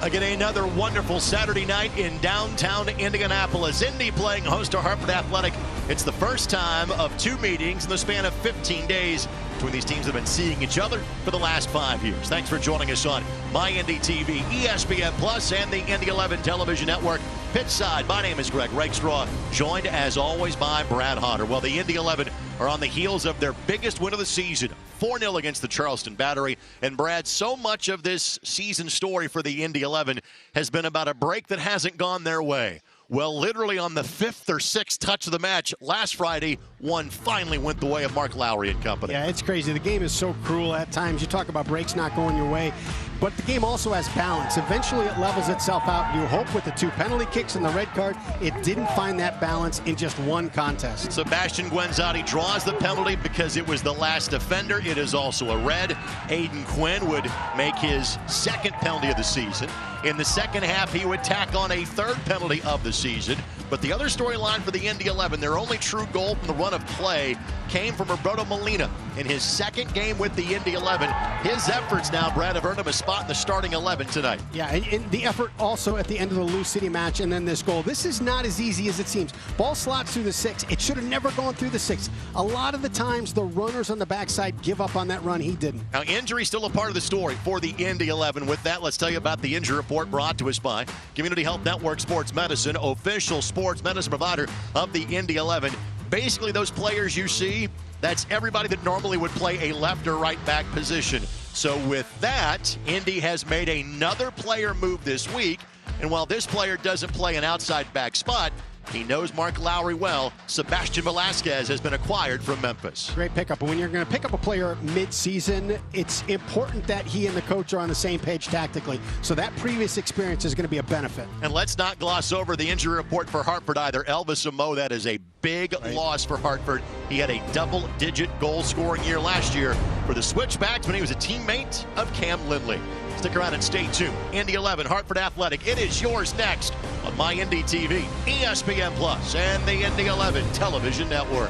Again, another wonderful Saturday night in downtown Indianapolis. Indy playing host to Hartford Athletic. It's the first time of two meetings in the span of 15 days between these teams that have been seeing each other for the last 5 years. Thanks for joining us on My Indy TV, ESPN Plus, and the Indy 11 television network. Pitch side, my name is Greg Rakestraw, joined as always by Brad Hodder. Well, the Indy 11 are on the heels of their biggest win of the season, 4-0 against the Charleston Battery. And Brad, so much of this season story for the Indy 11 has been about a break that hasn't gone their way. Well, literally on the 5th or 6th touch of the match last Friday, one finally went the way of Mark Lowry and company. Yeah, it's crazy. The game is so cruel at times. You talk about breaks not going your way, but the game also has balance. Eventually it levels itself out. You hope with the 2 penalty kicks and the red card, it didn't find that balance in just one contest. Sebastian Guenzati draws the penalty because it was the last offender. It is also a red. Aiden Quinn would make his second penalty of the season. In the second half, he would tack on a third penalty of the season. But the other storyline for the Indy 11, their only true goal from the run of play came from Roberto Molina in his second game with the Indy 11. His efforts now, Brad, have earned him a spot in the starting 11 tonight. Yeah, and the effort also at the end of the Lou City match and then this goal. This is not as easy as it seems. Ball slots through the 6. It should have never gone through the 6. A lot of the times, the runners on the backside give up on that run. He didn't. Now, injury still a part of the story for the Indy 11. With that, let's tell you about the injury report brought to us by Community Health Network Sports Medicine, official sports medicine provider of the Indy 11. Basically, those players you see, that's everybody that normally would play a left or right back position. So with that, Indy has made another player move this week. And while this player doesn't play an outside back spot, He knows Mark Lowry well. Sebastian Velasquez has been acquired from Memphis. Great pickup. And when you're going to pick up a player mid-season, it's important that he and the coach are on the same page tactically. So that previous experience is going to be a benefit. And let's not gloss over the injury report for Hartford either. Elvis Amo, that is a big loss for Hartford. He had a double-digit goal-scoring year last year for the Switchbacks when he was a teammate of Cam Lindley. Stick around and stay tuned. Indy 11, Hartford Athletic. It is yours next on My Indy TV, ESPN Plus, and the Indy 11 Television Network.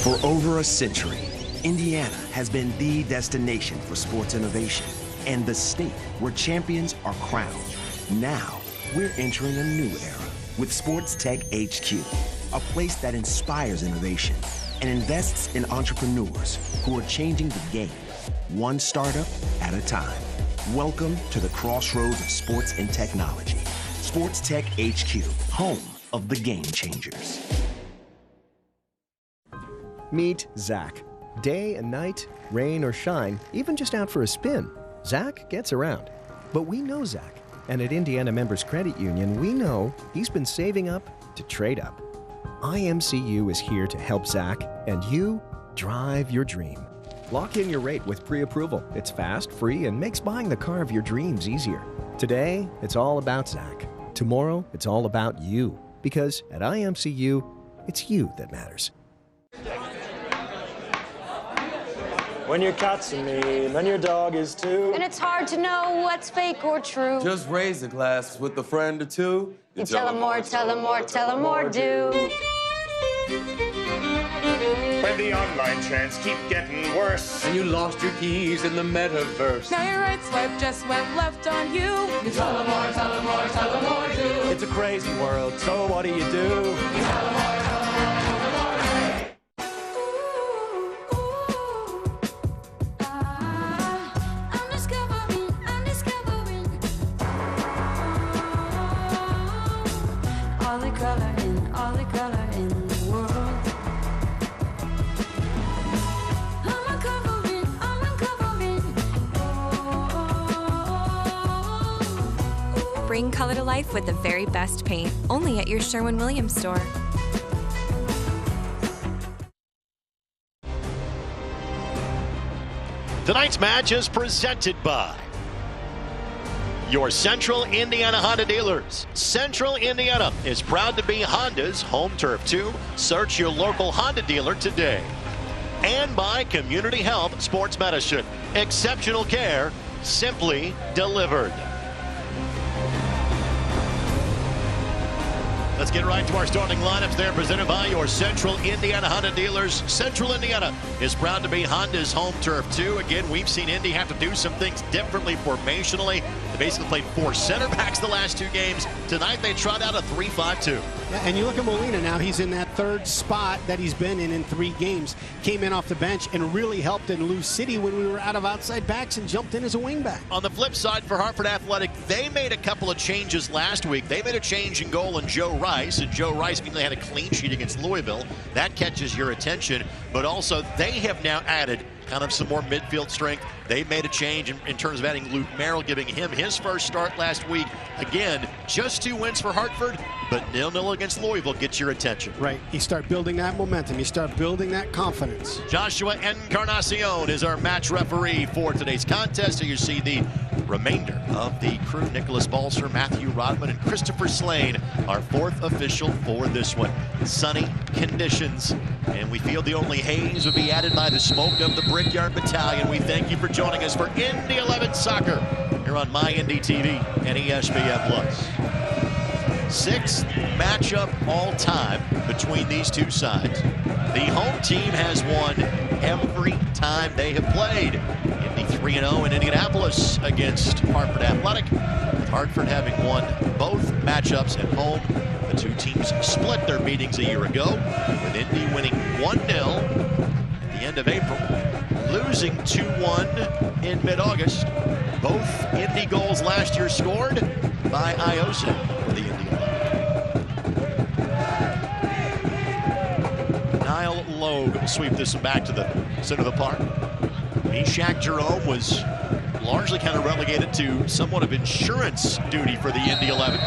For over a century, Indiana has been the destination for sports innovation and the state where champions are crowned. Now, we're entering a new era with Sports Tech HQ, a place that inspires innovation and invests in entrepreneurs who are changing the game, one startup at a time. Welcome to the crossroads of sports and technology. Sports Tech HQ, home of the game changers. Meet Zach. Day and night, rain or shine, even just out for a spin, Zach gets around. But we know Zach, and at Indiana Members Credit Union, we know he's been saving up to trade up. IMCU is here to help Zach and you drive your dream. Lock in your rate with pre-approval. It's fast, free, and makes buying the car of your dreams easier. Today, it's all about Zach. Tomorrow, it's all about you. Because at IMCU, it's you that matters. When your cat's a meme and your dog is too. And it's hard to know what's fake or true. Just raise a glass with a friend or two. You tell them more, tell them more, tell them more, do. When the online trends keep getting worse And you lost your keys in the metaverse. Now your right swipe just went left on you. You tell them more, tell them more, tell them more, do. It's a crazy world, so what do you do? You tell them more, tell them more, tell them more, I'm discovering all the color in the world. I'm uncovering. Bring color to life with the very best paint, only at your Sherwin-Williams store. Tonight's match is presented by your Central Indiana Honda dealers. Central Indiana is proud to be Honda's home turf too. Search your local Honda dealer today. And by Community Health Sports Medicine. Exceptional care, simply delivered. Let's get right to our starting lineups there, presented by your Central Indiana Honda dealers. Central Indiana is proud to be Honda's home turf too. Again, we've seen Indy have to do some things differently formationally. They basically played 4 center backs the last 2 games. Tonight they trot out a 3-5-2. Yeah, and you look at Molina now, he's in that 3rd spot that he's been in 3 games. Came in off the bench and really helped in Lou City when we were out of outside backs and jumped in as a wingback. On the flip side for Hartford Athletic, they made a couple of changes last week. They made a change in goal in Joe Rice, and Joe Rice mainly had a clean sheet against Louisville. That catches your attention, but also they have now added kind of some more midfield strength. They made a change in terms of adding Luke Merrill, giving him his first start last week. Again, just 2 wins for Hartford, but 0-0 against Louisville gets your attention. Right, you start building that momentum, you start building that confidence. Joshua Encarnacion is our match referee for today's contest. So you see the remainder of the crew, Nicholas Balser, Matthew Rodman, and Christopher Slane, our 4th official for this one. Sunny conditions, and we feel the only haze would be added by the smoke of the Brickyard Battalion. We thank you for joining us for Indy 11 Soccer here on My Indy TV and ESPN Plus. 6th matchup all time between these two sides. The home team has won every time they have played. Indy 3-0 in Indianapolis against Hartford Athletic, with Hartford having won both matchups at home. The 2 teams split their meetings a year ago, with Indy winning 1-0 at the end of April, losing 2-1 in mid-August. Both Indy goals last year scored by Iosa for the Indy 11. Niall Logue will sweep this one back to the center of the park. Meshack Jerome was largely kind of relegated to somewhat of insurance duty for the Indy 11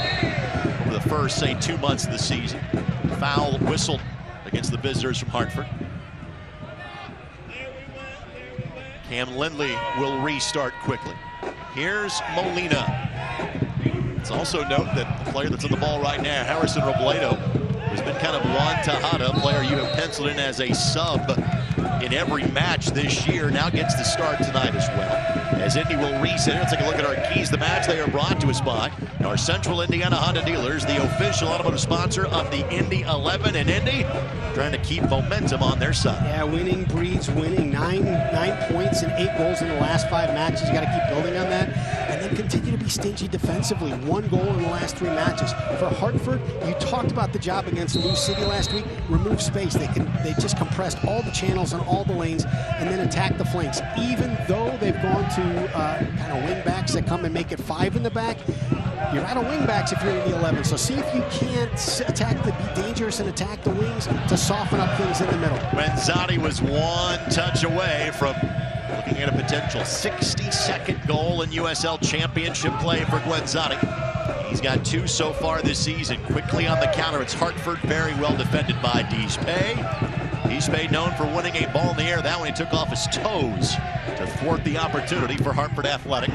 over the first, say, 2 months of the season. Foul whistled against the visitors from Hartford. Cam Lindley will restart quickly. Here's Molina. Let's also note that the player that's on the ball right now, Harrison Robledo, has been kind of Juan Tejada, a player you have penciled in as a sub in every match this year, now gets the start tonight as well. As Indy will reset it, let's take a look at our keys. The match, they are brought to us by our Central Indiana Honda dealers, the official automotive sponsor of the Indy 11 in Indy, trying to keep momentum on their side. Yeah, winning breeds winning. Nine points and 8 goals in the last 5 matches. You got to keep building on that, and then continue to be stingy defensively. 1 goal in the last 3 matches. For Hartford, you talked about the job against Lou City last week. Remove space. They just compressed all the channels on all the lanes and then attack the flanks. Even though they've gone to kind of wing backs that come and make it 5 in the back, you're out of wing backs if you're in the 11. So see if you can't be dangerous and attack the wings to soften up things in the middle. Guenzati was 1 touch away from looking at a potential 60-second goal in USL Championship play for Guenzati. He's got 2 so far this season. Quickly on the counter, it's Hartford, very well defended by Diespay. Diespay known for winning a ball in the air. That one he took off his toes to thwart the opportunity for Hartford Athletic.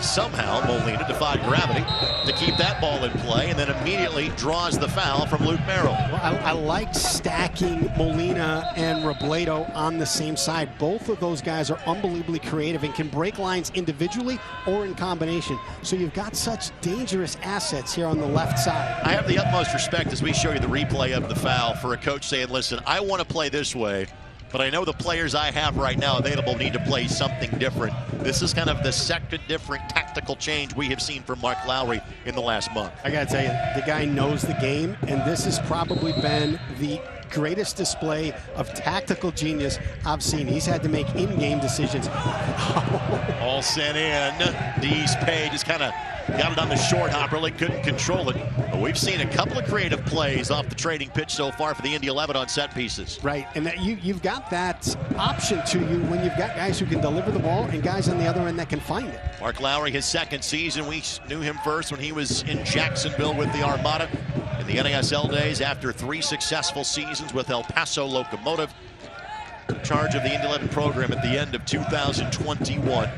Somehow Molina defied gravity to keep that ball in play and then immediately draws the foul from Luke Merrill. Well, I like stacking Molina and Robledo on the same side. Both of those guys are unbelievably creative and can break lines individually or in combination. So you've got such dangerous assets here on the left side. I have the utmost respect as we show you the replay of the foul for a coach saying, listen, I want to play this way, but I know the players I have right now available need to play something different. This is kind of the second different tactical change we have seen from Mark Lowry in the last month. I got to tell you, the guy knows the game, and this has probably been the greatest display of tactical genius I've seen. He's had to make in-game decisions. All sent in. Diespay just kind of got it on the short hop, really couldn't control it. But we've seen a couple of creative plays off the training pitch so far for the Indy 11 on set pieces. Right, and that you've got that option to you when you've got guys who can deliver the ball and guys on the other end that can find it. Mark Lowry, his 2nd season. We knew him first when he was in Jacksonville with the Armada in the NASL days after 3 successful seasons with El Paso Locomotive. In charge of the Indy 11 program at the end of 2021.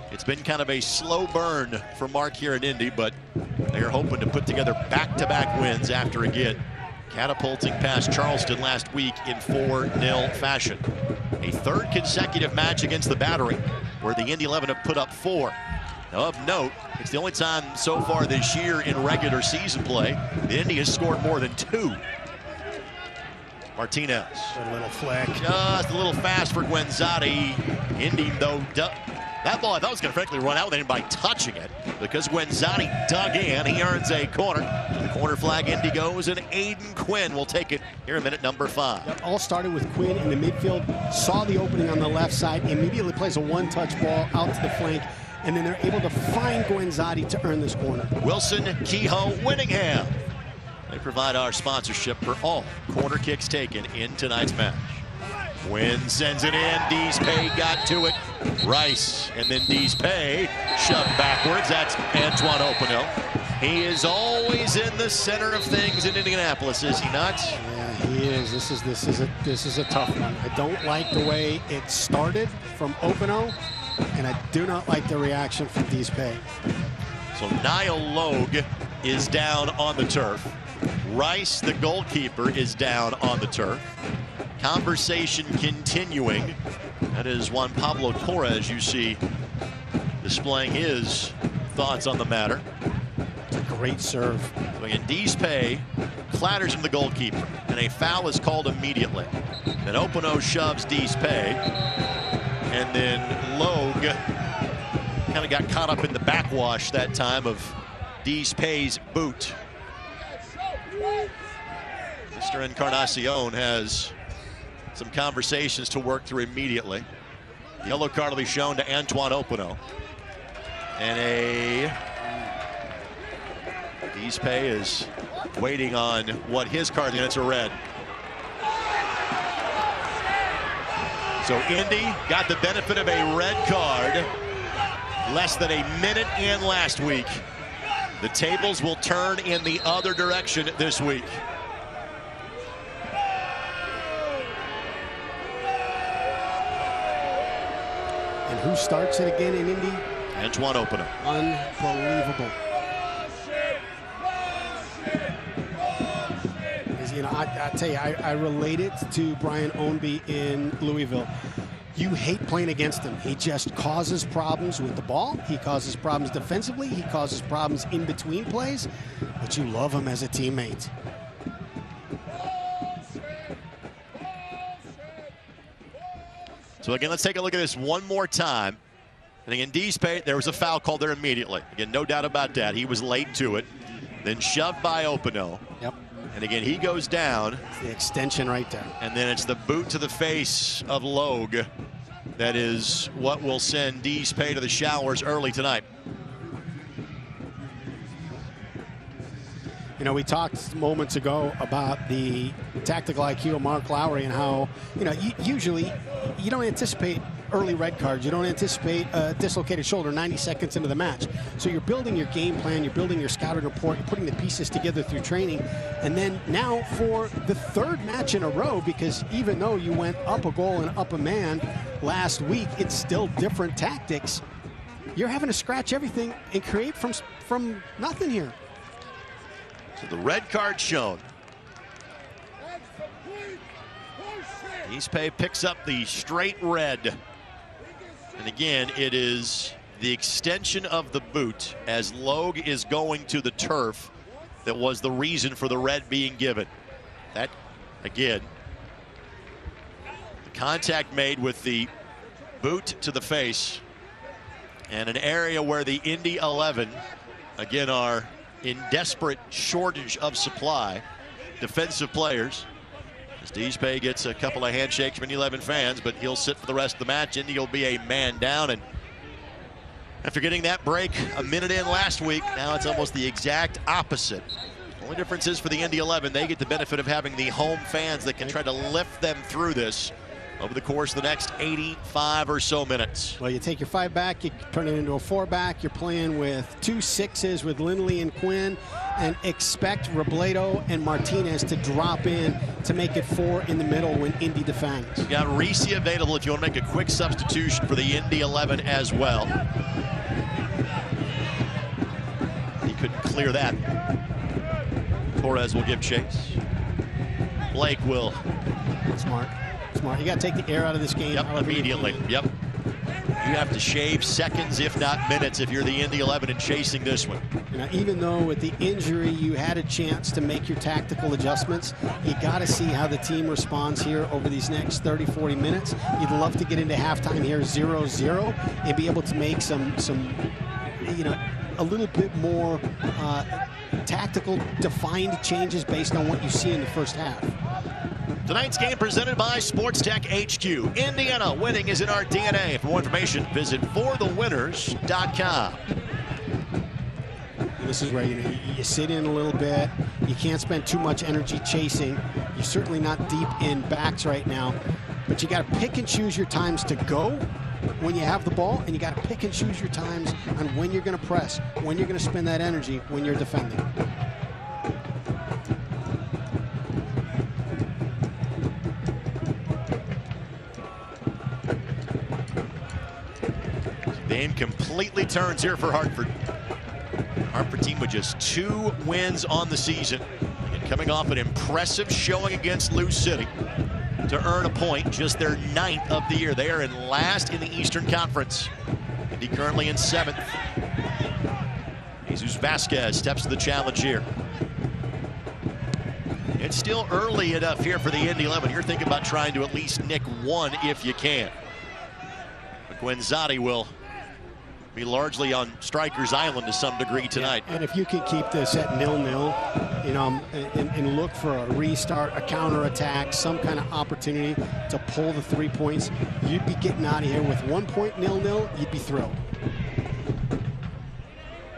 It's been kind of a slow burn for Mark here in Indy, but they're hoping to put together back-to-back wins after again catapulting past Charleston last week in 4-0 fashion. A 3rd consecutive match against the Battery, where the Indy 11 have put up 4. Now, of note, it's the only time so far this year in regular season play that Indy has scored more than 2. Martinez. A little flick. Just a little fast for Guenzati. Indy, though, that ball I thought was going to frankly run out with anybody touching it, because Guenzati dug in. He earns a corner. The corner flag, Indy goes, and Aiden Quinn will take it here in minute number 5. That all started with Quinn in the midfield, saw the opening on the left side, immediately plays a 1-touch ball out to the flank, and then they're able to find Guenzati to earn this corner. Wilson, Kehoe, Winningham. They provide our sponsorship for all corner kicks taken in tonight's match. Quinn sends it in. Diespay got to it. Rice, and then Diespay shoved backwards. That's Antoine Opino. He is always in the center of things in Indianapolis, is he not? Yeah, he is. This is a tough one. I don't like the way it started from Opino, and I do not like the reaction from Diespay. So Niall Logue is down on the turf. Rice, the goalkeeper, is down on the turf. Conversation continuing. That is Juan Pablo Torres, you see, displaying his thoughts on the matter. It's a great serve. So again, Diespay clatters from the goalkeeper, and a foul is called immediately. Then Opino shoves Diespay, and then Logue kind of got caught up in the backwash that time of Diespay's boot. Mr. Encarnacion has some conversations to work through immediately. Yellow card will be shown to Antoine Opino. And Diespay is waiting on what his card units are red. So Indy got the benefit of a red card less than a minute in last week. The tables will turn in the other direction this week. And who starts it again in Indy? Antoine Opener. Unbelievable. You know, I tell you, I relate it to Brian Ownby in Louisville. You hate playing against him. He just causes problems with the ball. He causes problems defensively. He causes problems in between plays. But you love him as a teammate. So again, let's take a look at this one more time. And again, Deespe, there was a foul called there immediately. Again, no doubt about that. He was late to it. Then shoved by Openo. Yep. And again, he goes down. It's the extension right there. And then it's the boot to the face of Logue. That is what will send Deespe to the showers early tonight. You know, we talked moments ago about the tactical IQ of Mark Lowry and how, you know, usually you don't anticipate early red cards. You don't anticipate a dislocated shoulder 90 seconds into the match. So you're building your game plan, you're building your scouting report, you're putting the pieces together through training. And then now for the third match in a row, because even though you went up a goal and up a man last week, it's still different tactics. You're having to scratch everything and create from nothing here. So the red card shown. Deespe picks up the straight red. And again, it is the extension of the boot as Logue is going to the turf that was the reason for the red being given. That, again, the contact made with the boot to the face and an area where the Indy 11, again, are in desperate shortage of supply, defensive players. As Deespe gets a couple of handshakes from 11 fans, but he'll sit for the rest of the match. Indy will be a man down, and after getting that break a minute in last week, now it's almost the exact opposite. The only difference is for the Indy 11, they get the benefit of having the home fans that can try to lift them through this over the course of the next 85 or so minutes. Well, you take your 5 back, you turn it into a 4 back. You're playing with 2 6s with Lindley and Quinn, and expect Robledo and Martinez to drop in to make it 4 in the middle when Indy defends. You got Reese available if you want to make a quick substitution for the Indy 11 as well. He couldn't clear that. Torres will give chase. Blake will. Smart. You got to take the air out of this game. Yep, immediately. Yep. You have to shave seconds, if not minutes, if you're the Indy 11 and chasing this one. You know, even though with the injury you had a chance to make your tactical adjustments, you got to see how the team responds here over these next 30-40 minutes. You'd love to get into halftime here 0-0 and be able to make some you know, a little bit more tactical defined changes based on what you see in the first half. Tonight's game presented by Sports Tech HQ. Indiana, winning is in our DNA. For more information, visit forthewinners.com. This is where you sit in a little bit. You can't spend too much energy chasing. You're certainly not deep in backs right now. But you got to pick and choose your times to go when you have the ball, and you got to pick and choose your times on when you're going to press, when you're going to spend that energy when you're defending. Game completely turns here for Hartford. Hartford team with just 2 wins on the season, and coming off an impressive showing against Lou City to earn a point, just their 9th of the year. They are in last in the Eastern Conference. Indy currently in 7th. Jesus Vasquez steps to the challenge here. It's still early enough here for the Indy 11. You're thinking about trying to at least nick 1 if you can. But Guenzati will be largely on Strikers Island to some degree tonight. Yeah, and if you can keep this at 0-0, you know, and look for a restart, a counterattack, some kind of opportunity to pull the 3 points, you'd be getting out of here with 1 point 0-0. You'd be thrilled.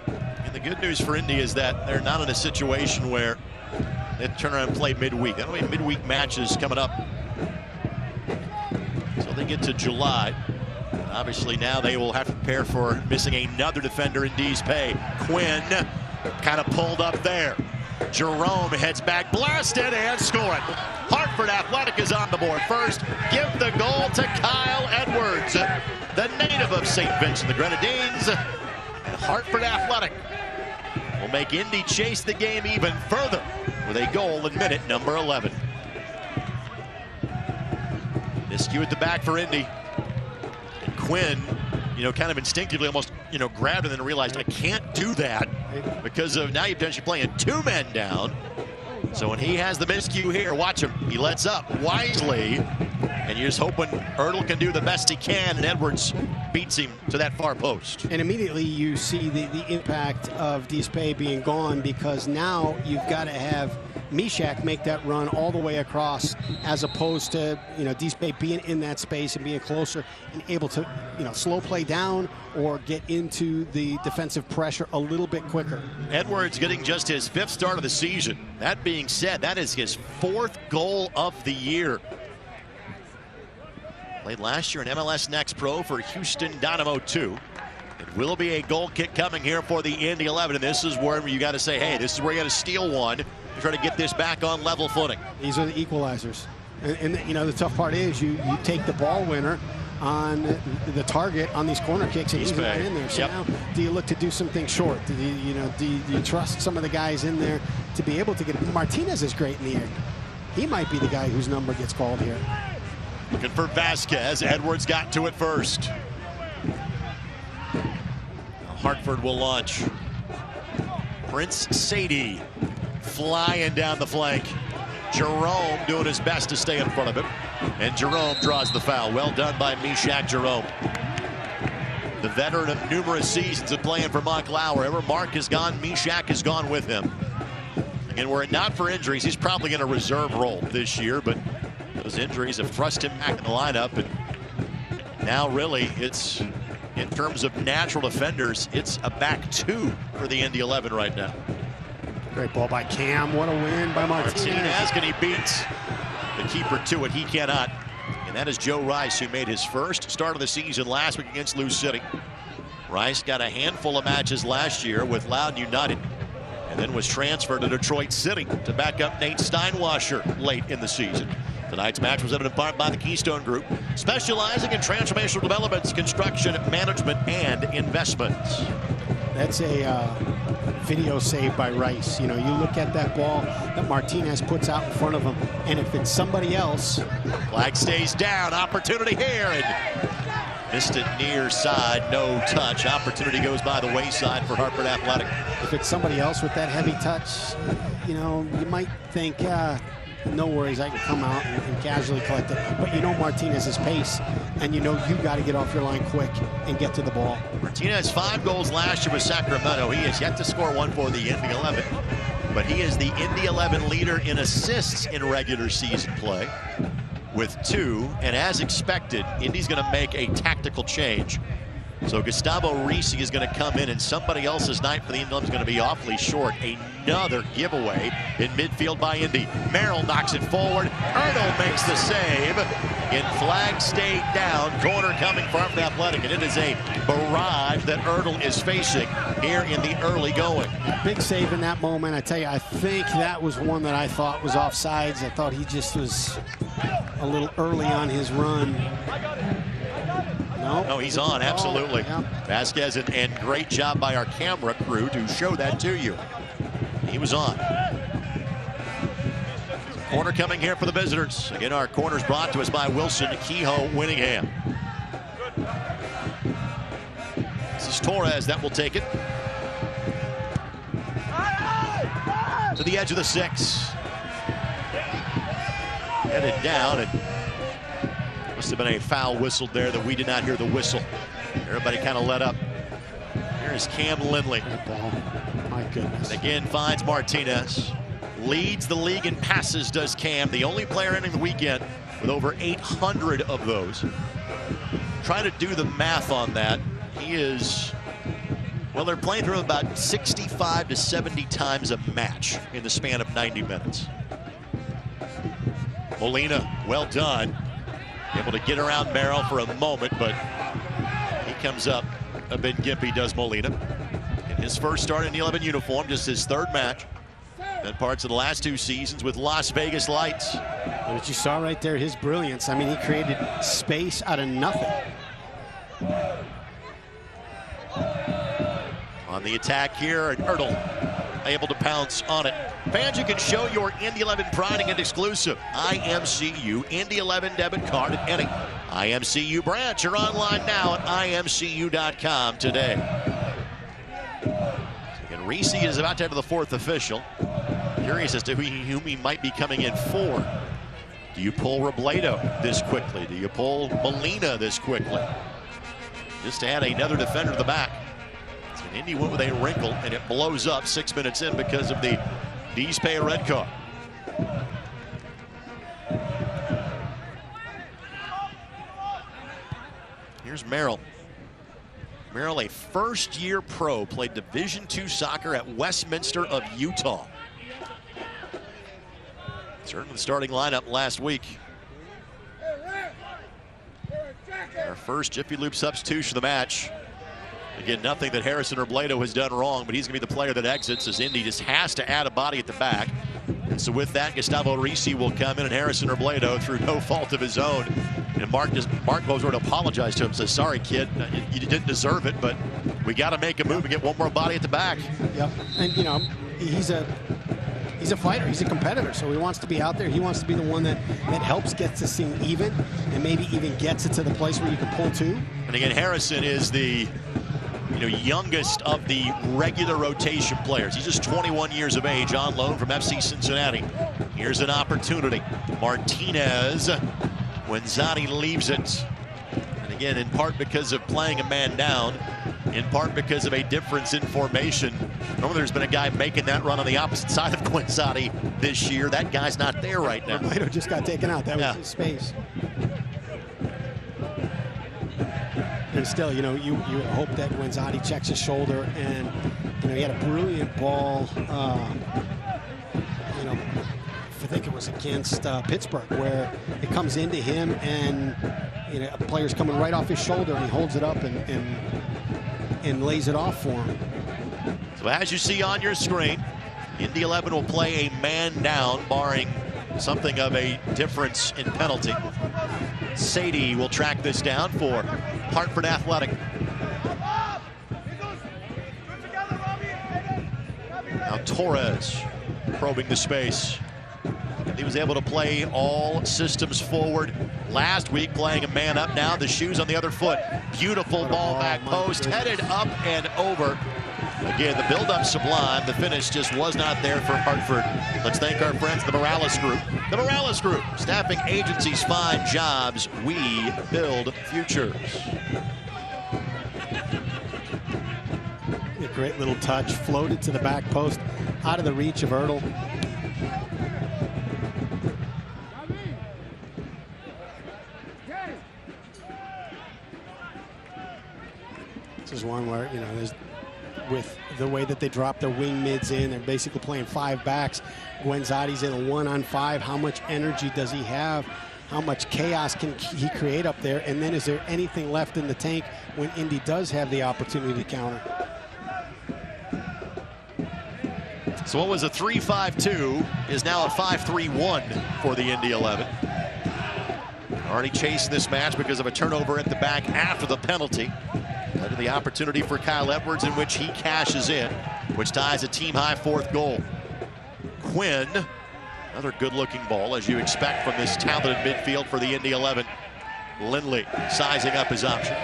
And the good news for Indy is that they're not in a situation where they turn around and play midweek. I don't mean midweek matches coming up. So they pushing it to July. Obviously now they will have to prepare for missing another defender in D's pay. Quinn kind of pulled up there. Jerome heads back, blasted and scored. Hartford Athletic is on the board first. Give the goal to Kyle Edwards, the native of St. Vincent the Grenadines. And Hartford Athletic will make Indy chase the game even further with a goal in minute number 11. Miscue at the back for Indy. And Quinn, kind of instinctively almost, grabbed and then realized, I can't do that because of now you're potentially playing 2 men down. So when he has the miscue here, watch him. He lets up wisely, and you're just hoping Ertl can do the best he can, and Edwards beats him to that far post. And immediately you see the impact of Dispe being gone, because now you've got to have Mishak make that run all the way across, as opposed to Dispe being in that space and being closer and able to slow play down or get into the defensive pressure a little bit quicker. Edwards getting just his 5th start of the season. That being said, that is his 4th goal of the year. Played last year in MLS Next Pro for Houston Dynamo 2. It will be a goal kick coming here for the Indy 11, and this is where you got to say, hey, this is where you got to steal one. Try to get this back on level footing. These are the equalizers, and the tough part is you take the ball winner on the target on these corner kicks, and he's not in there. So now, do you look to do something short? Do you trust some of the guys in there to be able to get it? Martinez is great in the air. He might be the guy whose number gets called here. Looking for Vasquez. Edwards got to it first. Hartford will launch. Prince Sadie flying down the flank. Jerome doing his best to stay in front of him. And Jerome draws the foul. Well done by Mishak Jerome. The veteran of numerous seasons of playing for Moncloa. Wherever Mark has gone, Mishak has gone with him. Again, were it not for injuries, he's probably in a reserve role this year, but those injuries have thrust him back in the lineup. And now really it's, in terms of natural defenders, it's a back 2 for the Indy 11 right now. Great ball by Cam. What a win by Martinez. Can he beat the keeper to it? He cannot. And that is Joe Rice, who made his first start of the season last week against Lou City. Rice got a handful of matches last year with Loudoun United, and then was transferred to Detroit City to back up Nate Steinwasser late in the season. Tonight's match was presented in part by the Keystone Group, specializing in transformational developments, construction, management, and investments. That's a video save by Rice. You look at that ball that Martinez puts out in front of him, and if it's somebody else. Flag stays down. Opportunity here, and missed it near side. No touch. Opportunity goes by the wayside for Hartford Athletic. If it's somebody else with that heavy touch, you might think, no worries, I can come out and casually collect it. But Martinez's pace, and you got to get off your line quick and get to the ball. Martinez 5 goals last year with Sacramento. He has yet to score one for the Indy 11, but he is the Indy 11 leader in assists in regular season play with 2. And as expected, Indy's going to make a tactical change. So Gustavo Risi is going to come in, and somebody else's night for the Indy 11 is going to be awfully short. Another giveaway in midfield by Indy. Merrill knocks it forward. Ertl makes the save. In flag stayed down. Corner coming for Hartford Athletic, and it is a barrage that Ertl is facing here in the early going. Big save in that moment. I tell you, I think that was one that I thought was offsides. I thought he just was a little early on his run. No, he's on, absolutely. Yeah. Vasquez, and great job by our camera crew to show that to you. He was on. Corner coming here for the visitors. Again, our corners brought to us by Wilson Kehoe Winningham. This is Torres that will take it to the edge of the 6. Headed down, and must have been a foul whistled there that we did not hear the whistle. Everybody kind of let up. Here is Cam Lindley. My goodness. Again, finds Martinez. Leads the league in passes, does Cam. The only player ending the weekend with over 800 of those. Try to do the math on that. He is, well, they're playing through him about 65 to 70 times a match in the span of 90 minutes. Molina, well done. Able to get around Merrill for a moment, but he comes up a bit gimpy, does Molina. In his first start in the 11 uniform, just his third match. Been parts of the last 2 seasons with Las Vegas Lights. But you saw right there his brilliance. I mean, he created space out of nothing. On the attack here, and Ertl able to pounce on it. Fans, you can show your Indy 11 pride and get exclusive IMCU Indy 11 debit card at any IMCU branch. You're online now at imcu.com today. And Reese is about to enter the 4th official. Curious as to whom he might be coming in for. Do you pull Robledo this quickly? Do you pull Molina this quickly? Just to add another defender to the back. And Indy went with a wrinkle, and it blows up 6 minutes in because of the Deespay red card. Here's Merrill. Merrill, a first-year pro, played Division II soccer at Westminster of Utah. Certainly the starting lineup last week. Our first Jiffy Lube substitution of the match. Again, nothing that Harrison Robledo has done wrong, but he's going to be the player that exits as Indy just has to add a body at the back. And so with that, Gustavo Risi will come in, and Harrison Robledo, through no fault of his own. And Mark goes over to apologize to him, says, sorry, kid, you didn't deserve it, but we got to make a move and get one more body at the back. Yep, and you know, he's a fighter, he's a competitor, so he wants to be out there. He wants to be the one that helps get this thing even, and maybe even gets it to the place where you can pull two. And again, Harrison is the youngest of the regular rotation players. He's just 21 years of age, on loan from FC Cincinnati. Here's an opportunity. Martinez, when Zani leaves it. And again, in part because of playing a man down, in part because of a difference in formation. Normally there's been a guy making that run on the opposite side of Quinzati this year. That guy's not there right now. Robledo just got taken out. That was his space. And still, you hope that Quinzati checks his shoulder, and he had a brilliant ball. I think it was against Pittsburgh, where it comes into him, and a player's coming right off his shoulder, and he holds it up and lays it off for him. So as you see on your screen, Indy 11 will play a man down, barring something of a difference in penalty. Sadie will track this down for Hartford Athletic. Now Torres probing the space. He was able to play all systems forward last week, playing a man up. Now the shoes on the other foot. Beautiful ball back post, headed up and over. Again, the build-up sublime. The finish just was not there for Hartford. Let's thank our friends, the Morales Group. The Morales Group, staffing agencies find jobs. We build futures. A great little touch, floated to the back post, out of the reach of Ertl. This is one where, there's, with the way that they drop their wing mids in, they're basically playing 5 backs. Guenzati's in a 1-on-5. How much energy does he have? How much chaos can he create up there? And then is there anything left in the tank when Indy does have the opportunity to counter? So what was a 3-5-2 is now a 5-3-1 for the Indy 11. Already chasing this match because of a turnover at the back after the penalty. Led to the opportunity for Kyle Edwards, in which he cashes in, which ties a team-high 4th goal. Quinn, another good-looking ball, as you expect from this talented midfield for the Indy 11. Lindley sizing up his options.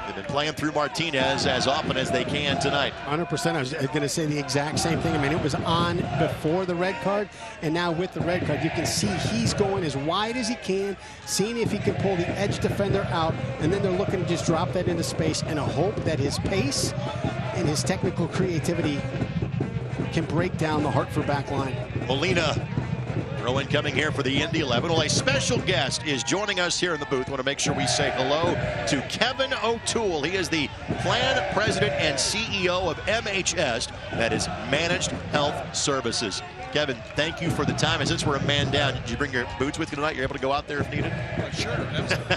They've been playing through Martinez as often as they can tonight. 100%. I was going to say the exact same thing. I mean, it was on before the red card, and now with the red card, you can see he's going as wide as he can, seeing if he can pull the edge defender out, and then they're looking to just drop that into space and a hope that his pace and his technical creativity can break down the Hartford back line. Molina, throw-in coming here for the Indy 11. Well, a special guest is joining us here in the booth. I want to make sure we say hello to Kevin O'Toole. He is the plan president and CEO of MHS, that is Managed Health Services. Kevin, thank you for the time. And since we're a man down, did you bring your boots with you tonight? You're able to go out there if needed? Sure, absolutely.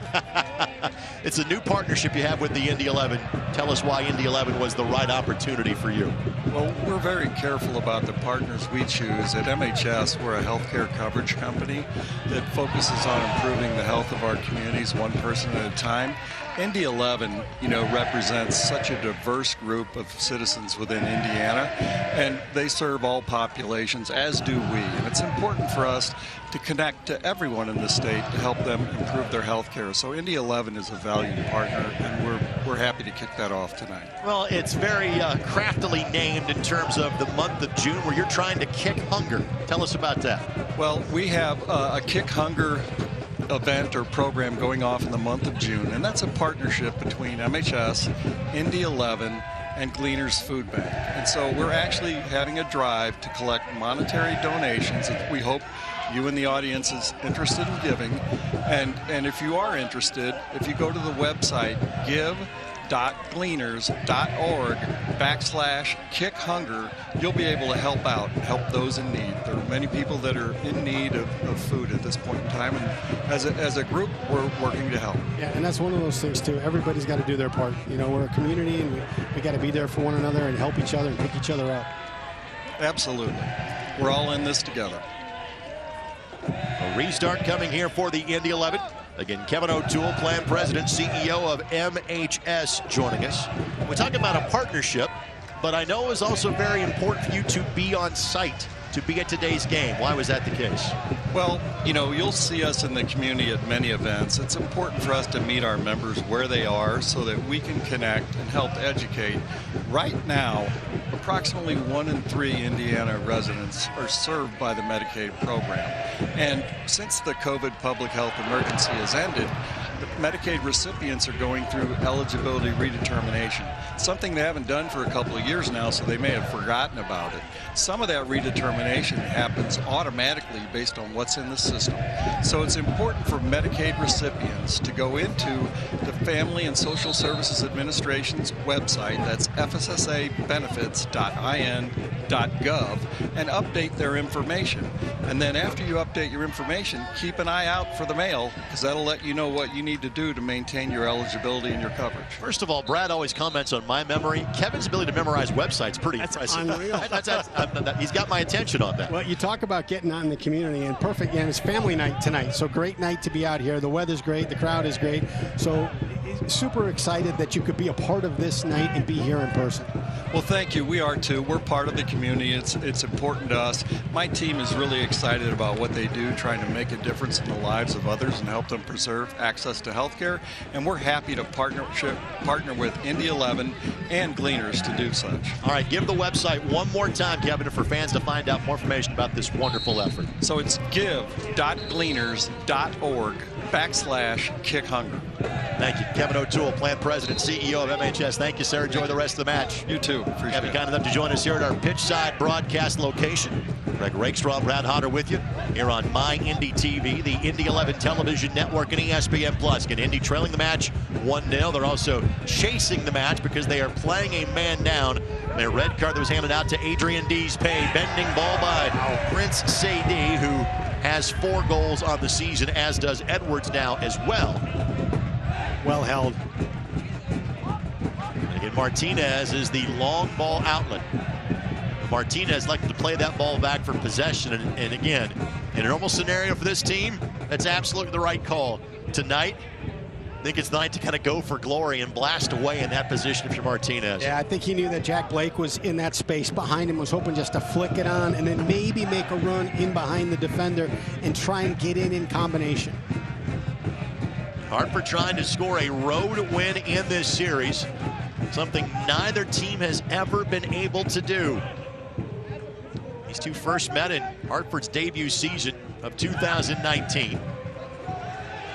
It's a new partnership you have with the Indy 11. Tell us why Indy 11 was the right opportunity for you. Well, we're very careful about the partners we choose. At MHS, we're a healthcare coverage company that focuses on improving the health of our communities one person at a time. Indy 11, represents such a diverse group of citizens within Indiana, and they serve all populations, as do we. And it's important for us to connect to everyone in the state to help them improve their health care. So Indy 11 is a valued partner, and we're happy to kick that off tonight. Well, it's very craftily named in terms of the month of June, where you're trying to kick hunger. Tell us about that. Well, we have a Kick Hunger event or program going off in the month of June, and that's a partnership between MHS, Indy 11, and Gleaners Food Bank. And so we're actually having a drive to collect monetary donations that we hope you in the audience is interested in giving. And if you are interested, if you go to the website give.gleaners.org/kickhunger, you'll be able to help out and help those in need. There are many people that are in need of food at this point in time, and as a group, we're working to help. Yeah, and that's one of those things too. Everybody's got to do their part. We're a community, and we got to be there for one another and help each other and pick each other up. Absolutely. We're all in this together. A restart coming here for the Indy 11. Again, Kevin O'Toole, Plan President, CEO of MHS, joining us. We're talking about a partnership, but I know it was also very important for you to be on site, to be at today's game. Why was that the case? Well, you'll see us in the community at many events. It's important for us to meet our members where they are so that we can connect and help educate. Right now, approximately 1 in 3 Indiana residents are served by the Medicaid program. And since the COVID public health emergency has ended, the Medicaid recipients are going through eligibility redetermination, something they haven't done for a couple of years now, so they may have forgotten about it. Some of that redetermination happens automatically based on what's in the system. So it's important for Medicaid recipients to go into the Family and Social Services Administration's website, that's fssabenefits.in.gov, and update their information. And then after you update your information, keep an eye out for the mail, because that'll let you know what you need to do to maintain your eligibility and your coverage. First of all, Brad always comments on my memory. Kevin's ability to memorize websites pretty impressive. Unreal. He's got my attention on that. Well, you talk about getting out in the community, and perfect. And it's family night tonight, so great night to be out here. The weather's great, the crowd is great. So super excited that you could be a part of this night and be here in person. Well, thank you. We are too. We're part of the community. It's important to us. My team is really excited about what they do, trying to make a difference in the lives of others and help them preserve access to health care. And we're happy to partner with Indy 11 and Gleaners to do such. All right, give the website one more time, Kevin, for fans to find out more information about this wonderful effort. So it's give.gleaners.org/kickhunger. Thank you. Kevin O'Toole, Plant President, CEO of MHS. Thank you, sir. Enjoy the rest of the match. You too. Appreciate Kevin, it. kind enough to join us here at our pitch side broadcast location. Greg Rakestraw, Brad Hodder with you here on My Indy TV, the Indy 11 television network, and ESPN Plus. Again, Indy trailing the match 1-0. They're also chasing the match because they are playing a man down. Their red card that was handed out to Adrian Dees-Pay. Bending ball by Prince Sadie, who has 4 goals on the season, as does Edwards now as well. Well held. And again, Martinez is the long ball outlet. Martinez likes to play that ball back for possession. And again, in a normal scenario for this team, that's absolutely the right call. Tonight, I think it's the night to kind of go for glory and blast away in that position if you're Martinez. Yeah, I think he knew that Jack Blake was in that space behind him, was hoping just to flick it on and then maybe make a run in behind the defender and try and get in combination. Hartford trying to score a road win in this series, something neither team has ever been able to do. These two first met in Hartford's debut season of 2019. In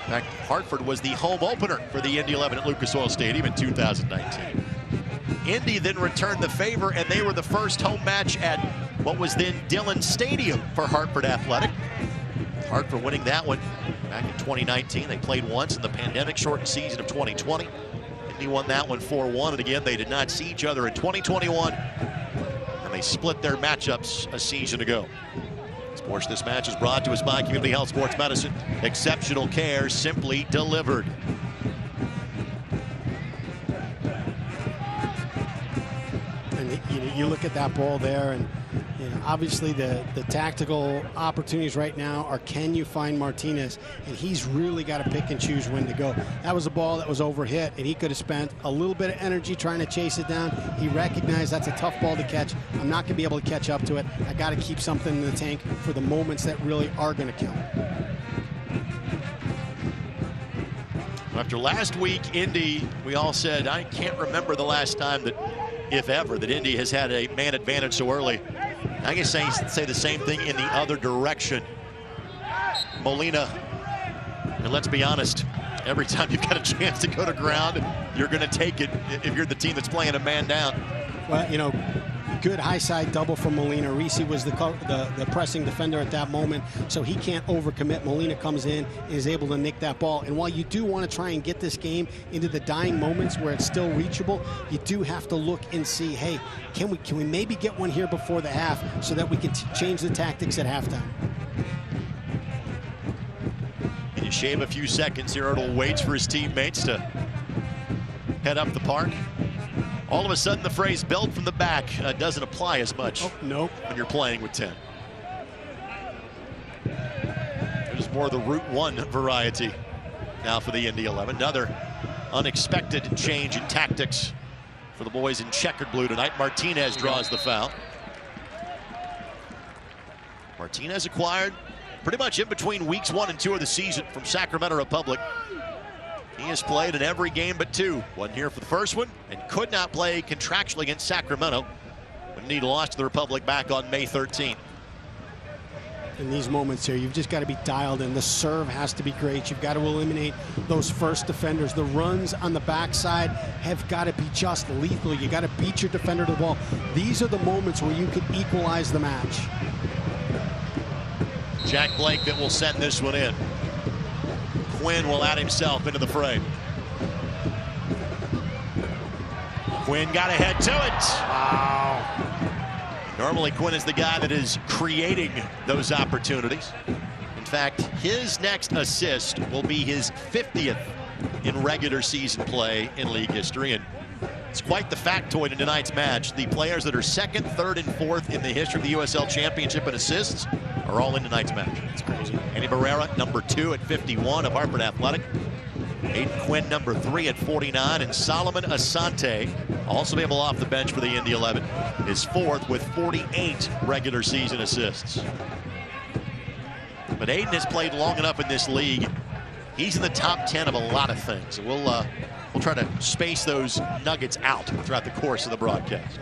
fact, Hartford was the home opener for the Indy 11 at Lucas Oil Stadium in 2019. Indy then returned the favor, and they were the first home match at what was then Dillon Stadium for Hartford Athletic. Hartford winning that one back in 2019. They played once in the pandemic-shortened season of 2020. Indy won that one 4-1, and again, they did not see each other in 2021, and they split their matchups a season ago. Of course, this match is brought to us by Community Health Sports Medicine. Exceptional care simply delivered. And you look at that ball there, and obviously the tactical opportunities right now are, can you find Martinez? And he's really got to pick and choose when to go. That was a ball that was overhit, and he could have spent a little bit of energy trying to chase it down. He recognized that's a tough ball to catch. I'm not going to be able to catch up to it. I got to keep something in the tank for the moments that really are going to kill. After last week, Indy, we all said, I can't remember the last time that, if ever, that Indy has had a man advantage so early. I can say the same thing in the other direction. Molina, and let's be honest, every time you've got a chance to go to ground, you're going to take it if you're the team that's playing a man down. Well, good high side double from Molina. Reese was the pressing defender at that moment, so he can't overcommit. Molina comes in and is able to nick that ball. And while you do want to try and get this game into the dying moments where it's still reachable, you do have to look and see, hey, can we maybe get one here before the half so that we can change the tactics at halftime? And you shave a few seconds here. Ertl waits for his teammates to head up the park. All of a sudden, the phrase "build from the back" doesn't apply as much. Oh, nope. When you're playing with 10. There's more of the Route 1 variety now for the Indy 11. Another unexpected change in tactics for the boys in checkered blue tonight. Martinez draws the foul. Martinez acquired pretty much in between weeks 1 and 2 of the season from Sacramento Republic. He has played in every game but 2. Wasn't here for the first one and could not play contractually against Sacramento when he lost to the Republic back on May 13th. In these moments here, you've just got to be dialed in. The serve has to be great. You've got to eliminate those first defenders. The runs on the backside have got to be just lethal. You got to beat your defender to the ball. These are the moments where you can equalize the match. Jack Blake that will send this one in. Quinn will add himself into the frame. Quinn got ahead to it. Wow. Normally Quinn is the guy that is creating those opportunities. In fact, his next assist will be his 50th in regular season play in league history. And it's quite the factoid in tonight's match. The players that are 2nd, 3rd, and 4th in the history of the USL Championship in assists are all in tonight's match. It's crazy. Andy Barrera, number 2 at 51 of Hartford Athletic. Aiden Quinn, number 3 at 49. And Solomon Asante, also able off the bench for the Indy 11, is 4th with 48 regular season assists. But Aiden has played long enough in this league. He's in the top 10 of a lot of things. We'll try to space those nuggets out throughout the course of the broadcast.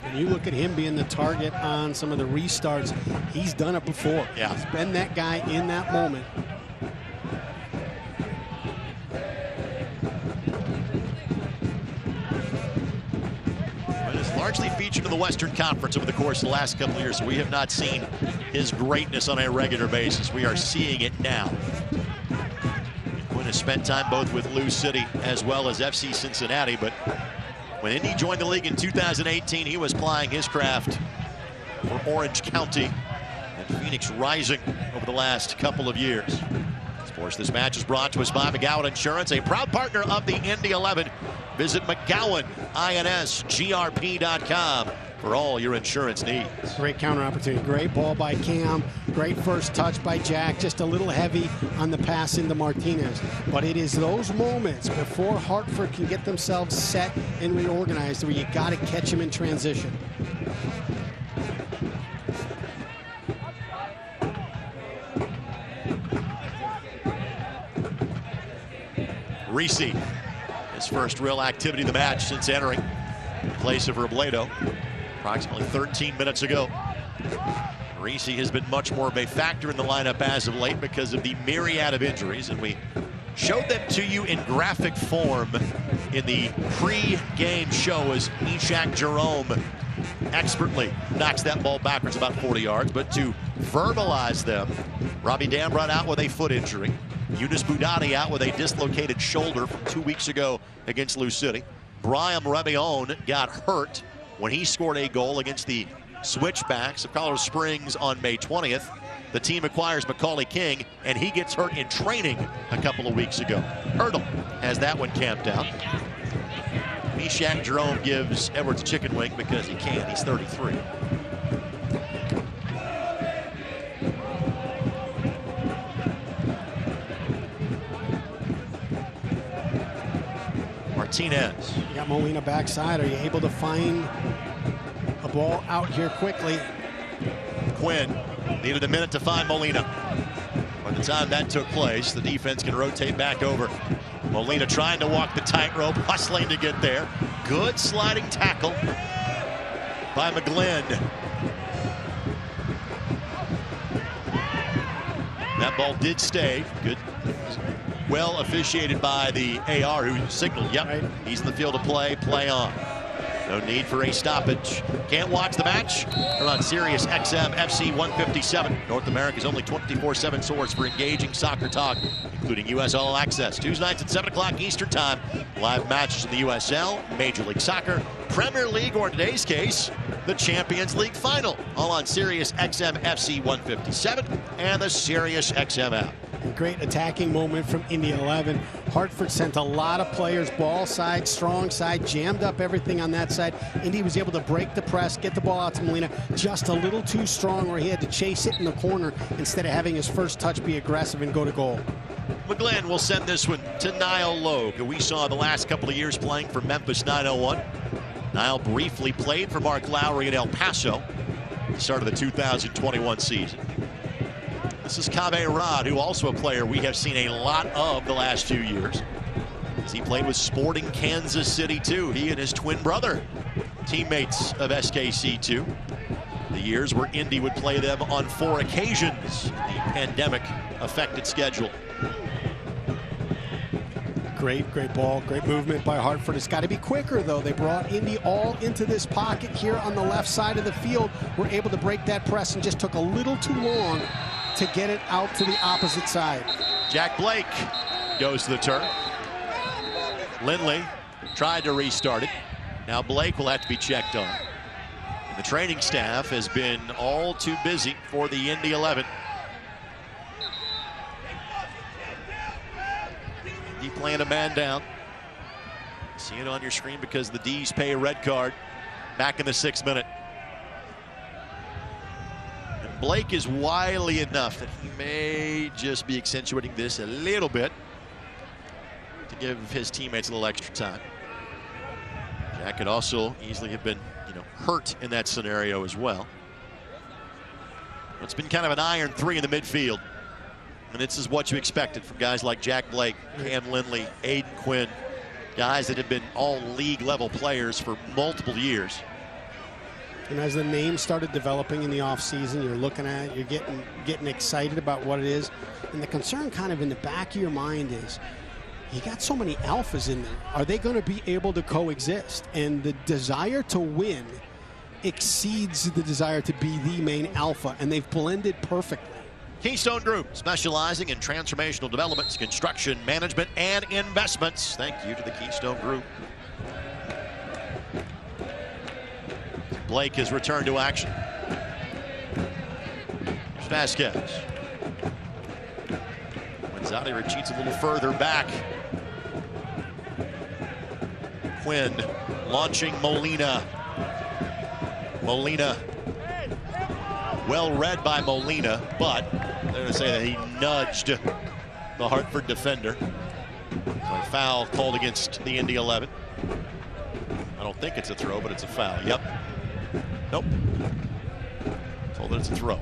And you look at him being the target on some of the restarts. He's done it before. Yeah. He's been that guy in that moment. But it's largely featured in the Western Conference over the course of the last couple of years, so we have not seen his greatness on a regular basis. We are seeing it now. Quinn has spent time both with Lou City as well as FC Cincinnati, but when Indy joined the league in 2018, he was plying his craft for Orange County and Phoenix Rising over the last couple of years. Of course, this match is brought to us by McGowan Insurance, a proud partner of the Indy 11. Visit McGowan, INSGRP.com for all your insurance needs. Great counter opportunity. Great ball by Cam. Great first touch by Jack. Just a little heavy on the pass into Martinez. But it is those moments before Hartford can get themselves set and reorganized where you got to catch them in transition. Reese, his first real activity of the match since entering in place of Robledo approximately 13 minutes ago. Reese has been much more of a factor in the lineup as of late because of the myriad of injuries, and we showed them to you in graphic form in the pre-game show as Ishak Jerome expertly knocks that ball backwards about 40 yards. But to verbalize them, Robbie Dambrot out with a foot injury. Yunus Boudadi out with a dislocated shoulder from 2 weeks ago against Lou City. Brian Rebion got hurt when he scored a goal against the switchbacks of Colorado Springs on May 20th. The team acquires Macaulay King, and he gets hurt in training a couple of weeks ago. Hurdle has that one camped out. Mishak Jerome gives Edwards a chicken wing because he can. He's 33. Martinez. You got Molina backside. Are you able to find a ball out here quickly? Quinn needed a minute to find Molina. By the time that took place, the defense can rotate back over. Molina trying to walk the tightrope, hustling to get there. Good sliding tackle by McGlynn. That ball did stay. Good. Well officiated by the AR who signaled, yep, right. He's in the field of play, play on. No need for a stoppage. Can't watch the match? We're on Sirius XM FC 157, North America's only 24/7 source for engaging soccer talk, including USL All Access. Tuesday nights at 7 o'clock Eastern Time. Live matches in the USL, Major League Soccer, Premier League, or in today's case, the Champions League Final. All on Sirius XM FC 157 and the Sirius XM app. Great attacking moment from Indy 11. Hartford sent a lot of players ball side, strong side, jammed up everything on that side. Indy was able to break the press, get the ball out to Molina, just a little too strong where he had to chase it in the corner instead of having his first touch be aggressive and go to goal. McGlynn will send this one to Niall Logue, who we saw the last couple of years playing for Memphis 901. Niall briefly played for Mark Lowry at El Paso at the start of the 2021 season. This is Kaveh Rod, who also a player we have seen a lot of the last few years. As he played with Sporting Kansas City too. He and his twin brother, teammates of SKC2. The years where Indy would play them on 4 occasions, the pandemic-affected schedule. Great ball, great movement by Hartford. It's got to be quicker, though. They brought Indy all into this pocket here on the left side of the field. Were able to break that press and just took a little too long to get it out to the opposite side. Jack Blake goes to the turn. Lindley tried to restart it. Now Blake will have to be checked on. And the training staff has been all too busy for the Indy 11. Indy playing a man down. See it on your screen because the D's pay a red card back in the 6th minute. Blake is wily enough that he may just be accentuating this a little bit to give his teammates a little extra time. Jack could also easily have been, hurt in that scenario as well. It's been kind of an iron 3 in the midfield. And this is what you expected from guys like Jack Blake, Cam Lindley, Aiden Quinn, guys that have been all league level players for multiple years. And as the name started developing in the offseason, you're looking at it, you're getting excited about what it is. And the concern kind of in the back of your mind is, you got so many alphas in there. Are they going to be able to coexist? And the desire to win exceeds the desire to be the main alpha, and they've blended perfectly. Keystone Group, specializing in transformational developments, construction, management, and investments. Thank you to the Keystone Group. Blake has returned to action. Vasquez. Wenzati retreats a little further back. Quinn launching Molina. Molina. Well read by Molina, but they're going to say that he nudged the Hartford defender. So a foul called against the Indy 11. I don't think it's a throw, but it's a foul. Yep. Nope. Told that it's a throw.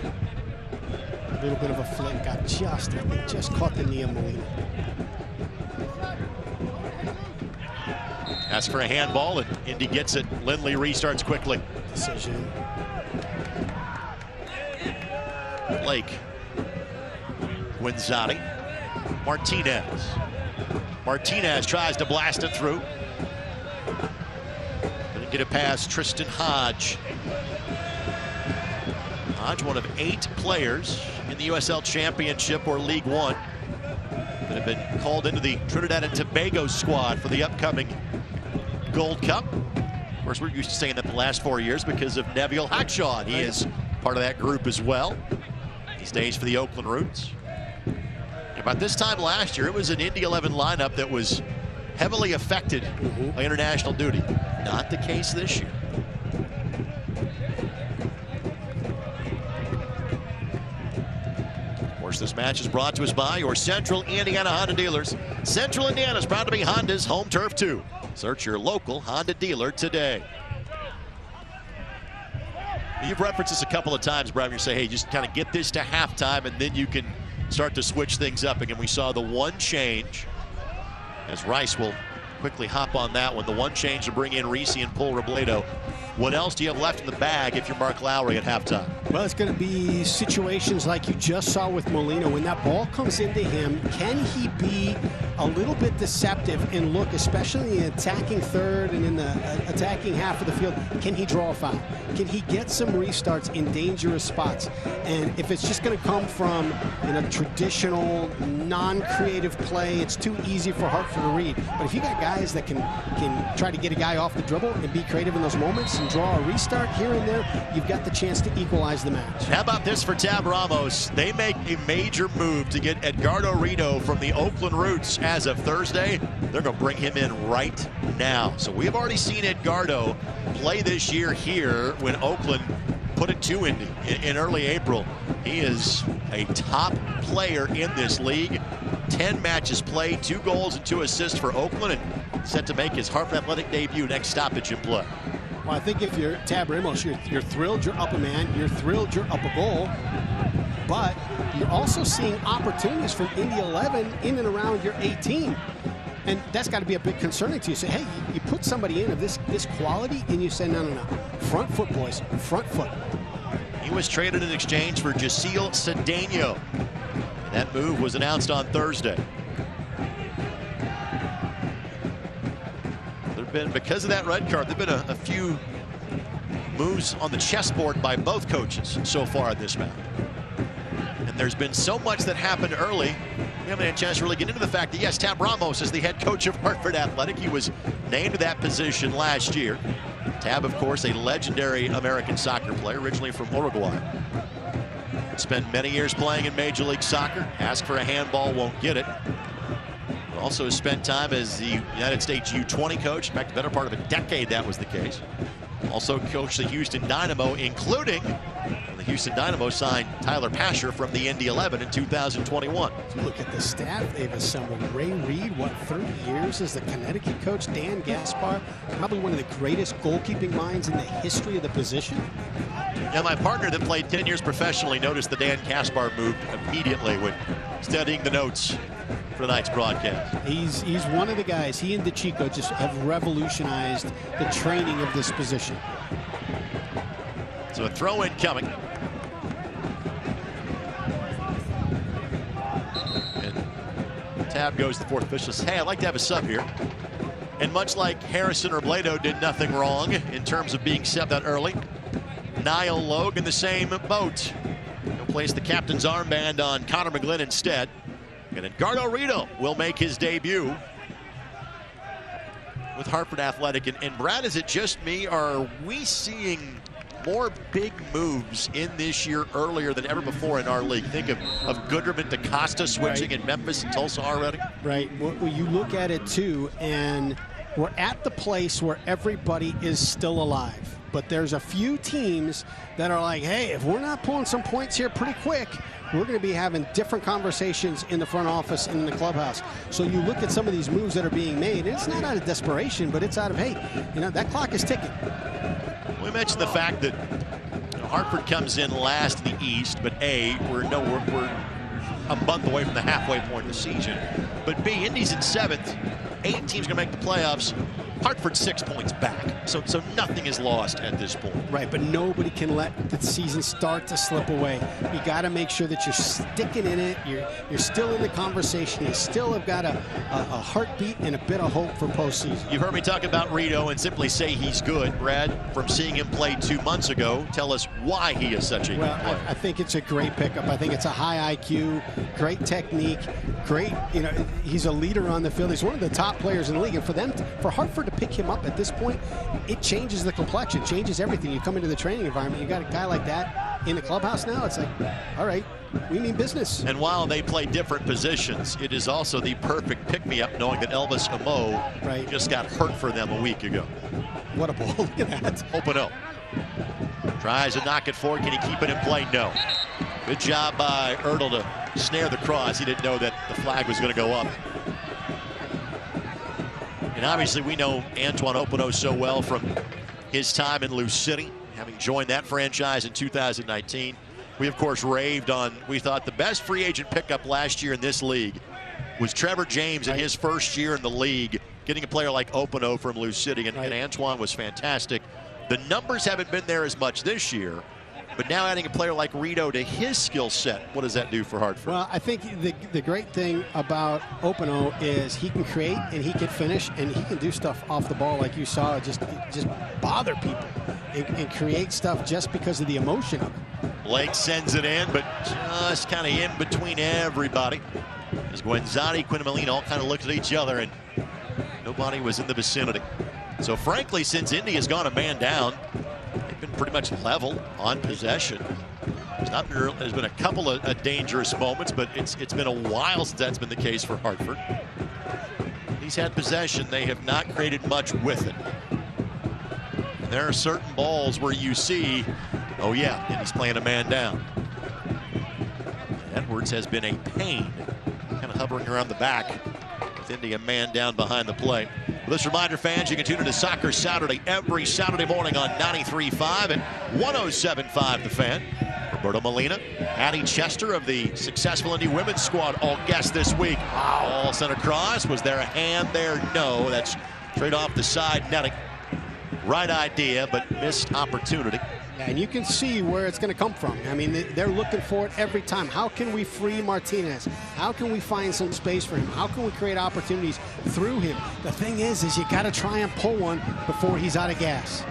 A little bit of a flick, got just caught the knee of Molina. Asks for a handball, and Indy gets it. Lindley restarts quickly. Decision. Blake. Wenzati. Martinez. Martinez tries to blast it through. Get it past Tristan Hodge. Hodge, one of 8 players in the USL Championship or League One that have been called into the Trinidad and Tobago squad for the upcoming Gold Cup. Of course, we're used to saying that the last 4 years because of Neville Hackshaw. He is part of that group as well. He stays for the Oakland Roots. About this time last year, it was an Indy 11 lineup that was heavily affected by international duty. Not the case this year. Of course, this match is brought to us by your Central Indiana Honda dealers. Central Indiana is proud to be Honda's home turf too. Search your local Honda dealer today. You've referenced this a couple of times, Brian. You say, hey, just kind of get this to halftime and then you can start to switch things up. Again, we saw the one change as Rice will quickly hop on that one. The one change to bring in Reese and pull Robledo. What else do you have left in the bag if you're Mark Lowry at halftime? Well, it's going to be situations like you just saw with Molina. When that ball comes into him, can he be a little bit deceptive and look, especially in the attacking third and in the attacking half of the field, can he draw a foul? Can he get some restarts in dangerous spots? And if it's just going to come from traditional, non-creative play, it's too easy for Hartford to read. But if you got guys that can try to get a guy off the dribble and be creative in those moments and draw a restart here and there, you've got the chance to equalize the match. How about this for Tab Ramos? They make a major move to get Edgardo Rito from the Oakland Roots as of Thursday. They're going to bring him in right now. So we've already seen Edgardo play this year here when Oakland put it to Indy in early April. He is a top player in this league. 10 matches played, 2 goals and 2 assists for Oakland, and set to make his Hartford Athletic debut next stoppage in play. Well, I think if you're Tab Ramos, you're thrilled you're up a man, you're thrilled you're up a goal, but you're also seeing opportunities from Indy 11 in and around your 18. And that's got to be a bit concerning to you. Say, hey, you put somebody in of this quality, and you say, no. Front foot, boys, front foot. He was traded in exchange for Jaceel Cedeno. That move was announced on Thursday. Because of that red card, there have been a few moves on the chessboard by both coaches so far in this match. And there's been so much that happened early, we haven't had a chance to really get into the fact that, yes, Tab Ramos is the head coach of Hartford Athletic. He was named to that position last year. Tab, of course, a legendary American soccer player, originally from Uruguay. Spent many years playing in Major League Soccer. Ask for a handball, won't get it. Also has spent time as the United States U20 coach. In fact, the better part of a decade that was the case. Also coached the Houston Dynamo, including when the Houston Dynamo signed Tyler Pasher from the Indy 11 in 2021. Look at the staff they've assembled. Ray Reed, 30 years as the Connecticut coach. Dan Gaspar, probably one of the greatest goalkeeping minds in the history of the position. Yeah, my partner that played 10 years professionally noticed the Dan Gaspar move immediately when studying the notes for tonight's broadcast. He's one of the guys. He and DeChico just have revolutionized the training of this position. So a throw in coming. And Tab goes to the fourth official. Says, hey, I'd like to have a sub here. And much like Harrison Robledo did nothing wrong in terms of being subbed out early, Niall Logue in the same boat. He'll place the captain's armband on Connor McGlynn instead. And Edgardo Rito will make his debut with Hartford Athletic. And Brad, is it just me, or are we seeing more big moves in this year earlier than ever before in our league? Think of Goodrum and DaCosta switching in Memphis and Tulsa already. Right. Well, you look at it too, and we're at the place where everybody is still alive. But there's a few teams that are like, hey, if we're not pulling some points here pretty quick, we're going to be having different conversations in the front office and in the clubhouse. So you look at some of these moves that are being made, and it's not out of desperation, but it's out of, hey, that clock is ticking. We mentioned the fact that Hartford comes in last in the East, but A, we're a month away from the halfway point of the season. But B, Indy's in 7th. 8 teams going to make the playoffs. Hartford 6 points back. So nothing is lost at this point. Right, but nobody can let the season start to slip away. You got to make sure that you're sticking in it. You're still in the conversation. You still have got a heartbeat and a bit of hope for postseason. You've heard me talk about Rito and simply say he's good. Brad, from seeing him play 2 months ago, tell us why he is such a good player. I think it's a great pickup. I think it's a high IQ, great technique, great, he's a leader on the field. He's one of the top players in the league. And for Hartford to pick him up at this point, it changes the complexion, changes everything. You come into the training environment, you got a guy like that in the clubhouse now, it's like, all right, we mean business. And while they play different positions, it is also the perfect pick-me-up knowing that Elvis Amo just got hurt for them a week ago. What a ball, look at that. Openo tries to knock it forward. Can he keep it in play? No. Good job by Ertl to snare the cross. He didn't know that the flag was going to go up. And obviously we know Antoine Openo so well from his time in Lou City, having joined that franchise in 2019. We, of course, raved on, we thought the best free agent pickup last year in this league was Trevor James in his first year in the league, getting a player like Openo from Lou City, and Antoine was fantastic. The numbers haven't been there as much this year, but now adding a player like Rito to his skill set, what does that do for Hartford? Well, I think the great thing about Openo is he can create and he can finish and he can do stuff off the ball like you saw, just bother people and create stuff just because of the emotion of it. Blake sends it in, but just kind of in between everybody. As Guenzani, Quinn all kind of looked at each other and nobody was in the vicinity. So frankly, since Indy has gone a man down, they've been pretty much level on possession. There's been a couple of dangerous moments, but it's been a while since that's been the case for Hartford. He's had possession. They have not created much with it. And there are certain balls where you see, oh yeah, and he's playing a man down. Edwards has been a pain, kind of hovering around the back with Indy a man down behind the play. Well, this reminder, fans, you can tune into Soccer Saturday every Saturday morning on 93.5 and 107.5 The Fan. Roberto Molina, Addie Chester of the successful Indy women's squad, all guests this week. All sent across. Was there a hand there? No. That's straight off the side netting. Right idea, but missed opportunity. And you can see where it's going to come from. I mean, they're looking for it every time. How can we free Martinez? How can we find some space for him? How can we create opportunities through him? The thing is you got to try and pull one before he's out of gas.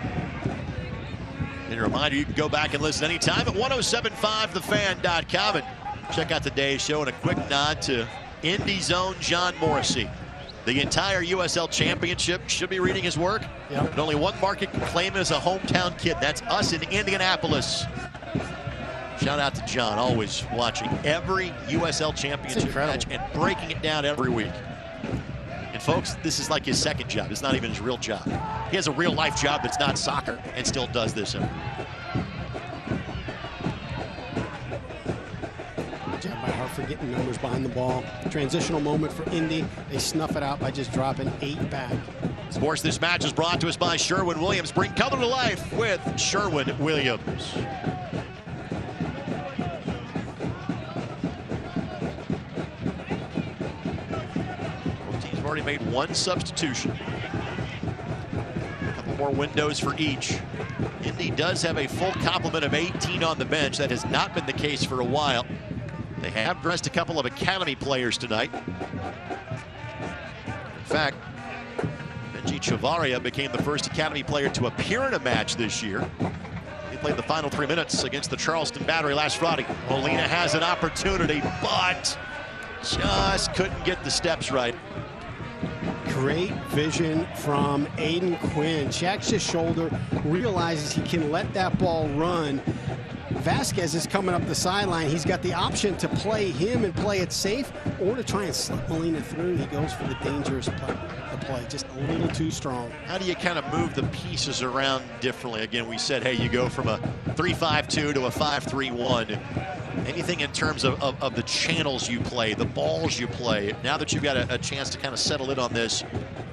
And a reminder, you can go back and listen anytime at 1075thefan.com and check out today's show. And a quick nod to Indy's own John Morrissey. The entire USL Championship should be reading his work. Yep. And only one market can claim him as a hometown kid. That's us in Indianapolis. Shout out to John, always watching every USL Championship match and breaking it down every week. And folks, this is like his second job. It's not even his real job. He has a real life job that's not soccer and still does this every week. For getting numbers behind the ball. Transitional moment for Indy. They snuff it out by just dropping 8 back. Sports This Match is brought to us by Sherwin-Williams. Bring color to life with Sherwin-Williams. Both teams have already made one substitution. A couple more windows for each. Indy does have a full complement of 18 on the bench. That has not been the case for a while. They have dressed a couple of Academy players tonight. In fact, Benji Chavaria became the first Academy player to appear in a match this year. He played the final 3 minutes against the Charleston Battery last Friday. Molina has an opportunity, but just couldn't get the steps right. Great vision from Aiden Quinn. Checks his shoulder, realizes he can let that ball run. Vasquez is coming up the sideline. He's got the option to play him and play it safe or to try and slip Molina through. He goes for the dangerous play, just a little too strong. How do you kind of move the pieces around differently? Again, we said, hey, you go from a 3-5-2 to a 5-3-1. Anything in terms of the channels you play, the balls you play, now that you've got a chance to kind of settle in on this,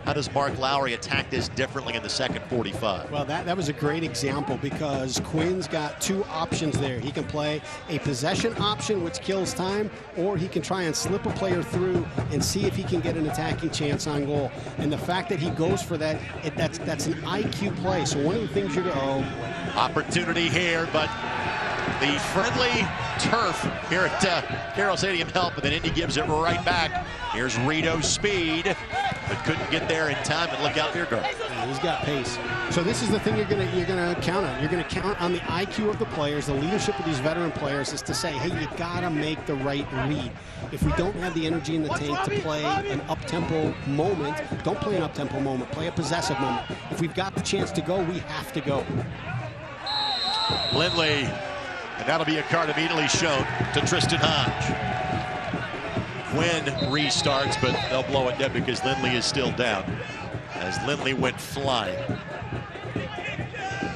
how does Mark Lowry attack this differently in the second 45? Well, that was a great example because Quinn's got 2 options there. He can play a possession option, which kills time, or he can try and slip a player through and see if he can get an attacking chance on goal. And the fact that he goes for that, that's an IQ play. So one of the things you're going to opportunity here, but the friendly turf here at Carroll Stadium help, and then Indy gives it right back. Here's Rito's speed, but couldn't get there in time, and look out there, guard. He's got pace. So this is the thing you're gonna count on. You're gonna count on the IQ of the players, the leadership of these veteran players, is to say, hey, you gotta make the right read. If we don't have the energy in the tank to play an up-tempo moment, don't play an up-tempo moment. Play a possessive moment. If we've got the chance to go, we have to go. Lindley, and that'll be a card immediately shown to Tristan Hodge. Quinn restarts, but they'll blow it dead because Lindley is still down as Lindley went flying.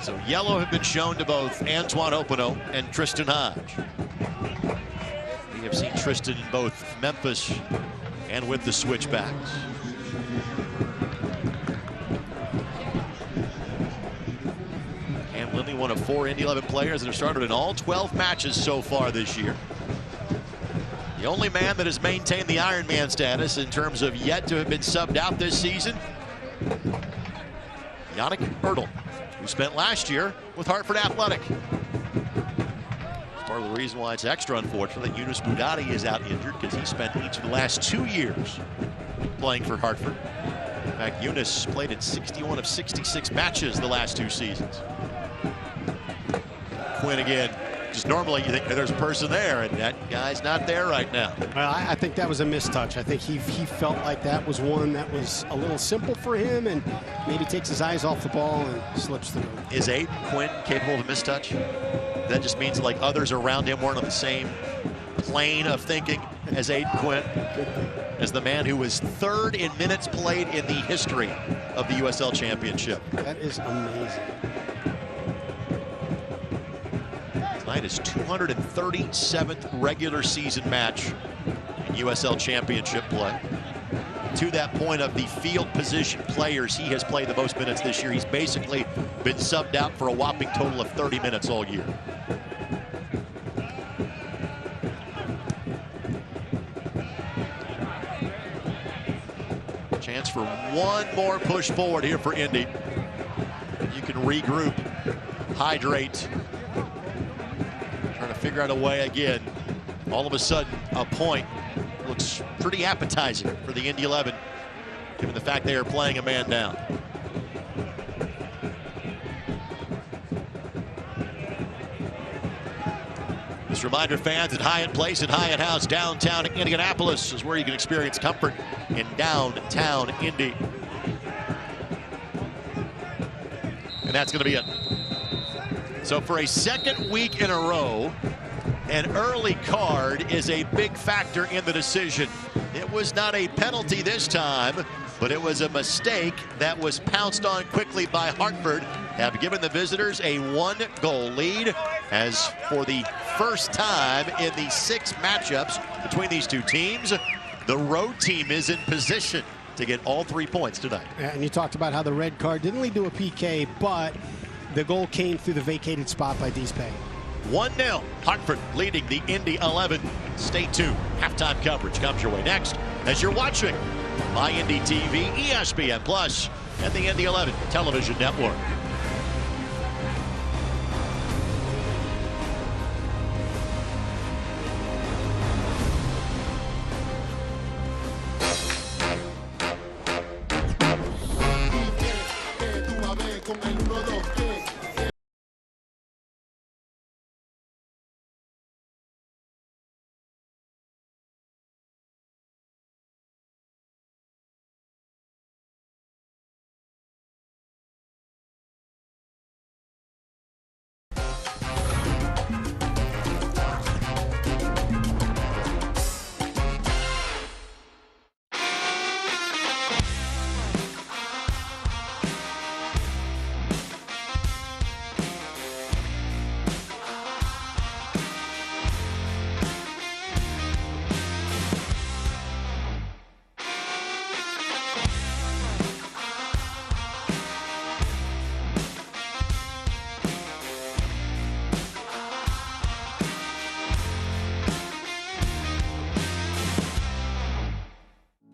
So yellow have been shown to both Antoine Openo and Tristan Hodge. We have seen Tristan in both Memphis and with the Switchbacks. And Lindley, one of 4 Indy 11 players that have started in all 12 matches so far this year. The only man that has maintained the Iron Man status in terms of yet to have been subbed out this season, Yannick Ertl, who spent last year with Hartford Athletic. It's part of the reason why it's extra unfortunate that Yunus Boudadi is out injured, because he spent each of the last 2 years playing for Hartford. In fact, Yunus played in 61 of 66 matches the last 2 seasons. Quinn again. Just normally you think there's a person there, and that guy's not there right now. Well, I think that was a mistouch. I think he felt like that was one that was a little simple for him, and maybe takes his eyes off the ball and slips through. Is Aiden Quinn capable of a mistouch? That just means like others around him weren't on the same plane of thinking as Aiden Quinn, as the man who was 3rd in minutes played in the history of the USL Championship. That is amazing. Tonight is 237th regular season match in USL Championship play. To that point of the field position players, he has played the most minutes this year. He's basically been subbed out for a whopping total of 30 minutes all year. Chance for one more push forward here for Indy. You can regroup, hydrate, trying to figure out a way again. All of a sudden, a point looks pretty appetizing for the Indy 11, given the fact they are playing a man down. Just reminder fans that Hyatt Place and Hyatt House downtown Indianapolis is where you can experience comfort in downtown Indy. And that's going to be it. So for a 2nd week in a row, an early card is a big factor in the decision. It was not a penalty this time, but it was a mistake that was pounced on quickly by Hartford, have given the visitors a 1-goal lead, as for the first time in the 6 matchups between these 2 teams, the road team is in position to get all 3 points tonight. And you talked about how the red card didn't lead to a PK, but the goal came through the vacated spot by Deespe. 1-0, Hartford leading the Indy 11. Stay tuned. Halftime coverage comes your way next as you're watching My Indy TV, ESPN Plus, and the Indy 11 television network.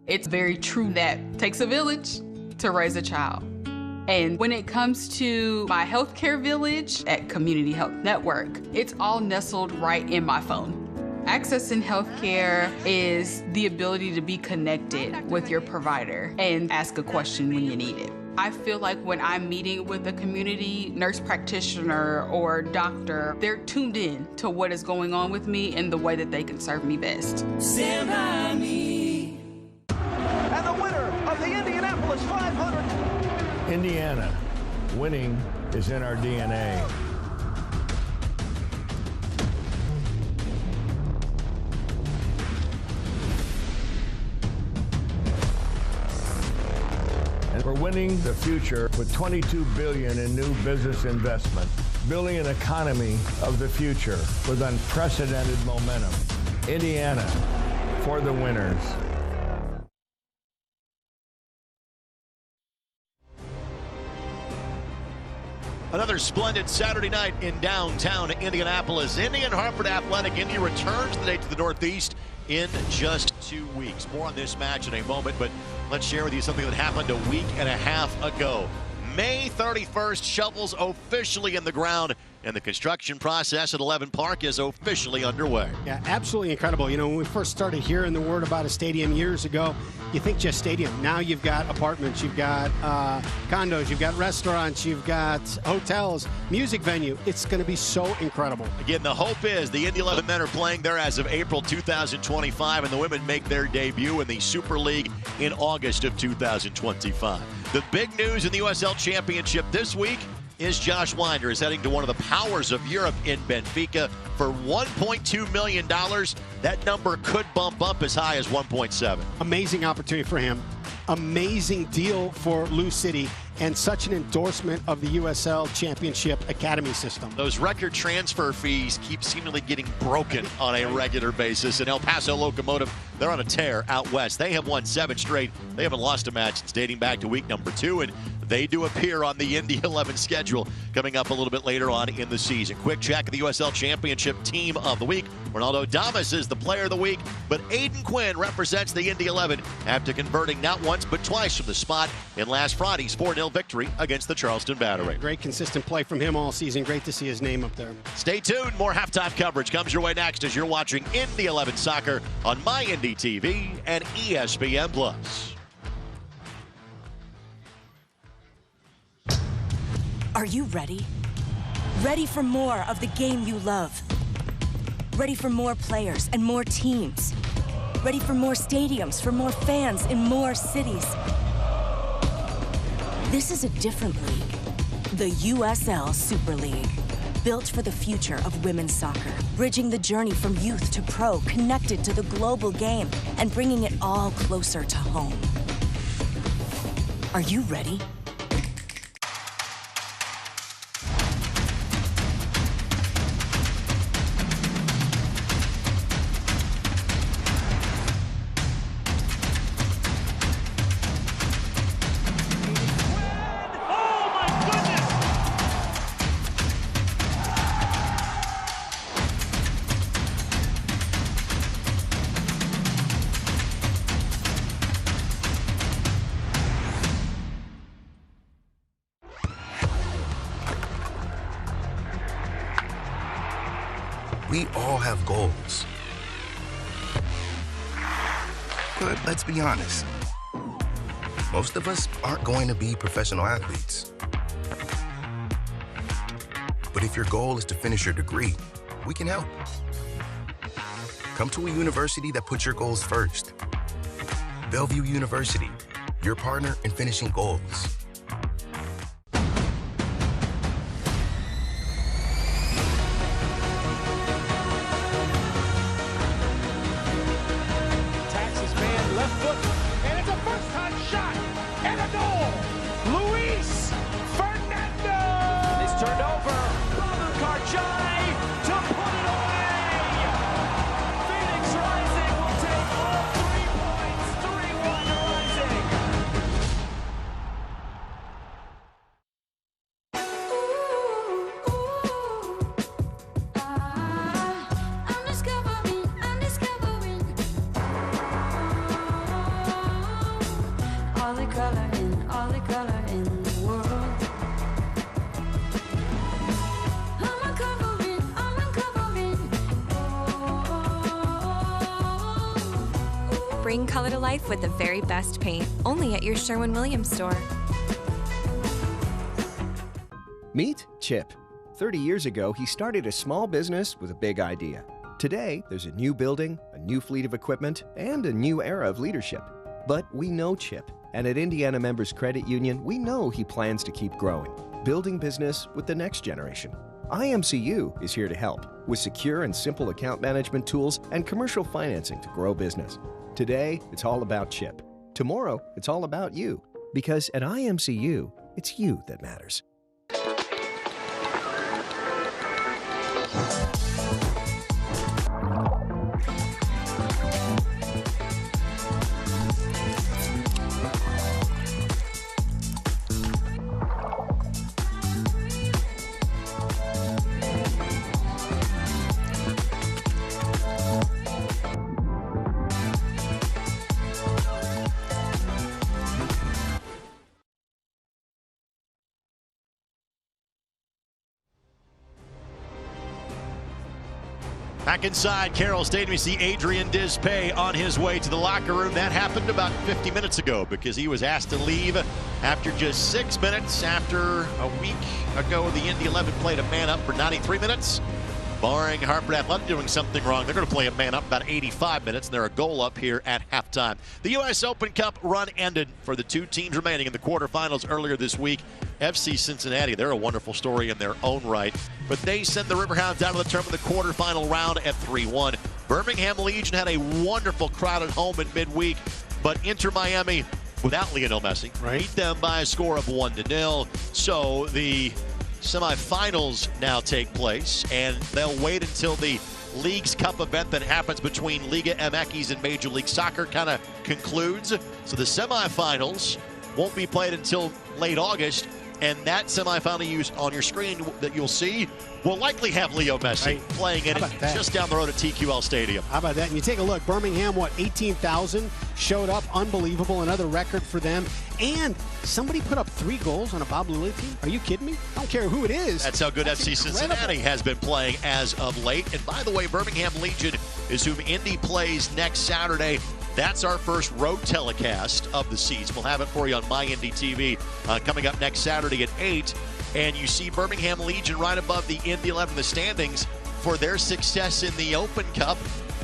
It's very true that it takes a village to raise a child. And when it comes to my healthcare village at Community Health Network, it's all nestled right in my phone. Accessing healthcare is the ability to be connected with your provider and ask a question when you need it. I feel like when I'm meeting with a community nurse practitioner or doctor, they're tuned in to what is going on with me and the way that they can serve me best. Stand by me. And the winner of the Indianapolis 500. Indiana, winning is in our DNA. And we're winning the future with $22 billion in new business investment, building an economy of the future with unprecedented momentum. Indiana, for the winners. Another splendid Saturday night in downtown Indianapolis. Indy and Hartford Athletic. Indy returns today to the Northeast in just 2 weeks. More on this match in a moment, but let's share with you something that happened a week and a half ago. May 31st, shovels officially in the ground, and the construction process at 11 Park is officially underway. Yeah, absolutely incredible. You know, when we first started hearing the word about a stadium years ago, you think just stadium. Now you've got apartments, you've got condos, you've got restaurants, you've got hotels, music venue. It's going to be so incredible. Again, the hope is the Indy 11 men are playing there as of April 2025, and the women make their debut in the Super League in August of 2025. The big news in the USL Championship this week is Josh Winder is heading to one of the powers of Europe in Benfica for $1.2 million. That number could bump up as high as 1.7. Amazing opportunity for him. Amazing deal for Lou City, and such an endorsement of the USL Championship Academy system. Those record transfer fees keep seemingly getting broken on a regular basis. And El Paso Locomotive, they're on a tear out west. They have won 7 straight. They haven't lost a match since dating back to week number 2. And they do appear on the Indy 11 schedule coming up a little bit later on in the season. Quick check of the USL Championship Team of the Week. Ronaldo Damas is the Player of the Week, but Aiden Quinn represents the Indy 11 after converting not once but twice from the spot in last Friday's 4-0 victory against the Charleston Battery. Great consistent play from him all season. Great to see his name up there. Stay tuned. More halftime coverage comes your way next as you're watching Indy 11 Soccer on My Indy TV and ESPN+. Are you ready? Ready for more of the game you love? Ready for more players and more teams? Ready for more stadiums, for more fans in more cities? This is a different league. The USL Super League. Built for the future of women's soccer. Bridging the journey from youth to pro, connected to the global game, and bringing it all closer to home. Are you ready? We all have goals. But let's be honest, most of us aren't going to be professional athletes. But if your goal is to finish your degree, we can help. Come to a university that puts your goals first. Bellevue University, your partner in finishing goals. all the color in the world. I'm uncovering. Bring color to life with the very best paint, only at your Sherwin-Williams store. Meet Chip. 30 years ago, he started a small business with a big idea. Today, there's a new building, a new fleet of equipment, and a new era of leadership. But we know Chip, and at Indiana Members Credit Union, we know he plans to keep growing, building business with the next generation. IMCU is here to help with secure and simple account management tools and commercial financing to grow business. Today, it's all about Chip. Tomorrow, it's all about you. Because at IMCU, it's you that matters. Back inside Carroll Stadium, you see Adrian Dispay on his way to the locker room. That happened about 50 minutes ago because he was asked to leave after just 6 minutes. After a week ago, the Indy 11 played a man-up for 93 minutes. Barring Hartford Athletic doing something wrong, they're going to play a man-up about 85 minutes, and they're a goal up here at halftime. The U.S. Open Cup run ended for the two teams remaining in the quarterfinals earlier this week. FC Cincinnati, they're a wonderful story in their own right, but they send the Riverhounds out of the tournament the quarterfinal round at 3-1. Birmingham Legion had a wonderful crowd at home in midweek, but Inter Miami, without Lionel Messi, beat them by a score of 1-0. So the semifinals now take place, and they'll wait until the Leagues Cup event that happens between Liga MX and Major League Soccer kind of concludes. So the semifinals won't be played until late August, and that semifinal on your screen that you'll see will likely have Leo Messi playing in it just down the road at TQL Stadium. How about that? And you take a look, Birmingham, 18,000 showed up, unbelievable, another record for them. And somebody put up 3 goals on a Bob Lilly team. Are you kidding me? I don't care who it is. That's how good FC incredible. Cincinnati has been playing as of late. And by the way, Birmingham Legion is whom Indy plays next Saturday. That's our first road telecast of the season. We'll have it for you on My Indy TV coming up next Saturday at 8. And you see Birmingham Legion right above the Indy 11 in the standings for their success in the Open Cup.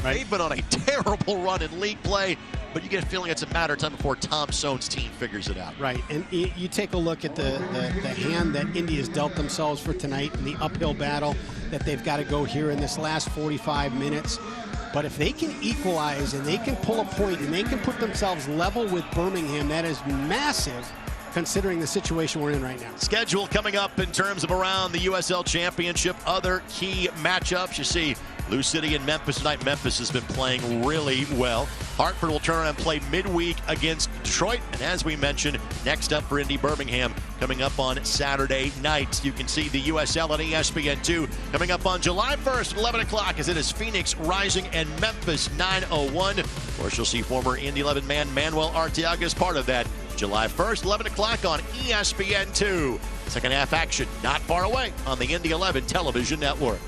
They've been on a terrible run in league play, but you get a feeling it's a matter of time before Tom Soane's team figures it out. Right, and you take a look at the hand that Indy has dealt themselves for tonight in the uphill battle that they've got to go here in this last 45 minutes. But if they can equalize and they can pull a point and they can put themselves level with Birmingham, that is massive considering the situation we're in right now. Schedule coming up in terms of around the USL Championship. Other key matchups, you see Lou City and Memphis tonight. Memphis has been playing really well. Hartford will turn around and play midweek against Detroit. And as we mentioned, next up for Indy Birmingham coming up on Saturday night. You can see the USL on ESPN2 coming up on July 1st at 11 o'clock as it is Phoenix Rising and Memphis 901. Of course, you'll see former Indy 11 man Manuel Arteaga as part of that. July 1st, 11 o'clock on ESPN2. Second half action not far away on the Indy 11 television network.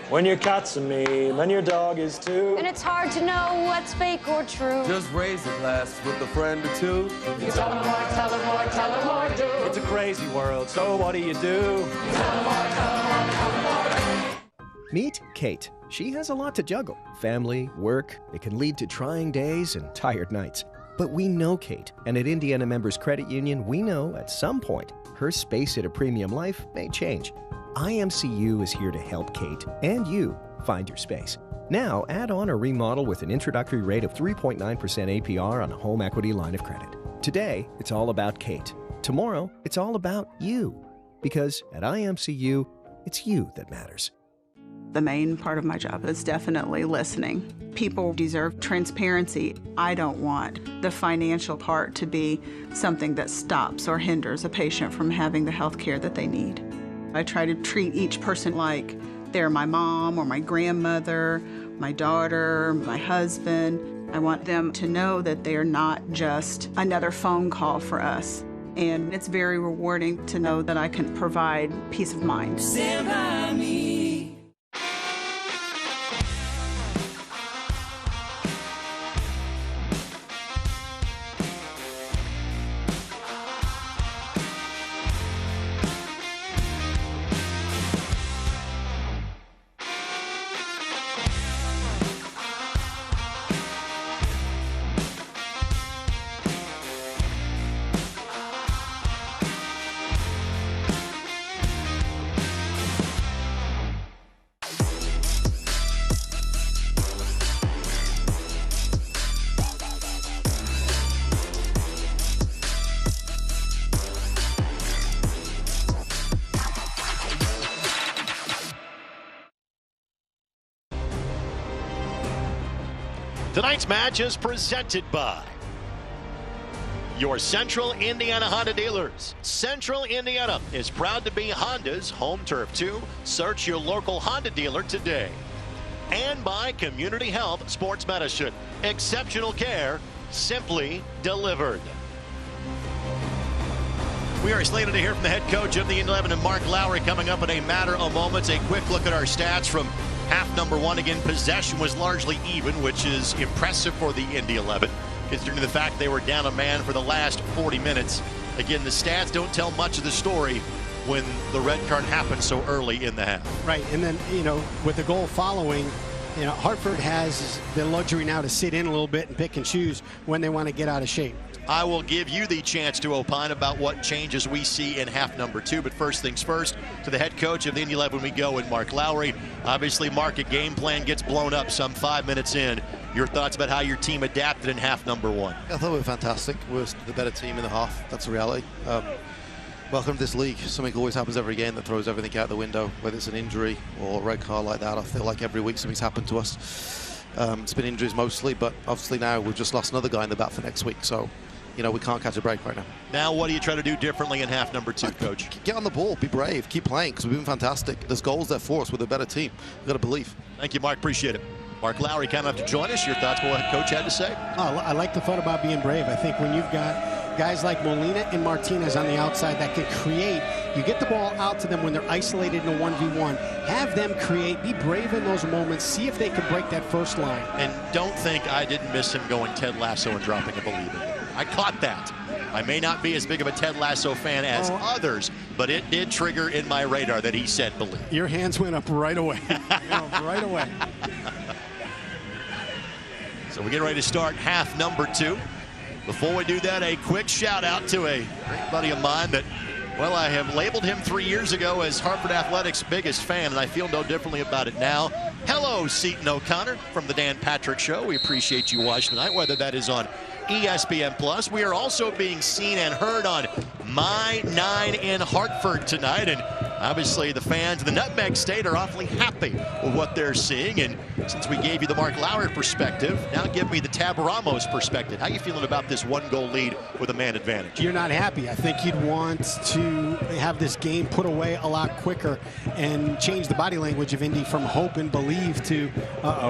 When your cat's a meme and your dog is too. And it's hard to know what's fake or true. Just raise a glass with a friend or two. You tell them more, tell them more, tell them more, do. It's a crazy world, so what do you do? Tell them more, tell them more, tell them more. Meet Kate. She has a lot to juggle. Family, work, it can lead to trying days and tired nights. But we know Kate, and at Indiana Members Credit Union, we know at some point her space at a premium life may change. IMCU is here to help Kate and you find your space. Now, add on or remodel with an introductory rate of 3.9% APR on a home equity line of credit. Today, it's all about Kate. Tomorrow, it's all about you. Because at IMCU, it's you that matters. The main part of my job is definitely listening. People deserve transparency. I don't want the financial part to be something that stops or hinders a patient from having the health care that they need. I try to treat each person like they're my mom or my grandmother, my daughter, my husband. I want them to know that they're not just another phone call for us. And it's very rewarding to know that I can provide peace of mind. Stand by me. Tonight's match is presented by your Central Indiana Honda dealers. Central Indiana is proud to be Honda's home turf too. Search your local Honda dealer today. And by Community Health Sports Medicine. Exceptional care, simply delivered. We are slated to hear from the head coach of the Indy 11, and Mark Lowry, coming up in a matter of moments. A quick look at our stats from half number one. Again, possession was largely even, which is impressive for the Indy 11, considering the fact they were down a man for the last 40 minutes. Again, the stats don't tell much of the story when the red card happened so early in the half. Right, and then, with the goal following, Hartford has the luxury now to sit in a little bit and pick and choose when they want to get out of shape. I will give you the chance to opine about what changes we see in half number two. But first things first, to the head coach of the Indy 11 we go, and Mark Lowry. Obviously, Mark, a game plan gets blown up some 5 minutes in. Your thoughts about how your team adapted in half number one? I thought we were fantastic. We were the better team in the half. That's the reality. Welcome to this league. Something always happens every game that throws everything out the window, whether it's an injury or a red card like that. I feel like every week something's happened to us. It's been injuries mostly, but obviously now we've just lost another guy in the bat for next week. So, we can't catch a break right now. Now, what do you try to do differently in half number two, Coach? Get on the ball, be brave, keep playing, because we've been fantastic. There's goals there for us. We're the better team. We've got to believe. Thank you, Mark. Appreciate it. Mark Lowry kind of have to join us. Your thoughts about what Coach had to say? I like the thought about being brave. I think when you've got guys like Molina and Martinez on the outside that can create, you get the ball out to them when they're isolated in a 1v1. Have them create, be brave in those moments, see if they can break that first line. And don't think I didn't miss him going Ted Lasso and dropping a believer. I caught that. I may not be as big of a Ted Lasso fan as others, but it did trigger in my radar that he said believe. Your hands went up right away. Right away. So we get ready to start half number two. Before we do that, a quick shout out to a great buddy of mine that, well, I have labeled him 3 years ago as Hartford Athletics' biggest fan, and I feel no differently about it now. Hello, Seton O'Connor from the Dan Patrick Show. We appreciate you watching tonight, whether that is on ESPN+. We are also being seen and heard on My 9 in Hartford tonight, and obviously the fans of the Nutmeg State are awfully happy with what they're seeing. And since we gave you the Mark Lowry perspective, now give me the Tab Ramos perspective. How are you feeling about this one-goal lead with a man advantage? You're not happy. I think you'd want to have this game put away a lot quicker and change the body language of Indy from hope and believe to,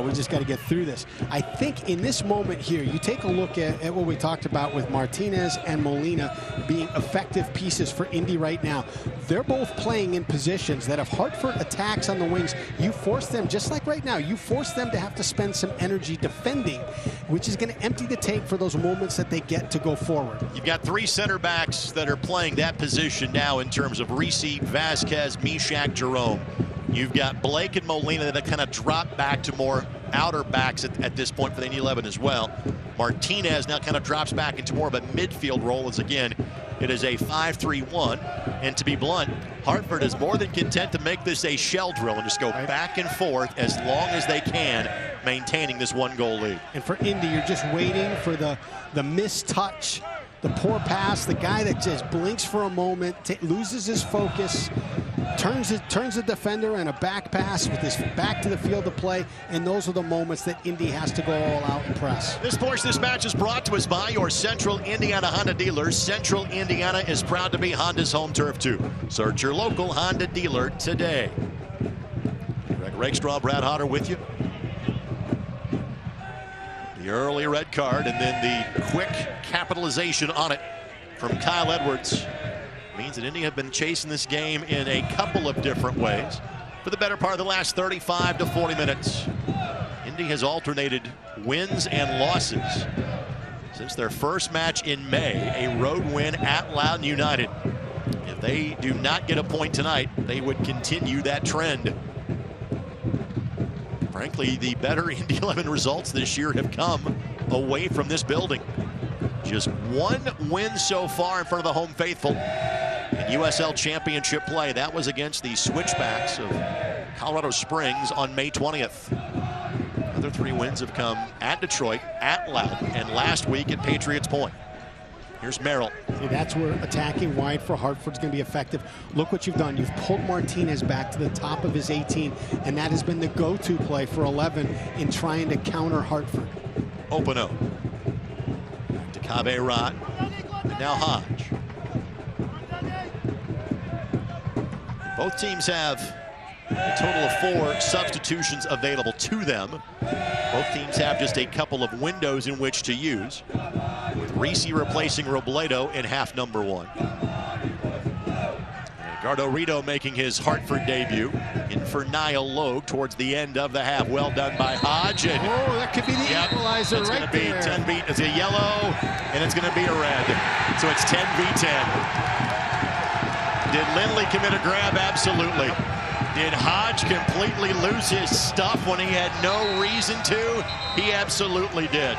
we just got to get through this. I think in this moment here, you take a look at what we talked about with Martinez and Molina being effective pieces for Indy right now. They're both playing in positions that if Hartford attacks on the wings, you force them, just like right now, you force them to have to spend some energy defending, which is going to empty the tank for those moments that they get to go forward. You've got three center backs that are playing that position now in terms of Reese, Vasquez, Mishak, Jerome. You've got Blake and Molina that kind of drop back to more outer backs at this point for the Indy 11 as well. Martinez now kind of drops back into more of a midfield role as, again, it is a 5-3-1. And to be blunt, Hartford is more than content to make this a shell drill and just go back and forth as long as they can, maintaining this one-goal lead. And for Indy, you're just waiting for the missed touch, the poor pass, the guy that just blinks for a moment, loses his focus, turns the defender and a back pass with his back to the field of play, and those are the moments that Indy has to go all out and press. This portion of this match is brought to us by your Central Indiana Honda dealers. Central Indiana is proud to be Honda's home turf too. Search your local Honda dealer today. Greg Rakestraw, Brad Hodder with you. The early red card and then the quick capitalization on it from Kyle Edwards means that Indy have been chasing this game in a couple of different ways for the better part of the last 35 to 40 minutes. Indy has alternated wins and losses since their first match in May, a road win at Loudoun United. If they do not get a point tonight, they would continue that trend. Frankly, the better Indy 11 results this year have come away from this building. Just one win so far in front of the home faithful in USL Championship play. That was against the Switchbacks of Colorado Springs on May 20th. Other three wins have come at Detroit, at Loudoun, and last week at Patriots Point. Here's Merrill. See, that's where attacking wide for Hartford's going to be effective. Look what you've done. You've pulled Martinez back to the top of his 18, and that has been the go-to play for 11 in trying to counter Hartford. Openo. To Cabe-Rat. And now Hodge. Both teams have a total of 4 substitutions available to them. Both teams have just a couple of windows in which to use, with Reese replacing Robledo in half number 1. Edgardo Rito making his Hartford debut in for Niall Logue towards the end of the half. Well done by Hodge. And that could be the equalizer it's right there. It's going to be 10 v. It's a yellow, and it's going to be a red. So it's 10 v. 10. Did Lindley commit a grab? Absolutely. Did Hodge completely lose his stuff when he had no reason to? He absolutely did.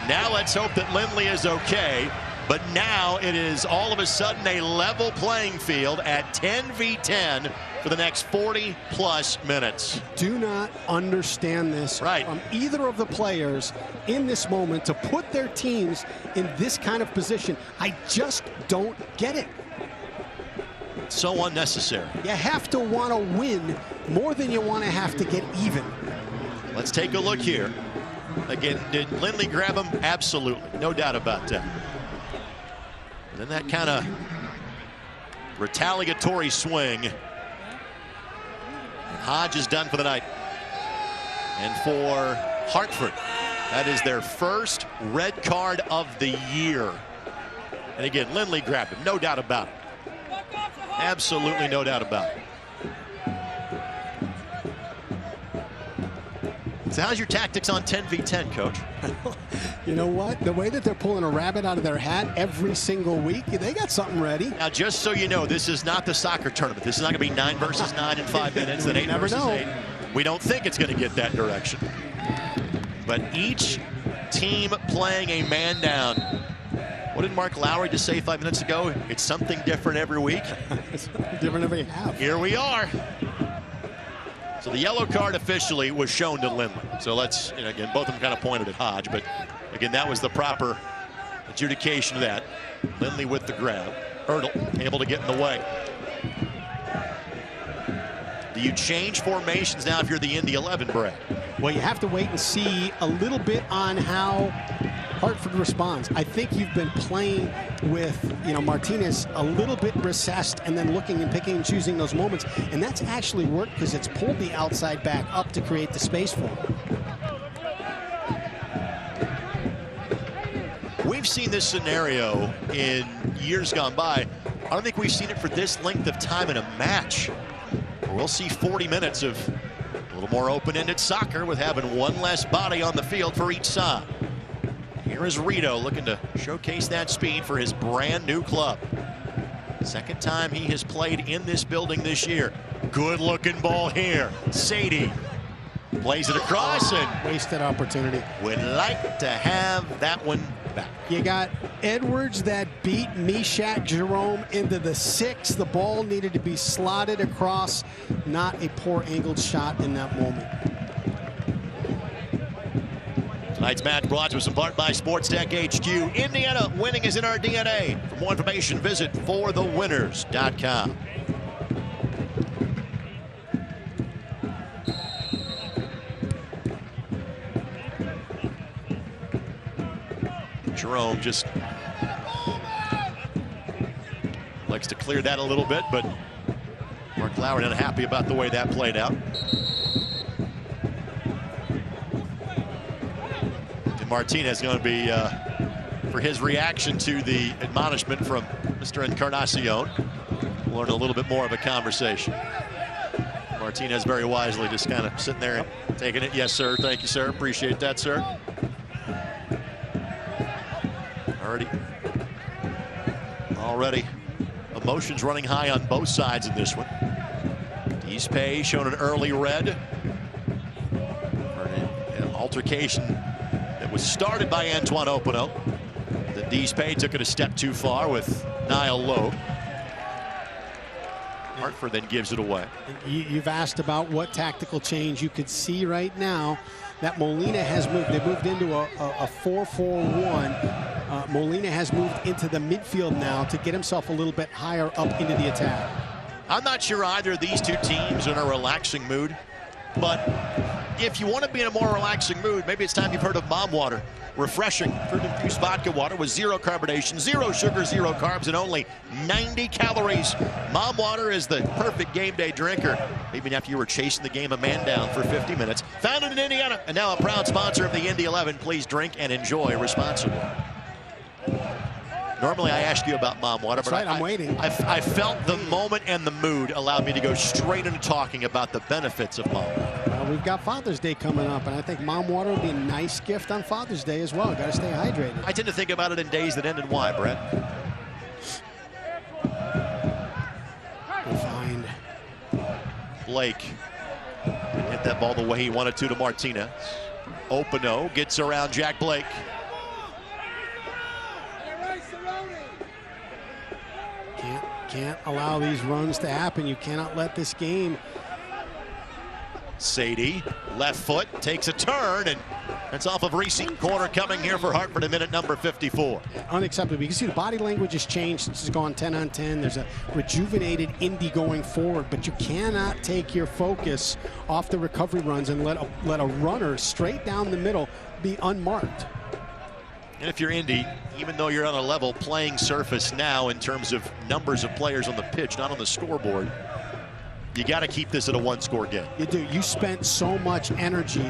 Now let's hope that Lindley is okay. But now it is all of a sudden a level playing field at 10 v. 10 for the next 40-plus minutes. Do not understand this from either of the players in this moment to put their teams in this kind of position. I just don't get it. So unnecessary. You have to want to win more than you want to have to get even. Let's take a look here. Again, did Lindley grab him? Absolutely. No doubt about that. And then that kind of retaliatory swing. Hodge is done for the night. And for Hartford, that is their first red card of the year. And again, Lindley grabbed him. No doubt about it. Absolutely no doubt about it. So how's your tactics on 10 v. 10, Coach? You know what? The way that they're pulling a rabbit out of their hat every single week, they got something ready. Now, just so you know, this is not the soccer tournament. This is not going to be 9 versus 9 in 5 minutes, then 8 versus 8. We don't think it's going to get that direction. But each team playing a man down. What did Mark Lowry just say 5 minutes ago? It's something different every week. It's different every half. Here we are. So the yellow card officially was shown to Lindley. So let's, again, both of them kind of pointed at Hodge, but again, that was the proper adjudication of that. Lindley with the grab. Ertl able to get in the way. Do you change formations now if you're the Indy 11, Brad? Well, you have to wait and see a little bit on how Hartford responds. I think you've been playing with, Martinez a little bit recessed and then looking and picking and choosing those moments. And that's actually worked because it's pulled the outside back up to create the space for him. We've seen this scenario in years gone by. I don't think we've seen it for this length of time in a match. We'll see 40 minutes of a little more open-ended soccer with having one less body on the field for each side. Here is Rito looking to showcase that speed for his brand new club. Second time he has played in this building this year. Good looking ball here. Sadie plays it across and wasted opportunity. Would like to have that one back. You got Edwards that beat Mishat Jerome into the 6. The ball needed to be slotted across. Not a poor angled shot in that moment. Tonight's match brought to us in part by Sports Tech HQ. Indiana, winning is in our DNA. For more information, visit forthewinners.com. Jerome just likes to clear that a little bit, but Mark Lowry not happy about the way that played out. And Martinez going to be for his reaction to the admonishment from Mr. Encarnacion. We'll learn a little bit more of a conversation. Martinez very wisely just kind of sitting there and taking it. Yes, sir. Thank you, sir. Appreciate that, sir. Already emotions running high on both sides in this one. Deespay shown an early red. An altercation that was started by Antoine Openo. Then Deespay took it a step too far with Niall Logue. Hartford then gives it away. You've asked about what tactical change you could see right now. That Molina has moved. They moved into a 4-4-1. Molina has moved into the midfield now to get himself a little bit higher up into the attack. I'm not sure either of these two teams are in a relaxing mood, but if you want to be in a more relaxing mood, maybe it's time you've heard of Mom Water. Refreshing fruit-infused vodka water with 0 carbonation, 0 sugar, 0 carbs, and only 90 calories. Mom Water is the perfect game day drinker, even after you were chasing the game of man down for 50 minutes. Founded in Indiana, and now a proud sponsor of the Indy 11. Please drink and enjoy responsibly. Normally I ask you about Mom Water, That's but right, I'm waiting. I felt the moment and the mood allowed me to go straight into talking about the benefits of Mom Water. Well, we've got Father's Day coming up, and I think Mom Water would be a nice gift on Father's Day as well. Got to stay hydrated. I tend to think about it in days that end in Y, Brett. Refined. Blake hit that ball the way he wanted to Martinez. Opino gets around Jack Blake. Can't allow these runs to happen. You cannot let this game. Sadie, left foot, takes a turn, and that's off of Reese. Corner coming here for Hartford in minute number 54. Unacceptable. You can see the body language has changed since it's gone 10 on 10. There's a rejuvenated Indy going forward, but you cannot take your focus off the recovery runs and let a runner straight down the middle be unmarked. And if you're Indy, even though you're on a level playing surface now in terms of numbers of players on the pitch, not on the scoreboard, you got to keep this at a one-score game. You do. You spent so much energy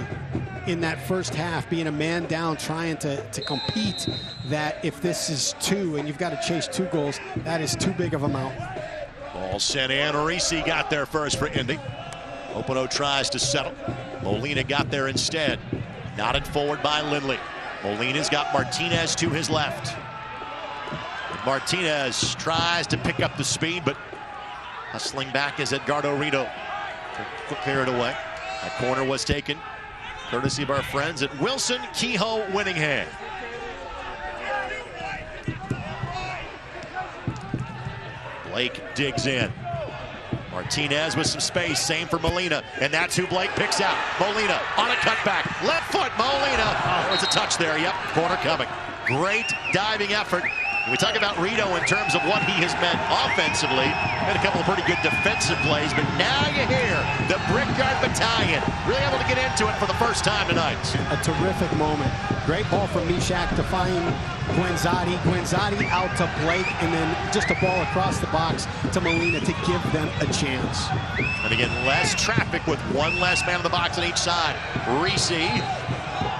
in that first half being a man down trying to compete that if this is 2 and you've got to chase 2 goals, that is too big of a mountain. Ball sent in. Reese got there first for Indy. Opino tries to settle. Molina got there instead. Nodded forward by Lindley. Molina's got Martinez to his left. Martinez tries to pick up the speed, but hustling back is Edgardo Rito to clear it away. That corner was taken courtesy of our friends at Wilson Kehoe Winningham. Blake digs in. Martinez with some space, same for Molina, and that's who Blake picks out. Molina on a cutback, left foot, Molina. Oh, there's a touch there, yep, corner coming. Great diving effort. We talk about Rito in terms of what he has meant offensively. Made a couple of pretty good defensive plays, but now you hear the Brickyard Battalion really able to get into it for the first time tonight. A terrific moment. Great ball from Mishak to find Guenzotti. Guenzotti out to Blake, and then just a ball across the box to Molina to give them a chance. And again, less traffic with one less man in the box on each side. Reese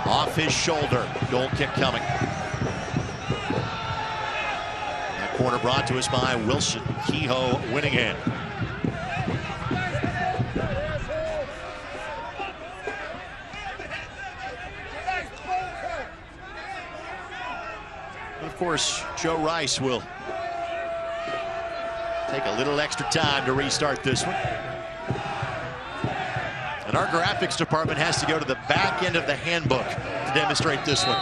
off his shoulder. Goal kick coming. Corner brought to us by Wilson Kehoe Winningham. And of course, Joe Rice will take a little extra time to restart this one. And our graphics department has to go to the back end of the handbook to demonstrate this one.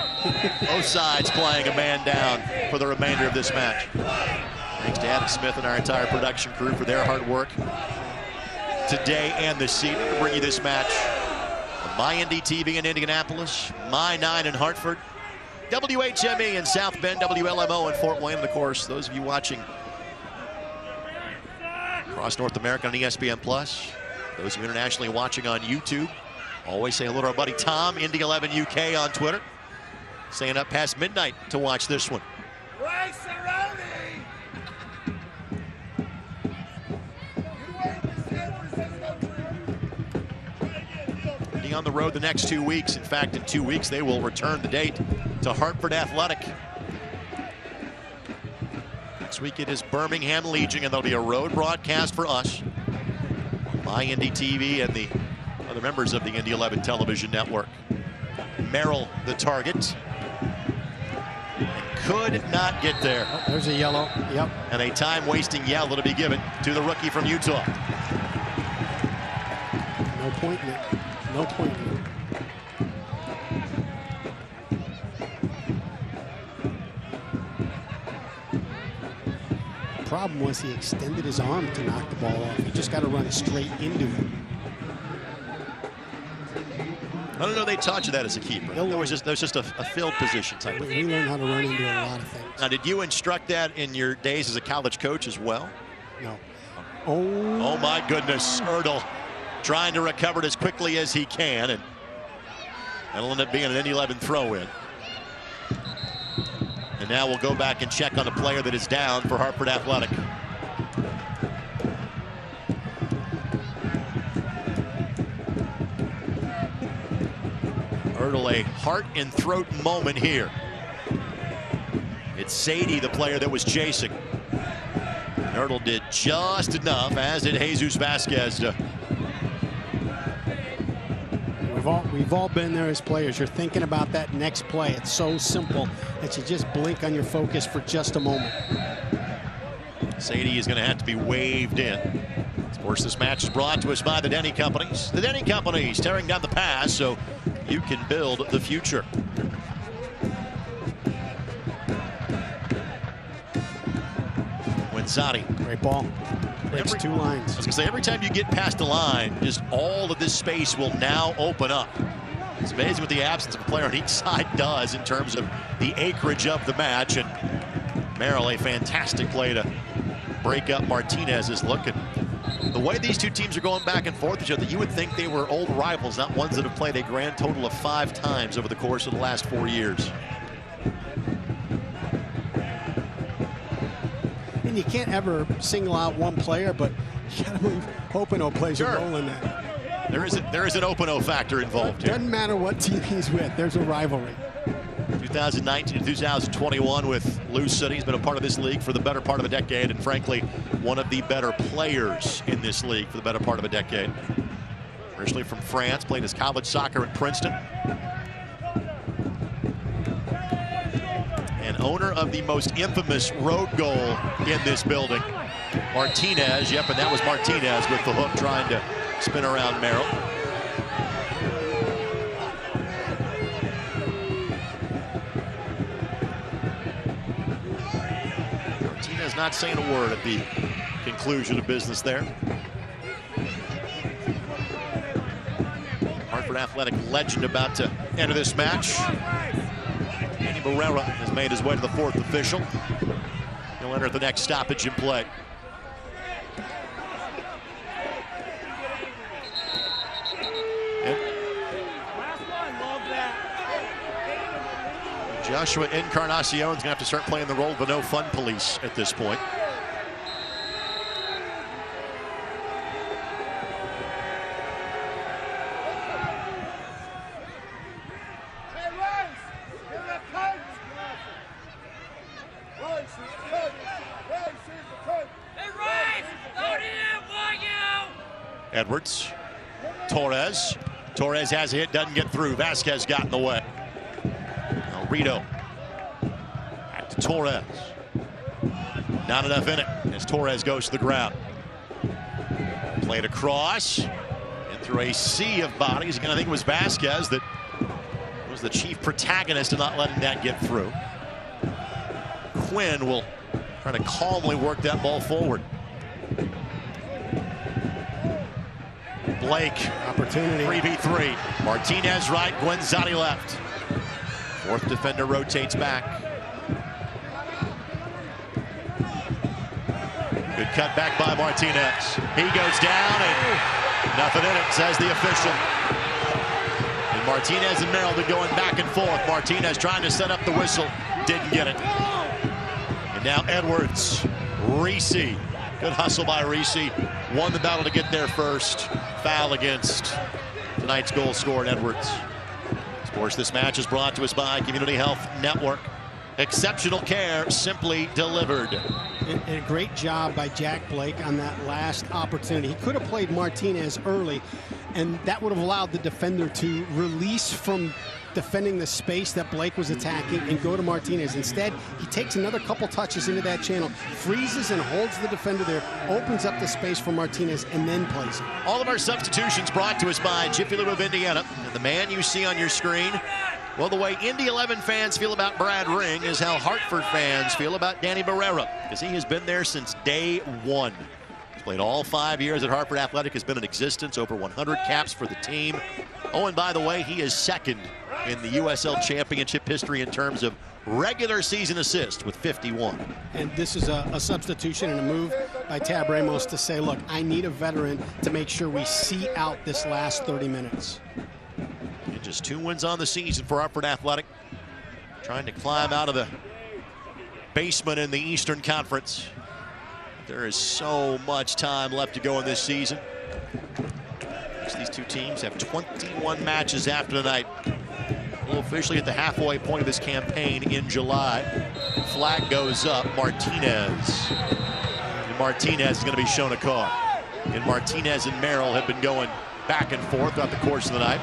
Both sides playing a man down for the remainder of this match. Thanks to Adam Smith and our entire production crew for their hard work today and this evening to bring you this match on My Indy TV in Indianapolis, My 9 in Hartford, WHME in South Bend, WLMO in Fort Wayne, and of course, those of you watching across North America on ESPN+. Those of you internationally watching on YouTube, always say hello to our buddy Tom, Indy11 UK on Twitter, staying up past midnight to watch this one. Indy on the road the next 2 weeks. In fact, in 2 weeks, they will return the date to Hartford Athletic. Next week it is Birmingham Legion, and there'll be a road broadcast for us. My Indy TV and the other members of the Indy 11 television network. Merrill the target. And could not get there. Oh, there's a yellow. Yep. And a time-wasting yellow to be given to the rookie from Utah. No point in it. No point in it. Problem was he extended his arm to knock the ball off. You just got to run straight into it. I don't know they taught you that as a keeper. That was just a field position type of thing. We learned how to run into a lot of things. Now, did you instruct that in your days as a college coach as well? No. Oh my goodness, Erdl trying to recover it as quickly as he can, and That'll end up being an Indy 11 throw-in. And now we'll go back and check on the player that is down for Hartford Athletic. Ertl, a heart and throat moment here. It's Sadie, the player that was chasing. And Ertl did just enough, as did Jesus Vasquez. We've all been there as players. You're thinking about that next play. It's so simple that you just blink on your focus for just a moment. Sadie is going to have to be waved in. Of course, this match is brought to us by the Denny Companies. The Denny Companies tearing down the past so you can build the future. Wenzati. Great ball. Breaks two lines. I was going to say, every time you get past the line, just all of this space will now open up. It's amazing what the absence of a player on each side does in terms of the acreage of the match. And Merrill, a fantastic play to break up Martinez's look. And the way these two teams are going back and forth each other, you would think they were old rivals, not ones that have played a grand total of 5 times over the course of the last 4 years. And you can't ever single out one player, but you gotta believe Openo plays a role in that. There is an Openo factor involved here. Doesn't matter what team he's with, there's a rivalry. 2019 to 2021 with Lou City. He's been a part of this league for the better part of a decade, and frankly, one of the better players in this league for the better part of a decade. Originally from France, played his college soccer at Princeton. And owner of the most infamous road goal in this building, Martinez. Yep, and that was Martinez with the hook trying to spin around Merrill. Martinez not saying a word at the conclusion of business there. Hartford Athletic legend about to enter this match. Andy Barrera has made his way to the 4th official. He'll enter the next stoppage in play. Joshua Encarnacion's going to have to start playing the role of the no fun police at this point. Edwards, Torres has a hit, doesn't get through. Vasquez got in the way. Now Rito, back to Torres. Not enough in it as Torres goes to the ground. Played across and through a sea of bodies. Again, I think it was Vasquez that was the chief protagonist of not letting that get through. Quinn will try to calmly work that ball forward. Blake, opportunity. 3v3. Martinez right, Gwenzati left. 4th defender rotates back. Good cut back by Martinez. He goes down and nothing in it, says the official. And Martinez and Merrill been going back and forth. Martinez trying to set up the whistle, didn't get it. And now Edwards, Reese. Good hustle by Reese. Won the battle to get there first. Foul against tonight's goal scorer, Edwards. Of course, this match is brought to us by Community Health Network. Exceptional care simply delivered. And a great job by Jack Blake on that last opportunity. He could have played Martinez early, and that would have allowed the defender to release from defending the space that Blake was attacking and go to Martinez. Instead, he takes another couple touches into that channel, freezes and holds the defender there, opens up the space for Martinez, and then plays it. All of our substitutions brought to us by Jiffy Lube of Indiana. And the man you see on your screen, well, the way Indy 11 fans feel about Brad Ring is how Hartford fans feel about Danny Barrera, because he has been there since day one. He's played all 5 years at Hartford Athletic, has been in existence, over 100 caps for the team. Oh, and by the way, he is second in the USL Championship history in terms of regular season assists with 51. And this is a substitution and a move by Tab Ramos to say, look, I need a veteran to make sure we see out this last 30 minutes. Just 2 wins on the season for Hartford Athletic. Trying to climb out of the basement in the Eastern Conference. There is so much time left to go in this season. These 2 teams have 21 matches after tonight. We'll officially at the halfway point of this campaign in July. Flag goes up. Martinez. And Martinez is going to be shown a card. And Martinez and Merrill have been going back and forth throughout the course of the night.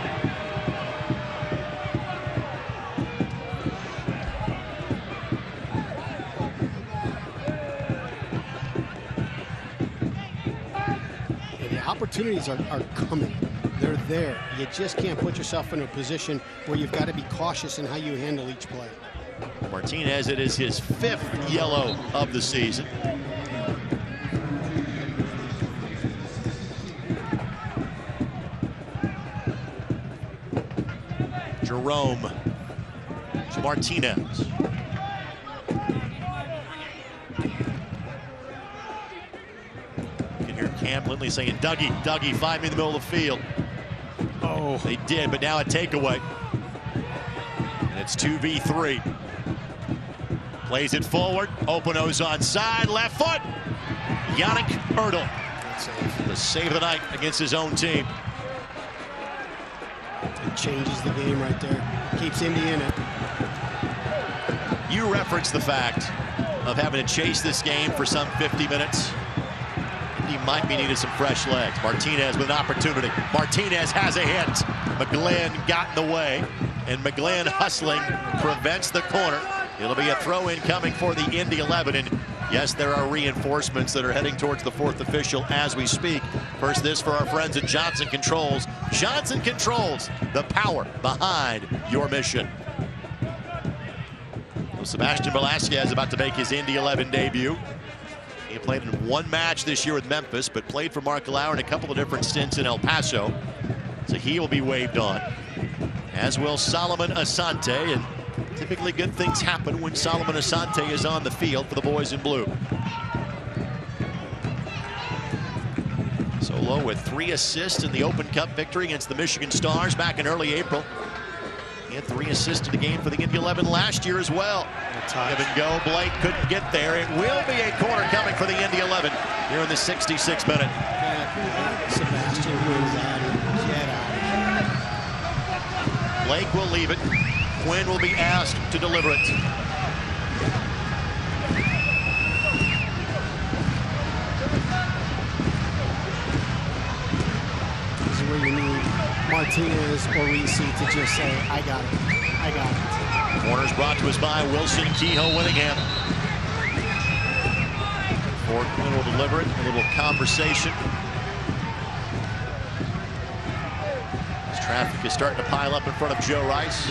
Opportunities are coming. They're there. You just can't put yourself in a position where you've got to be cautious in how you handle each play. Martinez, it is his 5th yellow of the season. Jerome to Martinez. Cam Lindley saying, Dougie, find me in the middle of the field. Oh, they did, but now a takeaway. And it's 2v3. Plays it forward. Openo's onside, left foot. Yannick Ertl. The save of the night against his own team. It changes the game right there. Keeps Indy in it. You referenced the fact of having to chase this game for some 50 minutes. He might be needing some fresh legs. Martinez with an opportunity. Martinez has a hit. McGlynn got in the way, and McGlynn hustling prevents the corner. It'll be a throw-in coming for the Indy 11, and yes, there are reinforcements that are heading towards the 4th official as we speak. First, this for our friends at Johnson Controls. Johnson Controls, the power behind your mission. Well, Sebastian Velasquez about to make his Indy 11 debut. He played in 1 match this year with Memphis, but played for Mark Lauer in a couple of different stints in El Paso. So he will be waved on, as will Solomon Asante. And typically good things happen when Solomon Asante is on the field for the boys in blue. Solo with 3 assists in the Open Cup victory against the Michigan Stars back in early April. He had 3 assists in the game for the Indy 11 last year as well. Give and go. Blake couldn't get there. It will be a corner coming for the Indy 11 here in the 66th minute. Sebastian wins out. Blake will leave it. Quinn will be asked to deliver it. This is where you need Martinez or Reese to just say, I got it. I got it. Corners brought to us by Wilson Kehoe Winningham. Ford Quinn will deliver it. A little conversation. As traffic is starting to pile up in front of Joe Rice.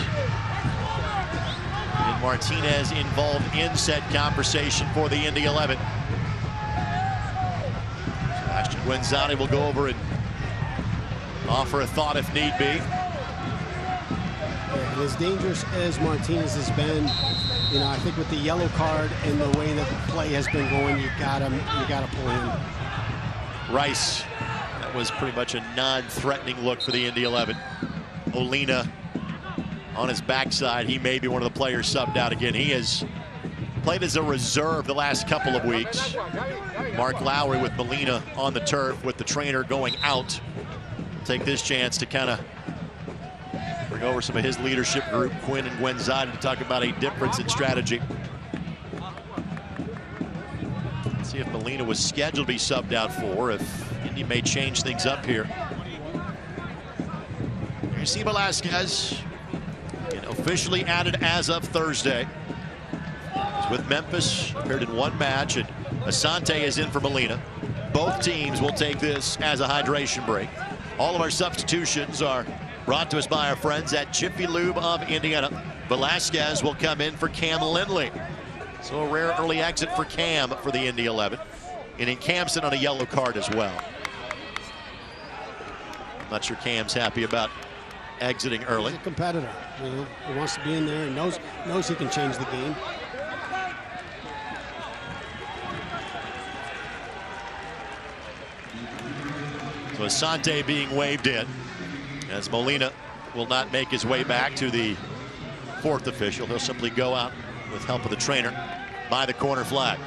And Martinez involved in said conversation for the Indy 11. Sebastian Guenzani will go over and offer a thought if need be. Yeah, as dangerous as Martinez has been, you know, I think with the yellow card and the way that the play has been going, you gotta pull in. Rice, that was pretty much a non-threatening look for the Indy 11. Olina on his backside. He may be one of the players subbed out again. He has played as a reserve the last couple of weeks. Mark Lowry with Molina on the turf with the trainer going out. Take this chance to kind of bring over some of his leadership group, Quinn and Guenzani, to talk about a difference in strategy. Let's see if Molina was scheduled to be subbed out for, if Indy may change things up here. You see Velasquez officially added as of Thursday. He's with Memphis, appeared in 1 match, and Asante is in for Molina. Both teams will take this as a hydration break. All of our substitutions are brought to us by our friends at Jiffy Lube of Indiana. Velasquez will come in for Cam Lindley. So a rare early exit for Cam for the Indy 11. And in Camson on a yellow card as well. I'm not sure Cam's happy about exiting early. He's a competitor. You know, he wants to be in there and knows he can change the game. So Asante being waved in as Molina will not make his way back to the fourth official. He'll simply go out with help of the trainer by the corner flag.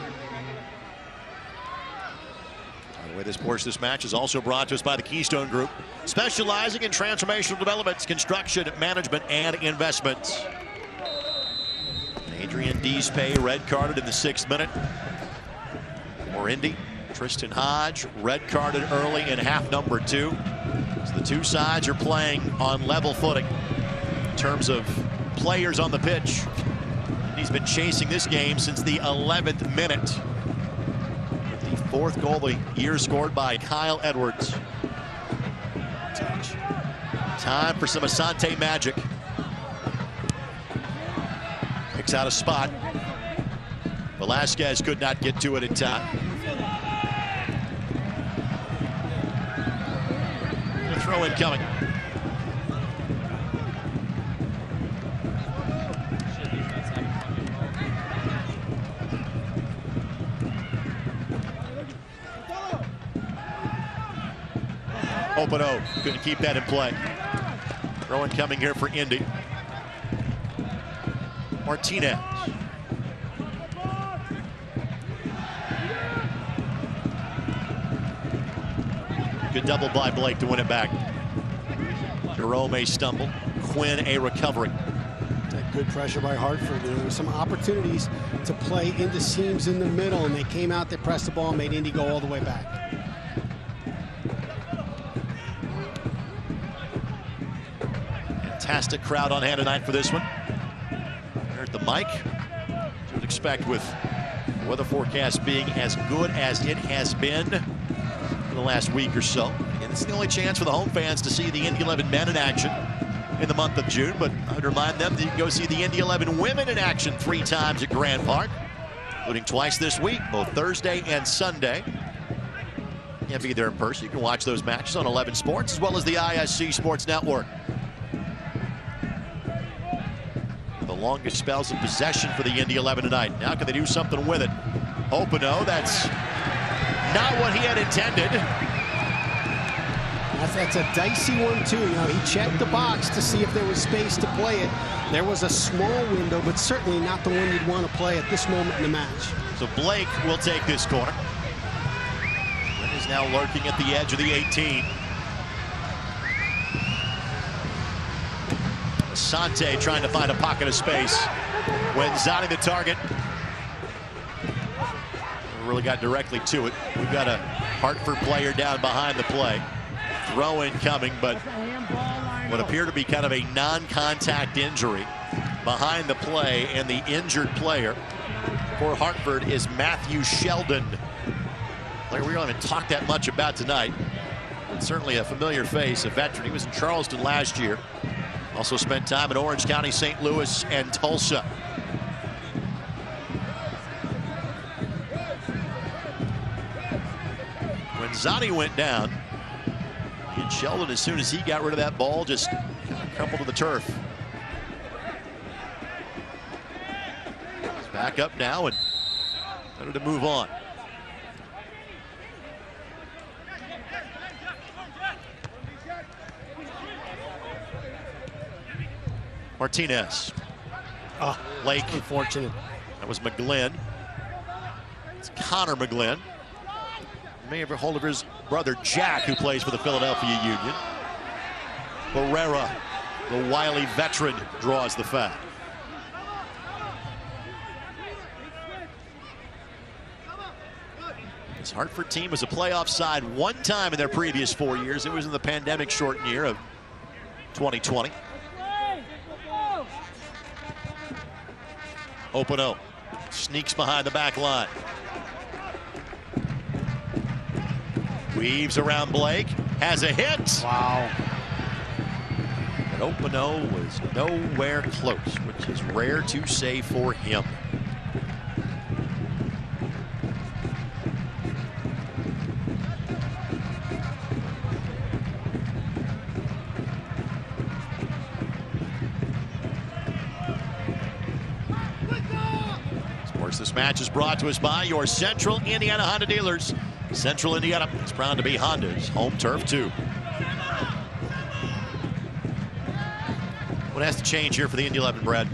By the way, this portion of this match is also brought to us by the Keystone Group, specializing in transformational developments, construction, management, and investments. Adrian Deespay red carded in the 6th minute. For Indy, Tristan Hodge red carded early in half number 2. So the two sides are playing on level footing in terms of players on the pitch. He's been chasing this game since the 11th minute. With the 4th goal of the year scored by Kyle Edwards. Time for some Asante magic. Picks out a spot. Velasquez could not get to it in time. The throw in coming. Opano couldn't keep that in play. Throw in coming here for Indy. Martinez. Good double by Blake to win it back. Jerome a stumble. Quinn a recovery. Good pressure by Hartford. There were some opportunities to play into seams in the middle, and they came out, they pressed the ball, made Indy go all the way back. Fantastic crowd on hand tonight for this one. There at the mic. You would expect with the weather forecast being as good as it has been for the last week or so. And this is the only chance for the home fans to see the Indy 11 men in action in the month of June. But I'd remind them that you can go see the Indy 11 women in action 3 times at Grand Park, including twice this week, both Thursday and Sunday. You can't be there in person. You can watch those matches on 11 Sports as well as the ISC Sports Network. The longest spells of possession for the Indy 11 tonight. Now can they do something with it? Opano, that's not what he had intended. That's a dicey one too. You know, he checked the box to see if there was space to play it. There was a small window, but certainly not the one you'd want to play at this moment in the match. So Blake will take this corner. Quinn is now lurking at the edge of the 18. Asante trying to find a pocket of space. Wenzani the target. Really got directly to it. We've got a Hartford player down behind the play. Throw in coming, but what appeared to be kind of a non-contact injury behind the play, and the injured player for Hartford is Matthew Sheldon. Player we don't even talk that much about tonight. But certainly a familiar face, a veteran. He was in Charleston last year. Also spent time in Orange County, St. Louis, and Tulsa. When Zani went down, and Sheldon, as soon as he got rid of that ball, just kind of crumpled to the turf. He's back up now and better to move on. Martinez. Lake. Unfortunate. That was McGlynn. It's Connor McGlynn. May have a hold of his brother Jack, who plays for the Philadelphia Union. Barrera, the wily veteran, draws the foul. This Hartford team was a playoff side one time in their previous 4 years. It was in the pandemic-shortened year of 2020. Opano sneaks behind the back line. Weaves around Blake, has a hit. Wow. But Opano was nowhere close, which is rare to say for him. This match is brought to us by your Central Indiana Honda dealers. Central Indiana is proud to be Honda's home turf too. What has to change here for the Indy 11, Brad?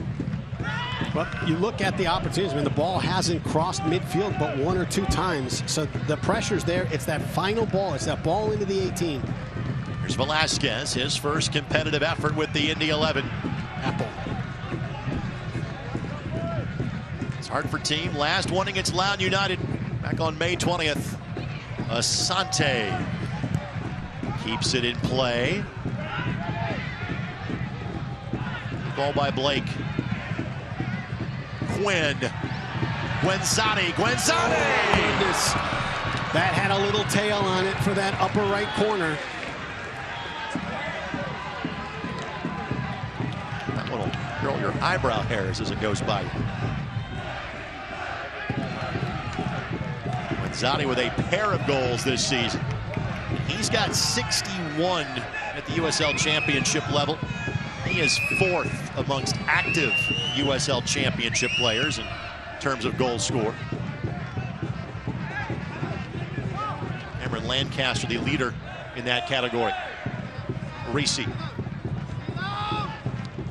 Well, you look at the opportunities. I mean, the ball hasn't crossed midfield but 1 or 2 times. So the pressure's there. It's that final ball. It's that ball into the 18. Here's Velasquez, his first competitive effort with the Indy 11. Apple. It's Hartford team, last one against Loudoun United back on May 20th. Asante keeps it in play. Ball by Blake. Gwenzati. Goodness. That had a little tail on it for that upper right corner. That will curl your eyebrow hairs as it goes by. Gwenzati with a pair of goals this season. He's got 61 at the USL Championship level. He is 4th amongst active USL Championship players in terms of goals scored. Cameron Lancaster, the leader in that category. Reese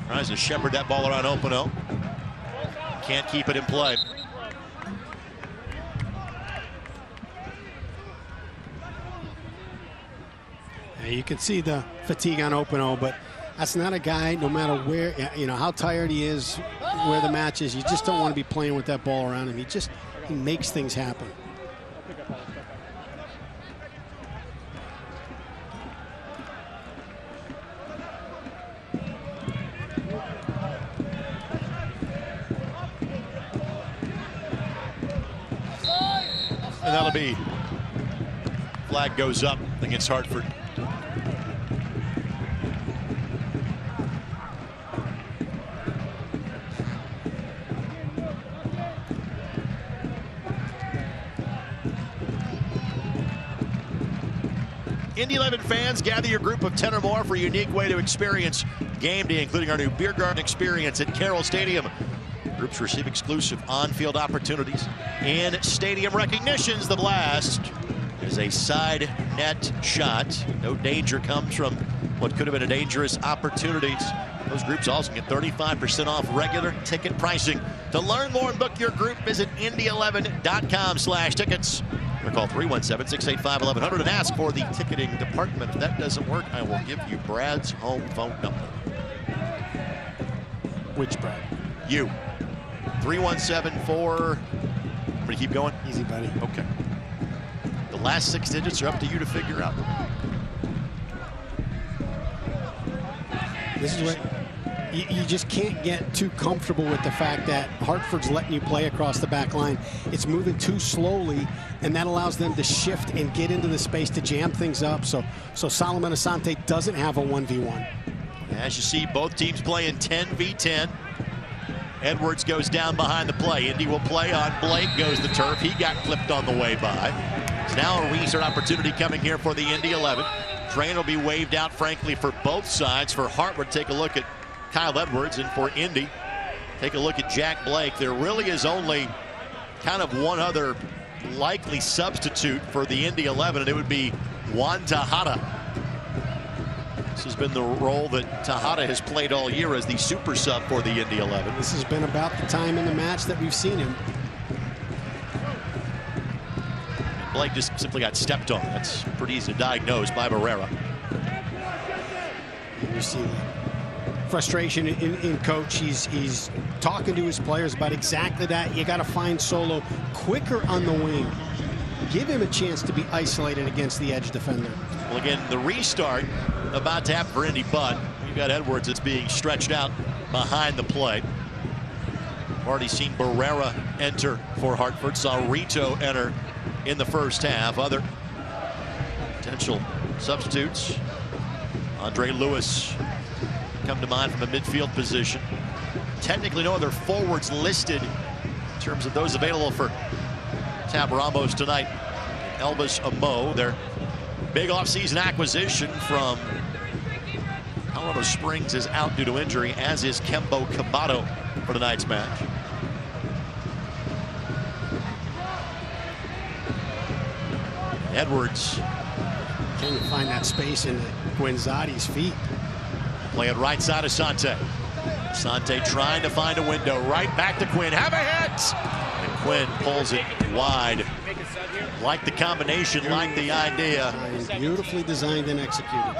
tries to shepherd that ball around Openo. Can't keep it in play. You can see the fatigue on Openo, but that's not a guy, no matter where, how tired he is, where the match is, you just don't want to be playing with that ball around him. He makes things happen. And that'll be, flag goes up against Hartford. Indy 11 fans, gather your group of 10 or more for a unique way to experience game day, including our new beer garden experience at Carroll Stadium. Groups receive exclusive on-field opportunities and stadium recognitions. The blast is a side net shot. No danger comes from what could have been a dangerous opportunities. Those groups also get 35% off regular ticket pricing. To learn more and book your group, visit indy11.com/tickets. Or call 317-685-1100 and ask for the ticketing department. If that doesn't work, I will give you Brad's home phone number. Which Brad? You. 317-4. I'm going to keep going? Easy, buddy. Okay. The last 6 digits are up to you to figure out. This is what you just can't get too comfortable with the fact that Hartford's letting you play across the back line. It's moving too slowly, and that allows them to shift and get into the space to jam things up. So Solomon Asante doesn't have a 1v1. As you see, both teams playing 10v10. Edwards goes down behind the play. Indy will play on Blake, goes the turf. He got clipped on the way by. It's now a restart opportunity coming here for the Indy 11. Train will be waved out, frankly, for both sides. For Hartford, take a look at Kyle Edwards, and for Indy, take a look at Jack Blake. There really is only kind of one other likely substitute for the Indy 11, and it would be Juan Tejada. This has been the role that Tejada has played all year as the super sub for the Indy 11. This has been about the time in the match that we've seen him. Blake just simply got stepped on. That's pretty easy to diagnose by Barrera. And you see the frustration in coach. He's talking to his players about exactly that. You got to find Solo quicker on the wing. Give him a chance to be isolated against the edge defender. Well, again, the restart about to happen for Indy, but you've got Edwards that's being stretched out behind the play. Already seen Barrera enter for Hartford. Saw Rito enter in the first half. Other potential substitutes. Andre Lewis come to mind from a midfield position. Technically no other forwards listed in terms of those available for Tab Ramos tonight. Elvis Amo, their big offseason acquisition from Colorado Springs, is out due to injury, as is Kembo Kabato for tonight's match. Edwards. Can you find that space in Gwenzati's feet? Play it right side of Sante. Sante trying to find a window. Right back to Quinn. Have a hit! And Quinn pulls it wide. Like the combination, like the idea. Beautifully designed and executed.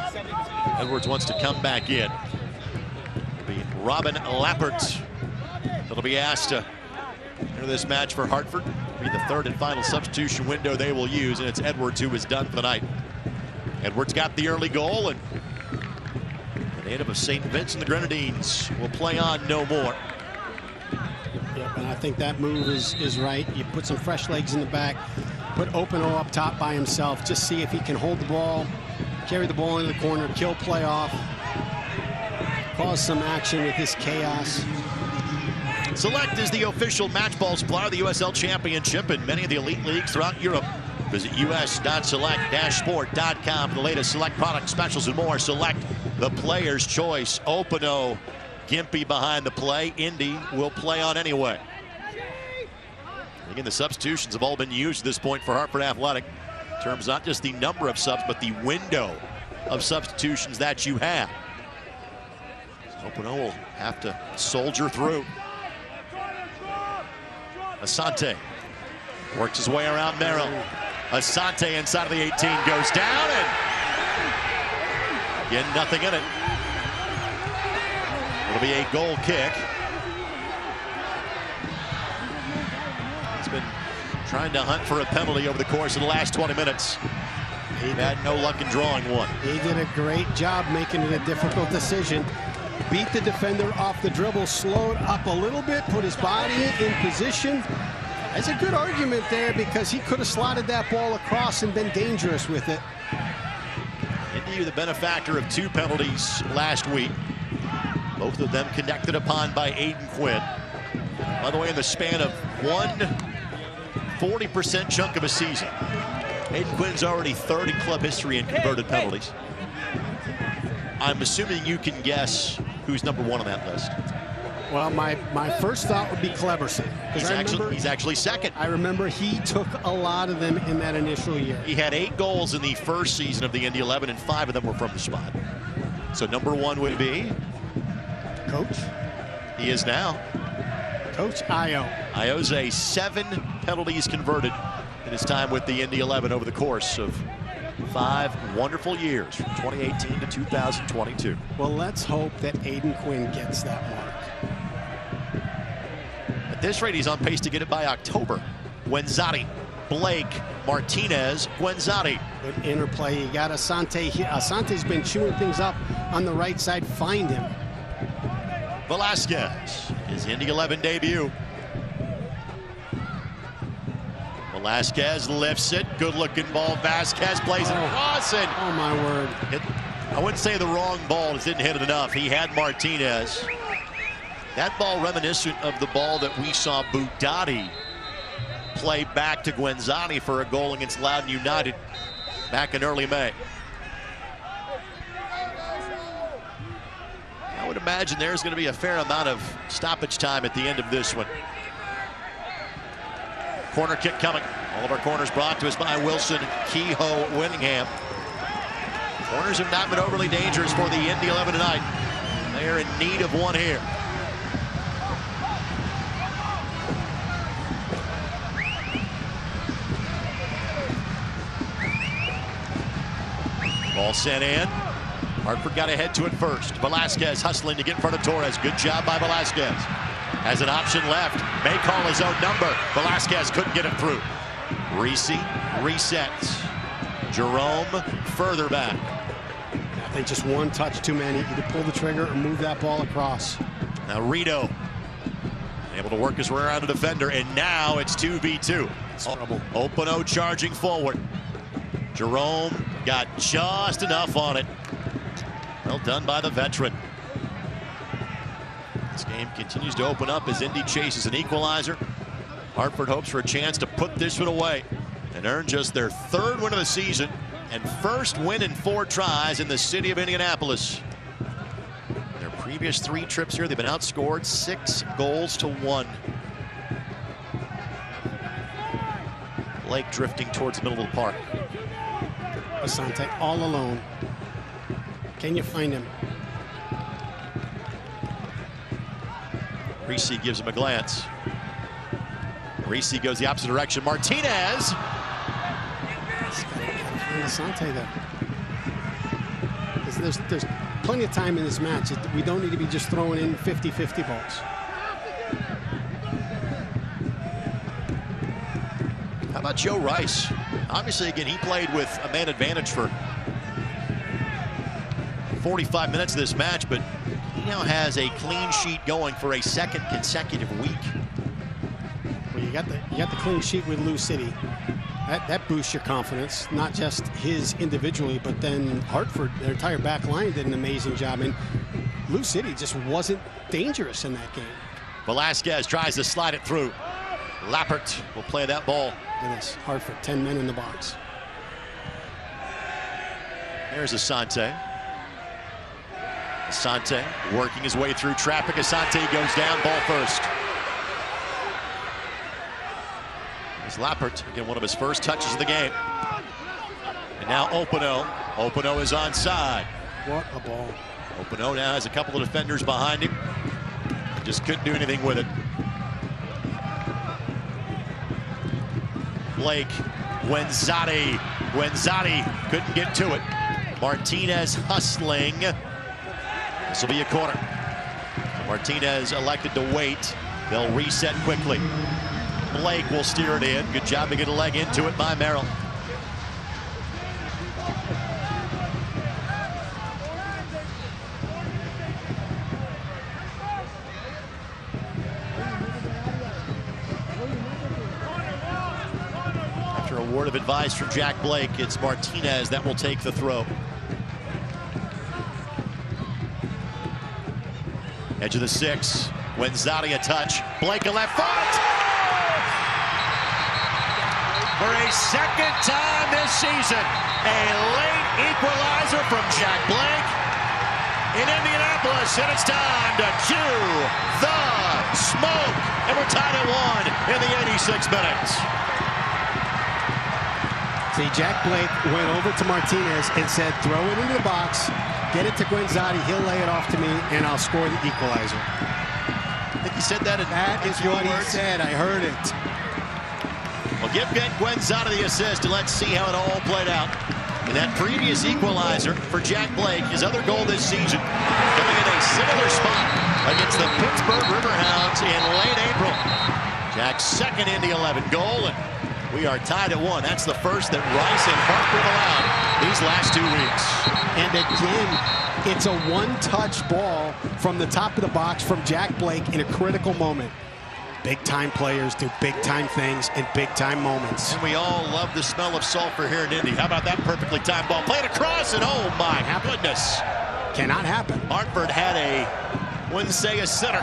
Edwards wants to come back in. It'll be Robin Lappert that'll be asked to enter this match for Hartford. It'll be the third and final substitution window they will use, and it's Edwards who is done for the night. Edwards got the early goal, and the native of St. Vincent the Grenadines will play on no more. Yep, and I think that move is right. You put some fresh legs in the back, put Openo up top by himself, just see if he can hold the ball, carry the ball into the corner, kill play off, cause some action with this chaos. Select is the official match ball supplier of the USL Championship and many of the elite leagues throughout Europe. Visit us.select-sport.com for the latest Select product specials and more. Select, the player's choice. Openo, Gimpy behind the play. Indy will play on anyway. Again, the substitutions have all been used at this point for Hartford Athletic. In terms not just the number of subs, but the window of substitutions that you have. Openo will have to soldier through. Asante works his way around Merrill. Asante inside of the 18 goes down, and again, nothing in it. It'll be a goal kick. He's been trying to hunt for a penalty over the course of the last 20 minutes. He had no luck in drawing one. He did a great job making it a difficult decision. Beat the defender off the dribble, slowed up a little bit, put his body in position. That's a good argument there because he could have slotted that ball across and been dangerous with it. Indy, the benefactor of 2 penalties last week. Both of them connected upon by Aiden Quinn. By the way, in the span of 40% chunk of a season, Aiden Quinn's already third in club history in converted penalties. I'm assuming you can guess who's number 1 on that list. Well, my first thought would be Cleberson. He's actually second. I remember he took a lot of them in that initial year. He had 8 goals in the first season of the Indy 11, and 5 of them were from the spot. So number 1 would be Coach. He is now Coach Io. Io's 7 penalties converted in his time with the Indy 11 over the course of 5 wonderful years from 2018 to 2022. Well, let's hope that Aiden Quinn gets that mark. At this rate, he's on pace to get it by October. Guenzati, Blake, Martinez, Guenzati. Good interplay. You got Asante. Asante's been chewing things up on the right side. Find him. Velasquez, his Indy 11 debut. Velasquez lifts it. Good-looking ball. Vasquez plays it across it. Oh, my word. I wouldn't say the wrong ball. It didn't hit it enough. He had Martinez. That ball reminiscent of the ball that we saw Budati play back to Guenzati for a goal against Loudoun United back in early May. I would imagine there's going to be a fair amount of stoppage time at the end of this one. Corner kick coming. All of our corners brought to us by Wilson, Kehoe, Winningham. Corners have not been overly dangerous for the Indy 11 tonight. They are in need of one here. Ball sent in. Hartford got ahead to it first. Velasquez hustling to get in front of Torres. Good job by Velasquez. Has an option left. May call his own number. Velasquez couldn't get it through. Reese resets. Jerome further back. I think just one touch too many. Either pull the trigger or move that ball across. Now Rito able to work his way around the defender, and now it's 2v2. Openo charging forward. Jerome got just enough on it. Well done by the veteran. This game continues to open up as Indy chases an equalizer. Hartford hopes for a chance to put this one away and earn just their 3rd win of the season and first win in 4 tries in the city of Indianapolis. In their previous 3 trips here, they've been outscored 6-1. Blake drifting towards the middle of the park. Asante all alone. Can you find him? Reese gives him a glance. Reese goes the opposite direction. Martinez. Asante there. There's plenty of time in this match. We don't need to be just throwing in 50-50 balls. How about Joe Rice? Obviously, again, he played with a man advantage for 45 minutes of this match, but he now has a clean sheet going for a second consecutive week. Well, you got the clean sheet with Lou City. That boosts your confidence, not just his individually, but then Hartford, their entire back line did an amazing job. And Lou City just wasn't dangerous in that game. Velasquez tries to slide it through. Lappert will play that ball. And it's Hartford, 10 men in the box. There's Asante. Asante working his way through traffic. Asante goes down, ball first. It's Lappert, again, one of his first touches of the game. And now Opano. Opano is onside. What a ball. Opano now has a couple of defenders behind him. Just couldn't do anything with it. Blake, Gwenzati. Gwenzati couldn't get to it. Martinez hustling. This will be a corner. Martinez elected to wait. They'll reset quickly. Blake will steer it in. Good job to get a leg into it by Merrill. After a word of advice from Jack Blake, it's Martinez that will take the throw. Edge of the 6. Gwenzati a touch. Blake a left foot. For a second time this season, a late equalizer from Jack Blake in Indianapolis, and it's time to cue the smoke. And we're tied at 1 in the 86 minutes. See, Jack Blake went over to Martinez and said, throw it into the box, get it to Gwenzati, he'll lay it off to me, and I'll score the equalizer. I think he said that. That is what he said. I heard it. Well, give Gwenzati the assist, and let's see how it all played out. And that previous equalizer for Jack Blake, his other goal this season, coming in a similar spot against the Pittsburgh Riverhounds in late April. Jack's second Indy 11 goal, and we are tied at 1. That's the first that Rice and Hartford allowed these last 2 weeks. And again, it's a one-touch ball from the top of the box from Jack Blake in a critical moment. Big-time players do big-time things in big-time moments. And we all love the smell of sulfur here in Indy. How about that perfectly timed ball? Played across, and oh my goodness. Cannot happen. Hartford had wouldn't say a center.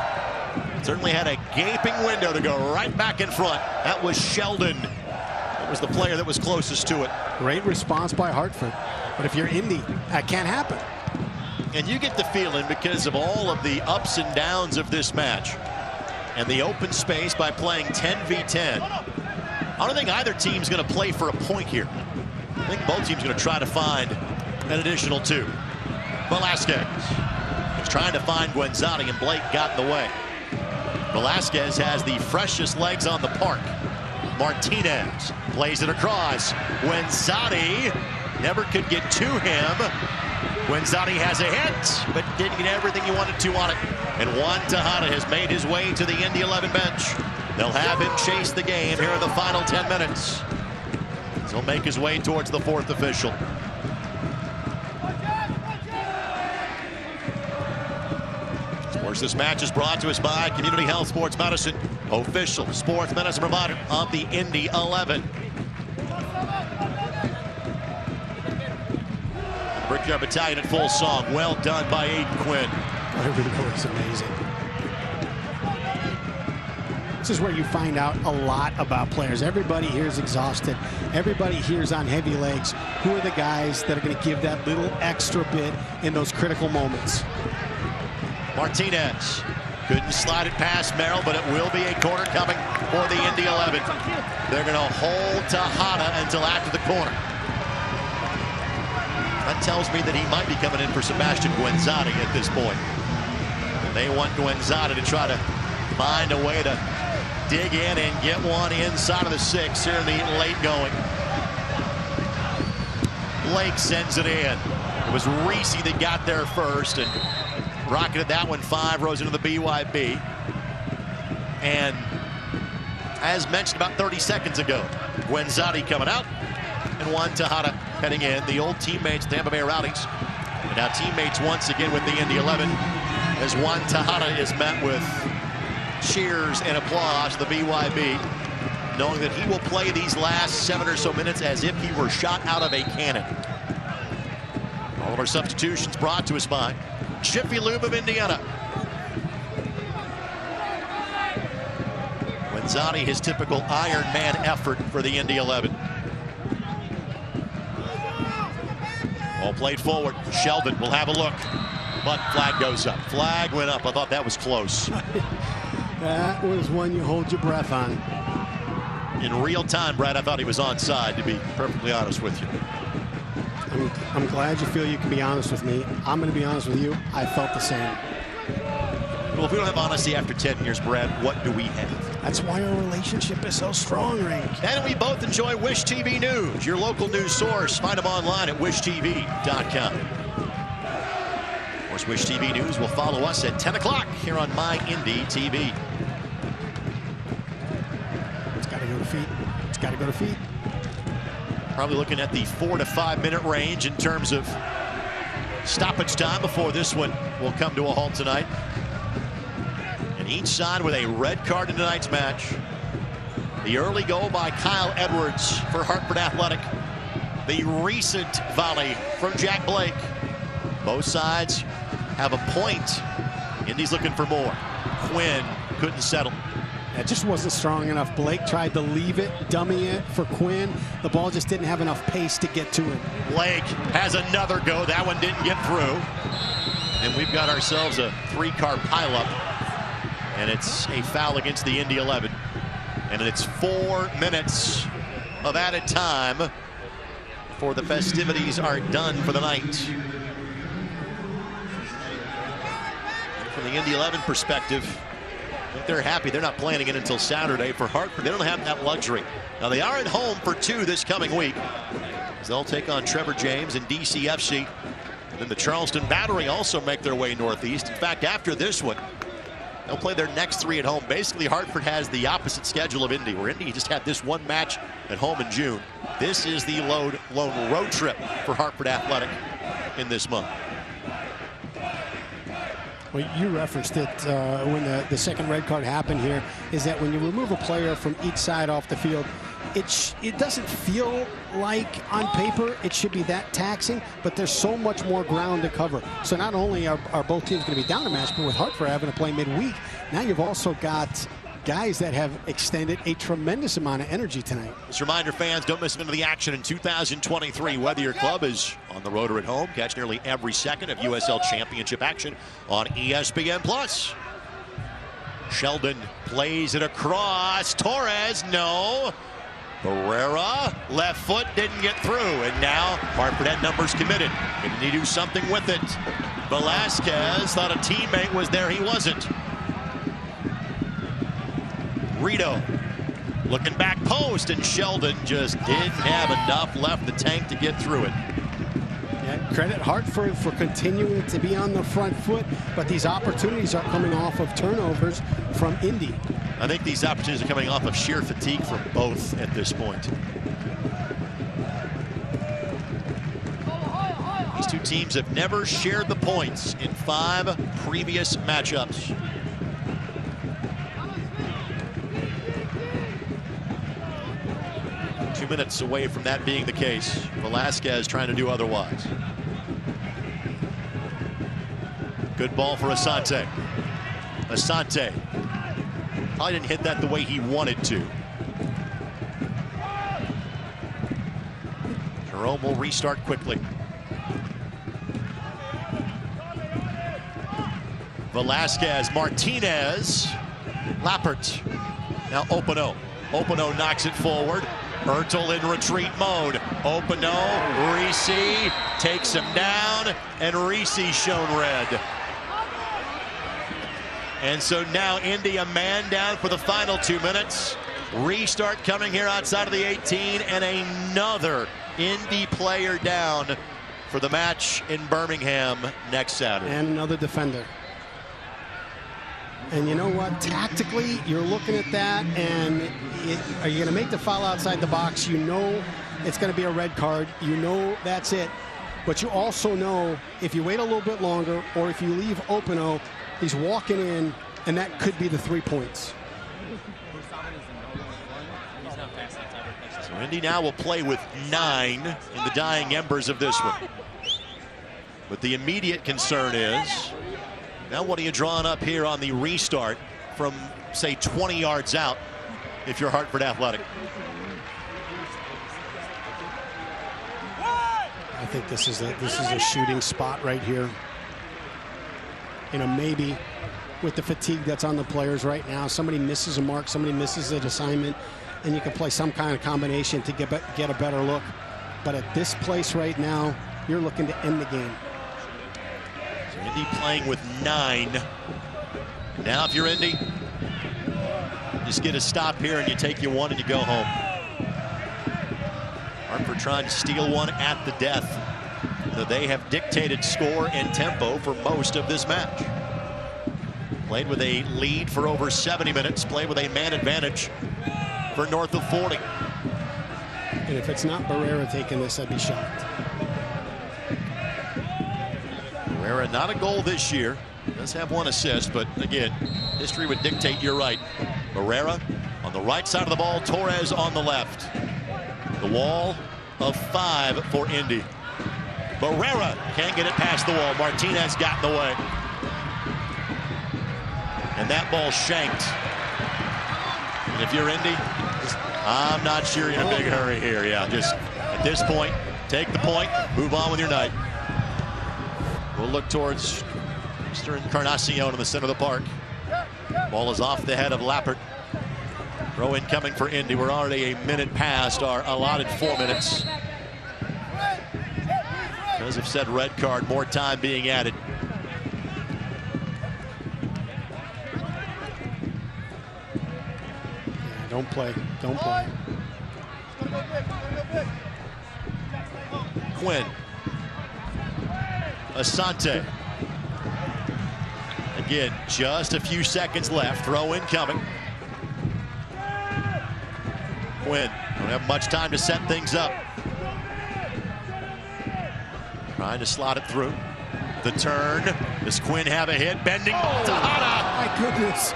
Certainly had a gaping window to go right back in front. That was Sheldon. That was the player that was closest to it. Great response by Hartford. But if you're Indy, that can't happen. And you get the feeling, because of all of the ups and downs of this match, and the open space by playing 10v10. I don't think either team's going to play for a point here. I think both teams are going to try to find an additional 2. Velasquez is trying to find Gwenzati, and Blake got in the way. Velasquez has the freshest legs on the park. Martinez plays it across. Gwenzati never could get to him. Gwenzati has a hit, but didn't get everything he wanted to on it. And Juan Tejada has made his way to the Indy 11 bench. They'll have him chase the game here in the final 10 minutes. He'll make his way towards the 4th official. Of course, this match is brought to us by Community Health Sports Medicine, official sports medicine provider of the Indy 11. Brickyard Battalion at full song. Well done by Aiden Quinn. Everything was amazing. This is where you find out a lot about players. Everybody here is exhausted. Everybody here is on heavy legs. Who are the guys that are going to give that little extra bit in those critical moments? Martinez couldn't slide it past Merrill, but it will be a corner coming for the Indy 11. They're going to hold Tejada until after the corner. That tells me that he might be coming in for Sebastian Gwenzati at this point. And they want Gwenzati to try to find a way to dig in and get one inside of the 6 here in the late going. Blake sends it in. It was Reese that got there first and rocketed that one 5 rows into the BYB. And as mentioned about 30 seconds ago, Guenzati coming out and Juan Tejada heading in. The old teammates, Tampa Bay Rowdies, and now teammates once again with the Indy 11 as Juan Tejada is met with cheers and applause, the BYB, knowing that he will play these last 7 or so minutes as if he were shot out of a cannon. All of our substitutions brought to us by Jiffy Lube of Indiana. Guenzati, his typical Iron Man effort for the Indy 11. Ball played forward. Sheldon will have a look, but flag goes up. Flag went up. I thought that was close. That was one you hold your breath on. In real time, Brad, I thought he was onside, to be perfectly honest with you. I'm glad you feel you can be honest with me. I'm going to be honest with you. I felt the same. Well, if we don't have honesty after 10 years, Brad, what do we have? That's why our relationship is so strong, Rink. And we both enjoy Wish TV News, your local news source. Find them online at wishtv.com. Of course, Wish TV News will follow us at 10 o'clock here on My Indy TV. It's got to go to feet. It's got to go to feet. Probably looking at the 4 to 5 minute range in terms of stoppage time before this one will come to a halt tonight. And each side with a red card in tonight's match. The early goal by Kyle Edwards for Hartford Athletic. The recent volley from Jack Blake. Both sides have a point. Indy's looking for more. Quinn couldn't settle. It just wasn't strong enough. Blake tried to leave it, dummy it for Quinn. The ball just didn't have enough pace to get to him. Blake has another go. That one didn't get through. And we've got ourselves a 3-car pileup. And it's a foul against the Indy 11. And it's 4 minutes of added time before the festivities are done for the night. From the Indy 11 perspective, they're happy. They're not planning it until Saturday. For Hartford, they don't have that luxury. Now, they are at home for 2 this coming week, as they'll take on Trevor James and DCFC. And then the Charleston Battery also make their way northeast. In fact, after this one, they'll play their next 3 at home. Basically, Hartford has the opposite schedule of Indy, where Indy just had this one match at home in June. This is the lone road trip for Hartford Athletic in this month. Well, you referenced it when the second red card happened here, is that when you remove a player from each side off the field, it doesn't feel like on paper it should be that taxing, but there's so much more ground to cover. So not only are both teams going to be down a match, but with Hartford having to play midweek, now you've also got guys that have extended a tremendous amount of energy tonight. Just a reminder, fans, don't miss a minute of the action in 2023. Whether your club is on the road or at home, catch nearly every second of USL Championship action on ESPN+. Sheldon plays it across. Torres, no. Barrera, left foot, didn't get through. And now Hartford had numbers committed. They need to do something with it. Velasquez thought a teammate was there. He wasn't. Rito looking back post, and Sheldon just didn't have enough left in the tank to get through it. Yeah, credit Hartford for continuing to be on the front foot, but these opportunities are coming off of turnovers from Indy. I think these opportunities are coming off of sheer fatigue from both at this point. These two teams have never shared the points in 5 previous matchups. Minutes away from that being the case. Velasquez trying to do otherwise. Good ball for Asante. Asante probably didn't hit that the way he wanted to. Jerome will restart quickly. Velasquez, Martinez, Lappert. Now Opano. Opano knocks it forward. Ertel in retreat mode. Opano, Reese takes him down, and Reese shown red. And so now Indy a man down for the final 2 minutes. Restart coming here outside of the 18, and another Indy player down for the match in Birmingham next Saturday. And another defender. And you know what? Tactically, you're looking at that, and are you going to make the foul outside the box? You know it's going to be a red card. You know that's it. But you also know if you wait a little bit longer or if you leave Openo, he's walking in, and that could be the 3 points. So Indy now will play with 9 in the dying embers of this one. But the immediate concern is, now what are you drawing up here on the restart from, say, 20 yards out if you're Hartford Athletic? I think this is a shooting spot right here. You know, maybe with the fatigue that's on the players right now, somebody misses a mark, somebody misses an assignment, and you can play some kind of combination to get a better look. But at this place right now, you're looking to end the game. So Indy playing with 9. Now if you're Indy, just get a stop here and you take your 1 and you go home. Hartford trying to steal one at the death. They have dictated score and tempo for most of this match. Played with a lead for over 70 minutes. Played with a man advantage for north of 40. And if it's not Barrera taking this, I'd be shocked. Barrera, not a goal this year. Does have 1 assist, but again, history would dictate you're right. Barrera on the right side of the ball, Torres on the left. The wall of 5 for Indy. Barrera can't get it past the wall. Martinez got in the way. And that ball shanked. And if you're Indy, I'm not sure you're in a big hurry here. Yeah, just at this point, take the point, move on with your night. We'll look towards Mr. Encarnacion in the center of the park. Ball is off the head of Lappert. Throw in coming for Indy. We're already a minute past our allotted 4 minutes. Because of said red card, more time being added. Yeah, don't play. Don't play. Quinn. Asante. Again, just a few seconds left. Throw in coming. Quinn, don't have much time to set things up. Trying to slot it through. The turn. Does Quinn have a hit? Bending ball to Hana. My goodness.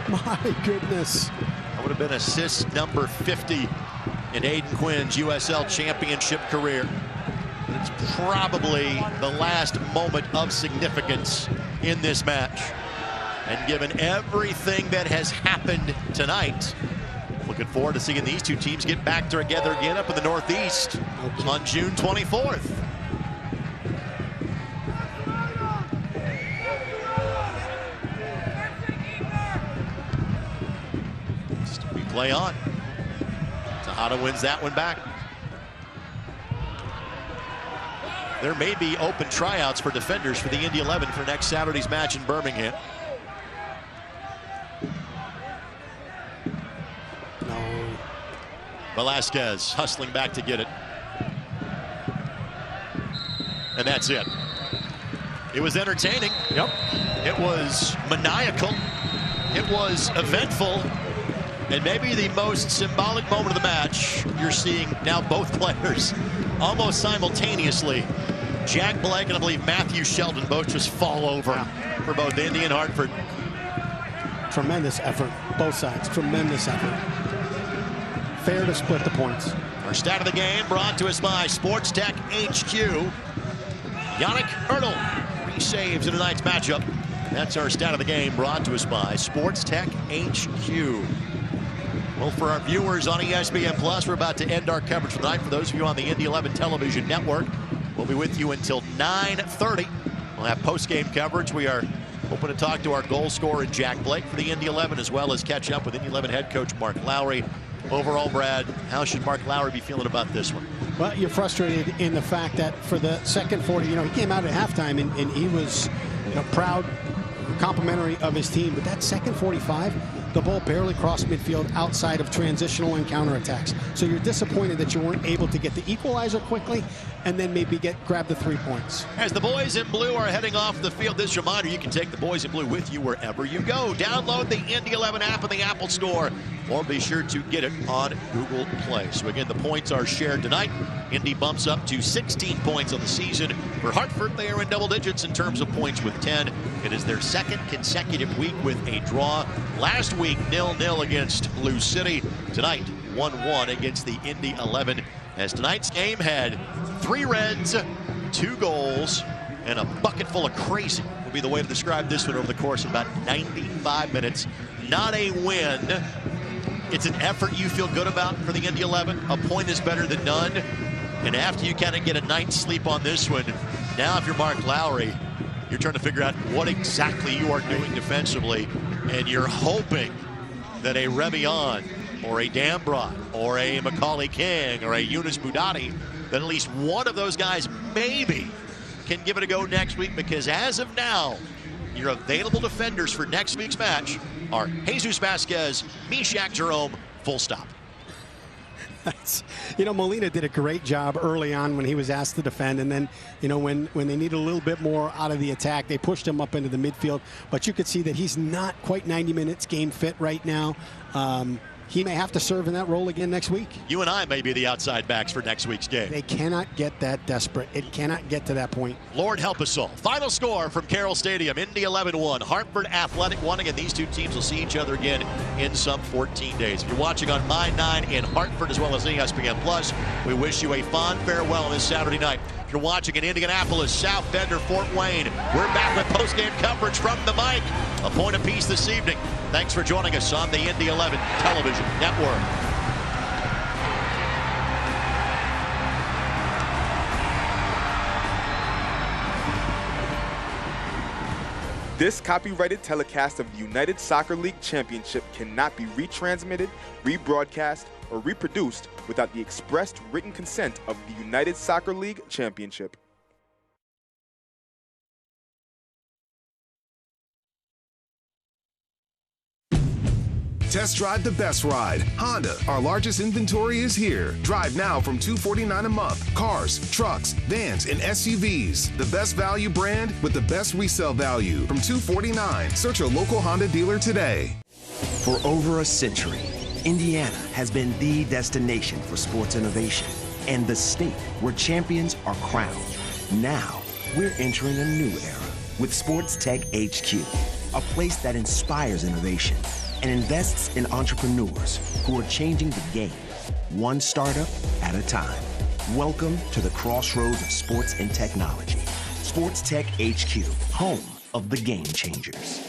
My goodness. That would have been assist number 50 in Aiden Quinn's USL Championship career. It's probably the last moment of significance in this match. And given everything that has happened tonight, looking forward to seeing these two teams get back together again up in the Northeast on June 24th. We play on. Tejada wins that one back. There may be open tryouts for defenders for the Indy 11 for next Saturday's match in Birmingham. No. Velasquez hustling back to get it. And that's it. It was entertaining. Yep. It was maniacal. It was eventful. And maybe the most symbolic moment of the match, you're seeing now both players almost simultaneously. Jack Blake and I believe Matthew Sheldon both just fall over for both Indy and Hartford. Tremendous effort, both sides. Tremendous effort. Fair to split the points. Our stat of the game brought to us by Sports Tech HQ. Yannick Ertl, 3 saves in tonight's matchup. That's our stat of the game brought to us by Sports Tech HQ. Well, for our viewers on ESPN Plus, we're about to end our coverage tonight. For those of you on the Indy 11 television network, we'll be with you until 9:30. We'll have post-game coverage. We are hoping to talk to our goal scorer, Jack Blake, for the Indy 11, as well as catch up with Indy 11 head coach Mark Lowry. Overall, Brad, how should Mark Lowry be feeling about this one? Well, you're frustrated in the fact that for the second 40, he came out at halftime and he was proud complimentary of his team. But that second 45, the ball barely crossed midfield outside of transitional and counterattacks. So you're disappointed that you weren't able to get the equalizer quickly and then maybe grab the 3 points. As the boys in blue are heading off the field, this reminder, you can take the boys in blue with you wherever you go. Download the Indy 11 app in the Apple Store, or be sure to get it on Google Play. So again, the points are shared tonight. Indy bumps up to 16 points on the season. For Hartford, they are in double digits in terms of points with 10. It is their second consecutive week with a draw. Last week, 0-0 against Blue City. Tonight, 1-1 against the Indy 11. As tonight's game had 3 reds, 2 goals, and a bucket full of crazy would be the way to describe this one over the course of about 95 minutes. Not a win. It's an effort you feel good about for the Indy 11. A point is better than none. And after you kind of get a night's sleep on this one, now if you're Mark Lowry, you're trying to figure out what exactly you are doing defensively, and you're hoping that a Revion or a Dambrot or a Macaulay King or a Yunus Budati, that at least one of those guys maybe can give it a go next week, because as of now, your available defenders for next week's match are Jesus Vasquez, Mishak Jerome, full stop. Molina did a great job early on when he was asked to defend, and then, when they needed a little bit more out of the attack, they pushed him up into the midfield. But you could see that he's not quite 90 minutes game fit right now. He may have to serve in that role again next week. You and I may be the outside backs for next week's game. They cannot get that desperate. It cannot get to that point. Lord help us all. Final score from Carroll Stadium, Indy 11-1, Hartford Athletic 1. Again, these two teams will see each other again in some 14 days. If you're watching on My 9 in Hartford as well as ESPN+, we wish you a fond farewell this Saturday night. If you're watching in Indianapolis, South Bend, or Fort Wayne, we're back with post-game coverage from the mic. A point apiece this evening. Thanks for joining us on the Indy 11 Television Network. This copyrighted telecast of the United Soccer League Championship cannot be retransmitted, rebroadcast, or reproduced without the expressed written consent of the United Soccer League Championship. Test drive the best ride. Honda, our largest inventory is here. Drive now from $249 a month. Cars, trucks, vans, and SUVs. The best value brand with the best resale value from $249. Search a local Honda dealer today. For over a century, Indiana has been the destination for sports innovation and the state where champions are crowned. Now, we're entering a new era with Sports Tech HQ, a place that inspires innovation and invests in entrepreneurs who are changing the game, one startup at a time. Welcome to the crossroads of sports and technology. Sports Tech HQ, home of the game changers.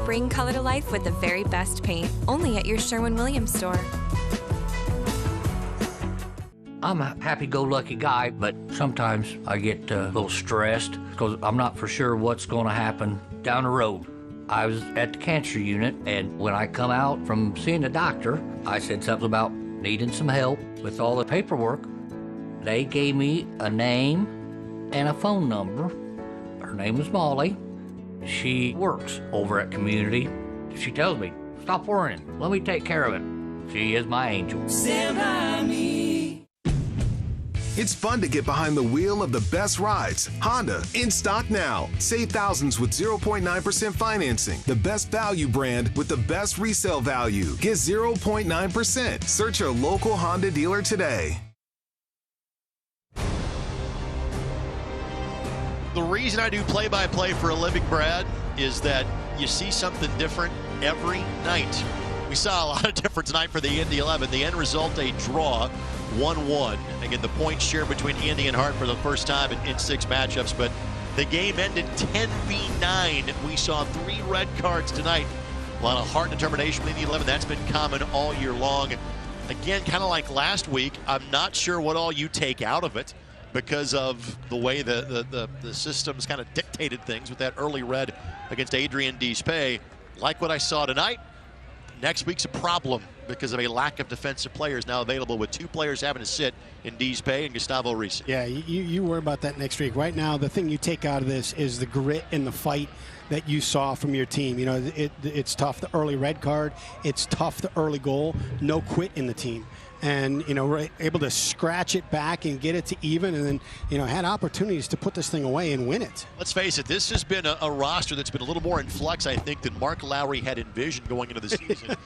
Bring color to life with the very best paint, only at your Sherwin-Williams store. I'm a happy-go-lucky guy, but sometimes I get a little stressed because I'm not for sure what's going to happen down the road. I was at the cancer unit, and when I come out from seeing the doctor, I said something about needing some help with all the paperwork. They gave me a name and a phone number. Her name is Molly. She works over at Community. She tells me, stop worrying, let me take care of it. She is my angel. Stand by me. It's fun to get behind the wheel of the best rides. Honda, in stock now. Save thousands with 0.9% financing. The best value brand with the best resale value. Get 0.9%. Search your local Honda dealer today. The reason I do play-by-play for a living, Brad, is that you see something different every night. We saw a lot of difference tonight for the Indy 11. The end result, a draw, 1-1. Again, the points shared between Indy and Hartford for the first time in 6 matchups, but the game ended 10-9. We saw 3 red cards tonight. A lot of heart and determination with Indy 11. That's been common all year long. again, kind of like last week, I'm not sure what all you take out of it because of the way the systems kind of dictated things with that early red against Adrian Dispay. Like what I saw tonight, next week's a problem because of a lack of defensive players now available, with 2 players having to sit in Dispay and Gustavo Risi. Yeah, you worry about that next week. Right now, the thing you take out of this is the grit and the fight that you saw from your team. You know, it's tough, the early red card. It's tough, the early goal. No quit in the team. And, you know, we're able to scratch it back and get it to even, and then, you know, had opportunities to put this thing away and win it. Let's face it, this has been a roster that's been a little more in flux, I think, than Mark Lowry had envisioned going into the season.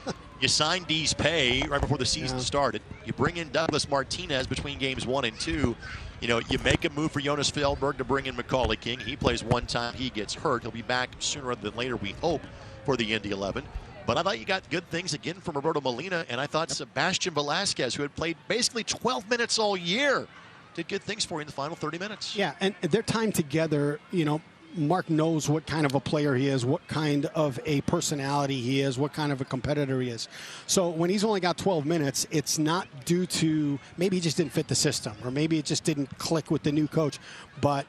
You signed Dispay right before the season started. You bring in Douglas Martinez between games 1 and 2. You know, you make a move for Jonas Feldberg to bring in Macaulay King. He plays one time, he gets hurt. He'll be back sooner than later, we hope, for the Indy 11. But I thought you got good things again from Roberto Molina, and I thought Sebastian Velasquez, who had played basically 12 minutes all year, did good things for you in the final 30 minutes. Yeah, and their time together, you know, Mark knows what kind of a player he is, what kind of a personality he is, what kind of a competitor he is. So when he's only got 12 minutes, it's not due to maybe he just didn't fit the system, or maybe it just didn't click with the new coach. But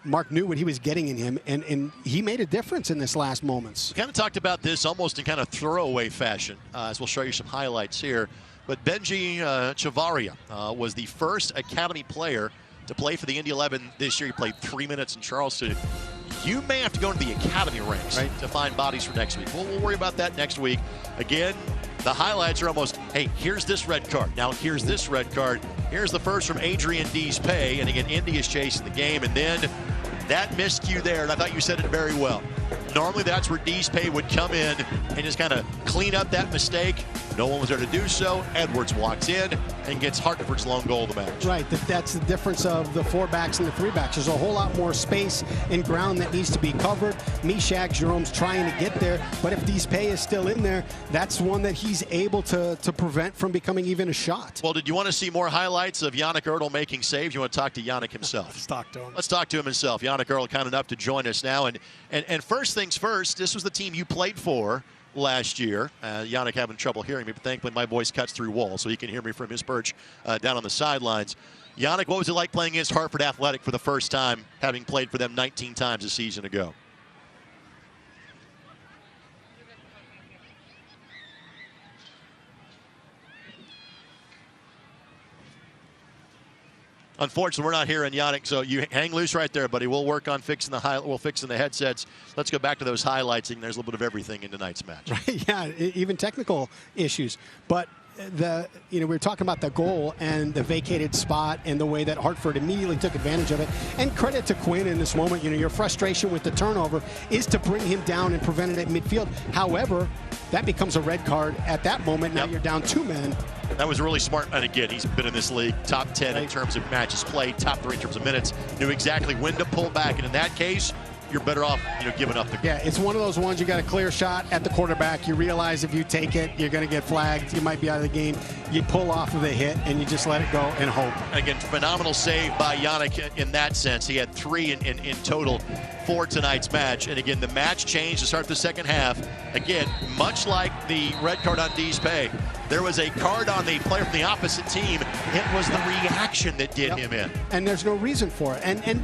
Mark knew what he was getting in him, and he made a difference in this last moments. We kind of talked about this almost in kind of throwaway fashion, as we'll show you some highlights here. But Benji Chavaria was the first Academy player to play for the Indy 11 this year. He played 3 minutes in Charleston. You may have to go into the Academy ranks to find bodies for next week. We'll worry about that next week. Again, the highlights are almost, hey, here's this red card. Now here's this red card. Here's the first from Adrian Dispay. And again, Indy is chasing the game. And then that miscue there, and I thought you said it very well. Normally that's where Dispay would come in and just kind of clean up that mistake. No one was there to do so. Edwards walks in and gets Hartford's lone goal of the match. Right, that's the difference of the 4 backs and the 3 backs. There's a whole lot more space and ground that needs to be covered. Mishak, Jerome's trying to get there, but if Dispay is still in there, that's one that he's able to prevent from becoming even a shot. Well, did you want to see more highlights of Yannick Ertl making saves? You want to talk to Yannick himself? Let's talk to him. Let's talk to him himself. Yannick Ertl kind enough to join us now. And first things first, this was the team you played for last year. Yannick having trouble hearing me, but thankfully my voice cuts through walls, so he can hear me from his perch down on the sidelines. Yannick, what was it like playing against Hartford Athletic for the first time, having played for them 19 times a season ago? Unfortunately, we're not hearing Yannick, so you hang loose right there, buddy. We'll work on fixing the headsets. Let's go back to those highlights, and there's a little bit of everything in tonight's match. Right, yeah, even technical issues. But we were talking about the goal and the vacated spot and the way that Hartford immediately took advantage of it. And credit to Quinn in this moment. You know, your frustration with the turnover is to bring him down and prevent it at midfield. However, that becomes a red card at that moment. Now you're down 2 men. That was really smart. And again, he's been in this league top 10 in terms of matches played, top 3 in terms of minutes. Knew exactly when to pull back. And in that case, you're better off, giving up the goal. Yeah, it's one of those ones you got a clear shot at the quarterback. You realize if you take it, you're going to get flagged. You might be out of the game. You pull off of the hit, and you just let it go and hope. Again, phenomenal save by Yannick in that sense. He had 3 in total for tonight's match. And again, the match changed to start the second half. Again, much like the red card on Dispay, there was a card on the player from the opposite team. It was the reaction that did him in. And there's no reason for it. And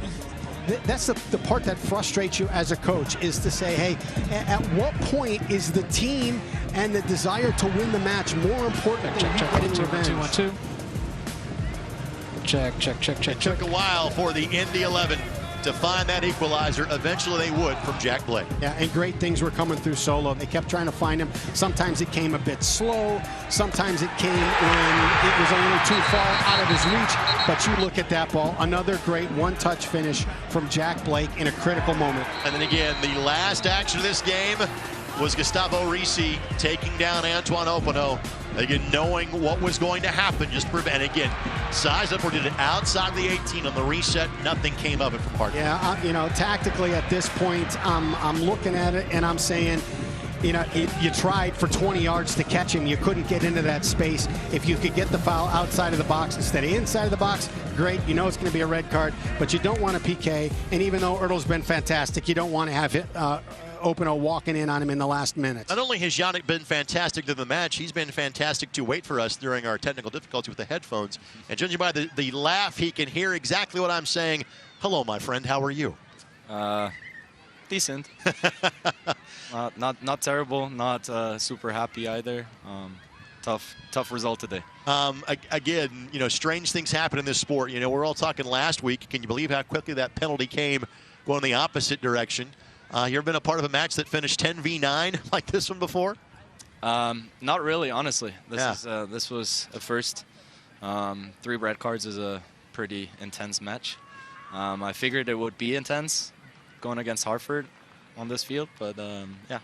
that's the part that frustrates you as a coach, is to say, hey, at what point is the team and the desire to win the match more important than getting revenge? 2-1-2. Check. It took a while for the Indy 11 to find that equalizer. Eventually they would, from Jack Blake. Yeah, and great things were coming through Solo. They kept trying to find him. Sometimes it came a bit slow. Sometimes it came when it was a little too far out of his reach. But you look at that ball, another great one-touch finish from Jack Blake in a critical moment. And then again, the last action of this game was Gustavo Risi taking down Antoine Opano. Again, knowing what was going to happen, just prevent. Again, size up or did it outside the 18 on the reset. Nothing came of it from Hartford. Yeah, tactically at this point, I'm looking at it and I'm saying, you tried for 20 yards to catch him. You couldn't get into that space. If you could get the foul outside of the box instead of inside of the box, great. You know it's going to be a red card, but you don't want a PK. And even though Ertl's been fantastic, you don't want to have Openo walking in on him in the last minutes. Not only has Yannick been fantastic through the match, he's been fantastic to wait for us during our technical difficulty with the headphones. And judging by the laugh, he can hear exactly what I'm saying. Hello, my friend. How are you? Decent. Not terrible. Not super happy either. Tough result today. Again, strange things happen in this sport. We're all talking last week. Can you believe how quickly that penalty came going the opposite direction? You ever been a part of a match that finished 10v9 like this one before? Not really, honestly. This was a first. 3 red cards is a pretty intense match. I figured it would be intense going against Hartford on this field, but yeah.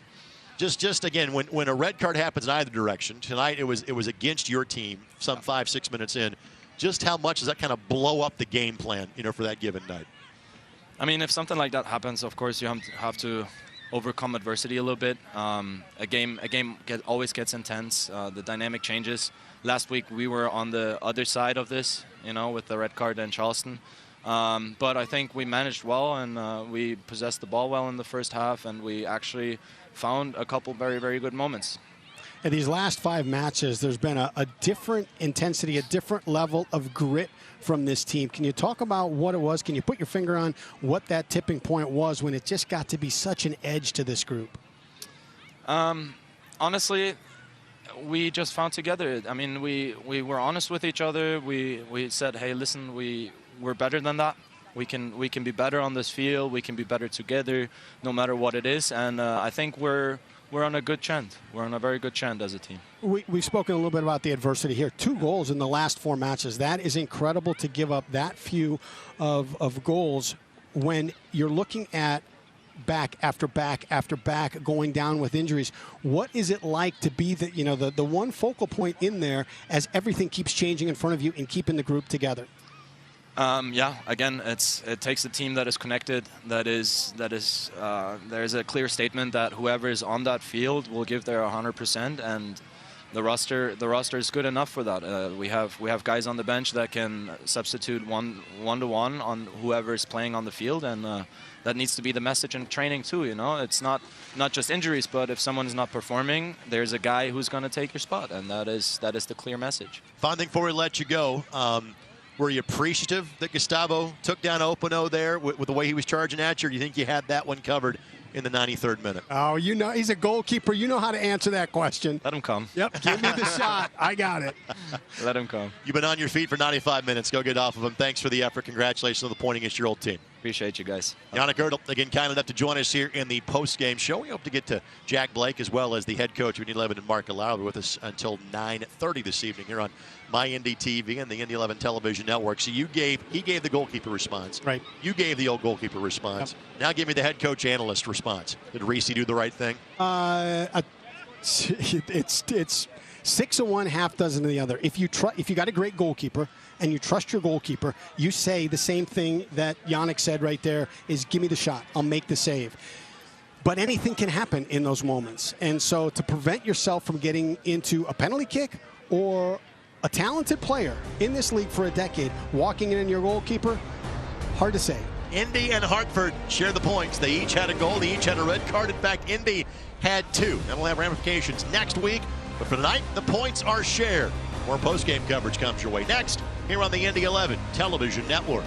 Just again, when a red card happens in either direction, tonight it was against your team some 5-6 minutes in. Just how much does that kind of blow up the game plan, for that given night? I mean, if something like that happens, of course you have to overcome adversity a little bit. A game always gets intense. The dynamic changes. Last week we were on the other side of this, with the red card in Charleston. But I think we managed well, and we possessed the ball well in the first half, and we actually found a couple very, very good moments. In these last 5 matches, there's been a different intensity, a different level of grit from this team. Can you talk about what it was? Can you put your finger on what that tipping point was when it just got to be such an edge to this group? Honestly, we just found together. I mean, we were honest with each other. We said, hey, listen, we're better than that. We can be better on this field. We can be better together, no matter what it is. And I think we're on a good trend. We're on a very good trend as a team. We've spoken a little bit about the adversity here. 2 goals in the last 4 matches. That is incredible to give up that few of goals when you're looking at back after back after back going down with injuries. What is it like to be the one focal point in there as everything keeps changing in front of you and keeping the group together? Yeah, again, it takes a team that is connected, there's a clear statement that whoever is on that field will give their 100%, and the roster is good enough for that. We have guys on the bench that can substitute one-to-one on whoever is playing on the field, and that needs to be the message in training too. It's not just injuries, but if someone is not performing, there's a guy who's going to take your spot, and that is the clear message. Fun thing before we let you go. Were you appreciative that Gustavo took down Openo there with the way he was charging at you, or do you think you had that one covered in the 93rd minute? Oh, he's a goalkeeper. You know how to answer that question. Let him come. Yep, give me the shot. I got it. Let him come. You've been on your feet for 95 minutes. Go get off of him. Thanks for the effort. Congratulations on the point against your old team. Appreciate you guys. Yannick Ertl, again, kind enough to join us here in the post-game show. We hope to get to Jack Blake as well as the head coach of Indy 11 and Mark Allow with us until 9:30 this evening here on My Indy TV and the Indy 11 television network. So he gave the goalkeeper response. Right. You gave the old goalkeeper response. Yep. Now give me the head coach analyst response. Did Reese do the right thing? It's 6 of one, half dozen of the other. If you got a great goalkeeper and you trust your goalkeeper, you say the same thing that Yannick said right there is, give me the shot, I'll make the save. But anything can happen in those moments. And so to prevent yourself from getting into a penalty kick or a talented player in this league for a decade walking in on your goalkeeper, hard to say. Indy and Hartford share the points. They each had a goal. They each had a red card. In fact, Indy had 2. That'll have ramifications next week. But for tonight, the points are shared. More post-game coverage comes your way next here on the Indy 11 television network.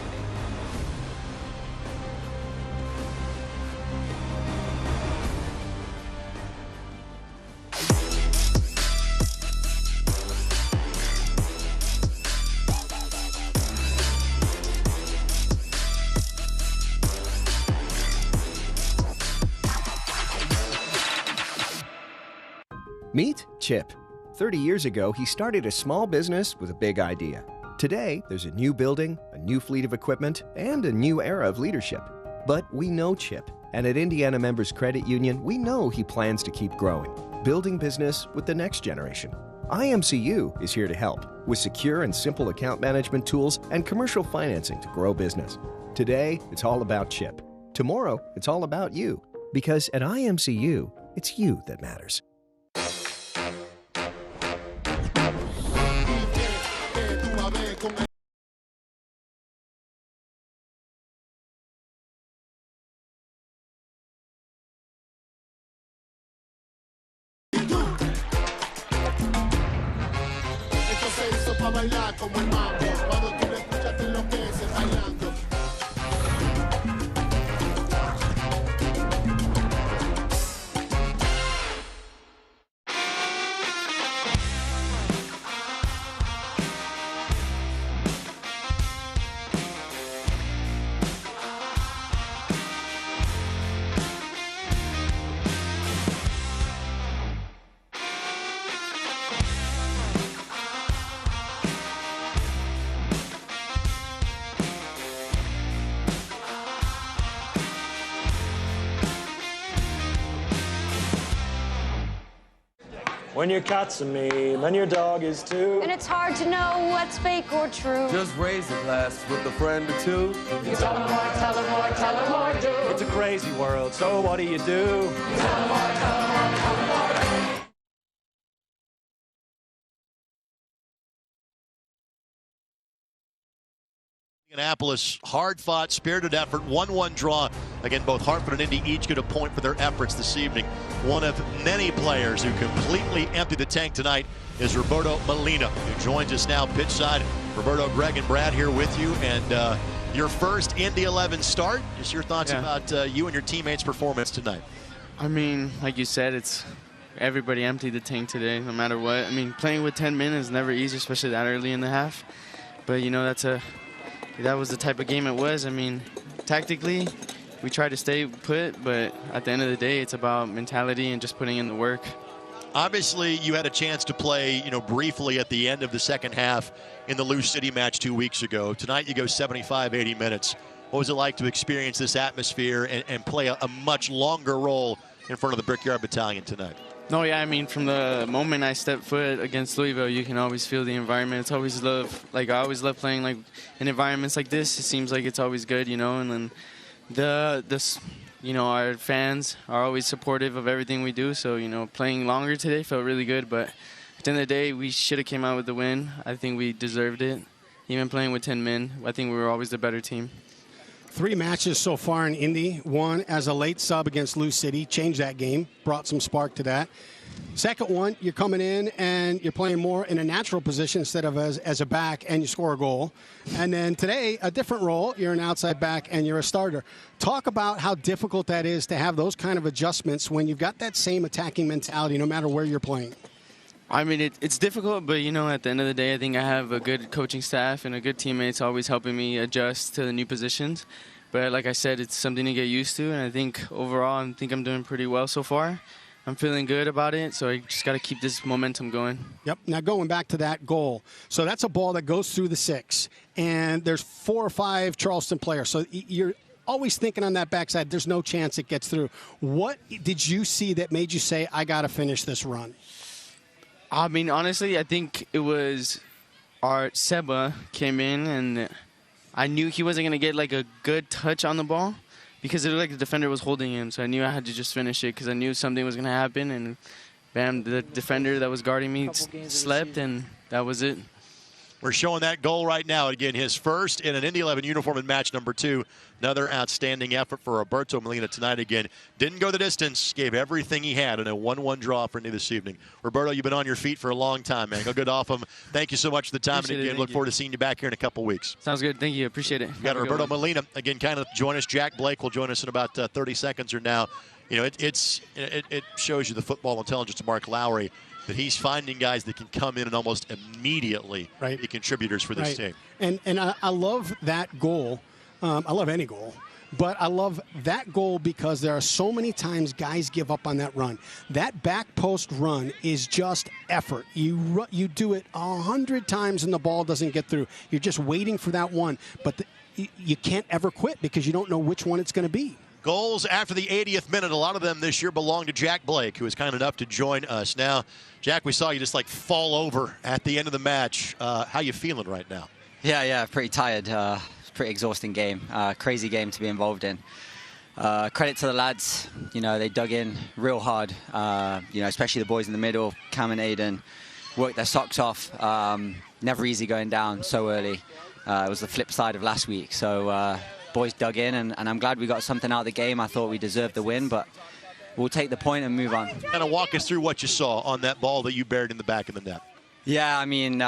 Meet Chip. 30 years ago, he started a small business with a big idea. Today, there's a new building, a new fleet of equipment, and a new era of leadership. But we know Chip, and at Indiana Members Credit Union, we know he plans to keep growing, building business with the next generation. IMCU is here to help with secure and simple account management tools and commercial financing to grow business. Today, it's all about Chip. Tomorrow, it's all about you. Because at IMCU, it's you that matters. bailar como el mambo. Cuando tú lo escuchas, te enloqueces bailando. When your cat's a meme and your dog is too. And it's hard to know what's fake or true. Just raise a glass with a friend or two. You tell them more, tell them more, tell them more, do. It's a crazy world, so what do you do? Tell them more, tell them more, tell them more, do. Indianapolis, hard-fought, spirited effort, 1-1 draw. Again, both Hartford and Indy each get a point for their efforts this evening. One of many players who completely emptied the tank tonight is Roberto Molina, who joins us now pitchside. Roberto, Greg, and Brad here with you, and your first Indy 11 start. Just your thoughts about you and your teammates' performance tonight. I mean, like you said, it's everybody emptied the tank today, no matter what. I mean, playing with 10 men is never easy, especially that early in the half. But, you know, that was the type of game it was. I mean, tactically, we tried to stay put, but at the end of the day, it's about mentality and just putting in the work. Obviously, you had a chance to play, briefly at the end of the second half in the Lou City match 2 weeks ago. Tonight, you go 75, 80 minutes. What was it like to experience this atmosphere and play a much longer role in front of the Brickyard Battalion tonight? No, yeah, I mean, from the moment I stepped foot against Louisville, you can always feel the environment. It's always I always love playing in environments like this. It seems like it's always good, and then our fans are always supportive of everything we do. So, playing longer today felt really good, but at the end of the day, we should have came out with the win. I think we deserved it. Even playing with 10 men, I think we were always the better team. 3 matches so far in Indy. One as a late sub against Lou City, changed that game, brought some spark to that. Second one, you're coming in and you're playing more in a natural position instead of as a back, and you score a goal. And then today, a different role. You're an outside back and you're a starter. Talk about how difficult that is to have those kind of adjustments when you've got that same attacking mentality no matter where you're playing. I mean, it's difficult, but, at the end of the day, I think I have a good coaching staff and a good teammates always helping me adjust to the new positions. But like I said, it's something to get used to, and I think overall, I'm doing pretty well so far. I'm feeling good about it, so I just got to keep this momentum going. Yep. Now, going back to that goal. So that's a ball that goes through the 6, and there's 4 or 5 Charleston players. So you're always thinking on that backside, there's no chance it gets through. What did you see that made you say, I got to finish this run? I mean, honestly, I think it was our Seba came in, and I knew he wasn't going to get a good touch on the ball because it looked like the defender was holding him. So I knew I had to just finish it because I knew something was going to happen. And bam, the defender that was guarding me slept, and that was it. We're showing that goal right now. Again, his first in an Indy 11 uniform in match number 2. Another outstanding effort for Roberto Molina tonight again. Didn't go the distance, gave everything he had in a 1-1 draw for Indy this evening. Roberto, you've been on your feet for a long time, man. Go good off him. Thank you so much for the time. Appreciate and again, look forward to seeing you back here in a couple weeks. Sounds good. Thank you. Appreciate it. You got Roberto Molina. Again, kind of join us. Jack Blake will join us in about 30 seconds or now. It shows you the football intelligence of Mark Lowry, that he's finding guys that can come in and almost immediately be contributors for this team. And I love that goal. I love any goal. But I love that goal because there are so many times guys give up on that run. That back post run is just effort. You do it 100 times and the ball doesn't get through. You're just waiting for that one. But you can't ever quit because you don't know which one it's going to be. Goals after the 80th minute. A lot of them this year belong to Jack Blake, who was kind enough to join us. Now, Jack, we saw you just fall over at the end of the match. How you feeling right now? Yeah, pretty tired. Pretty exhausting game. Crazy game to be involved in. Credit to the lads. They dug in real hard. Especially the boys in the middle, Cam and Aiden, worked their socks off. Never easy going down so early. It was the flip side of last week. So boys dug in, and I'm glad we got something out of the game. I thought we deserved the win, but we'll take the point and move on. Kind of walk us through what you saw on that ball that you buried in the back of the net. Yeah, I mean,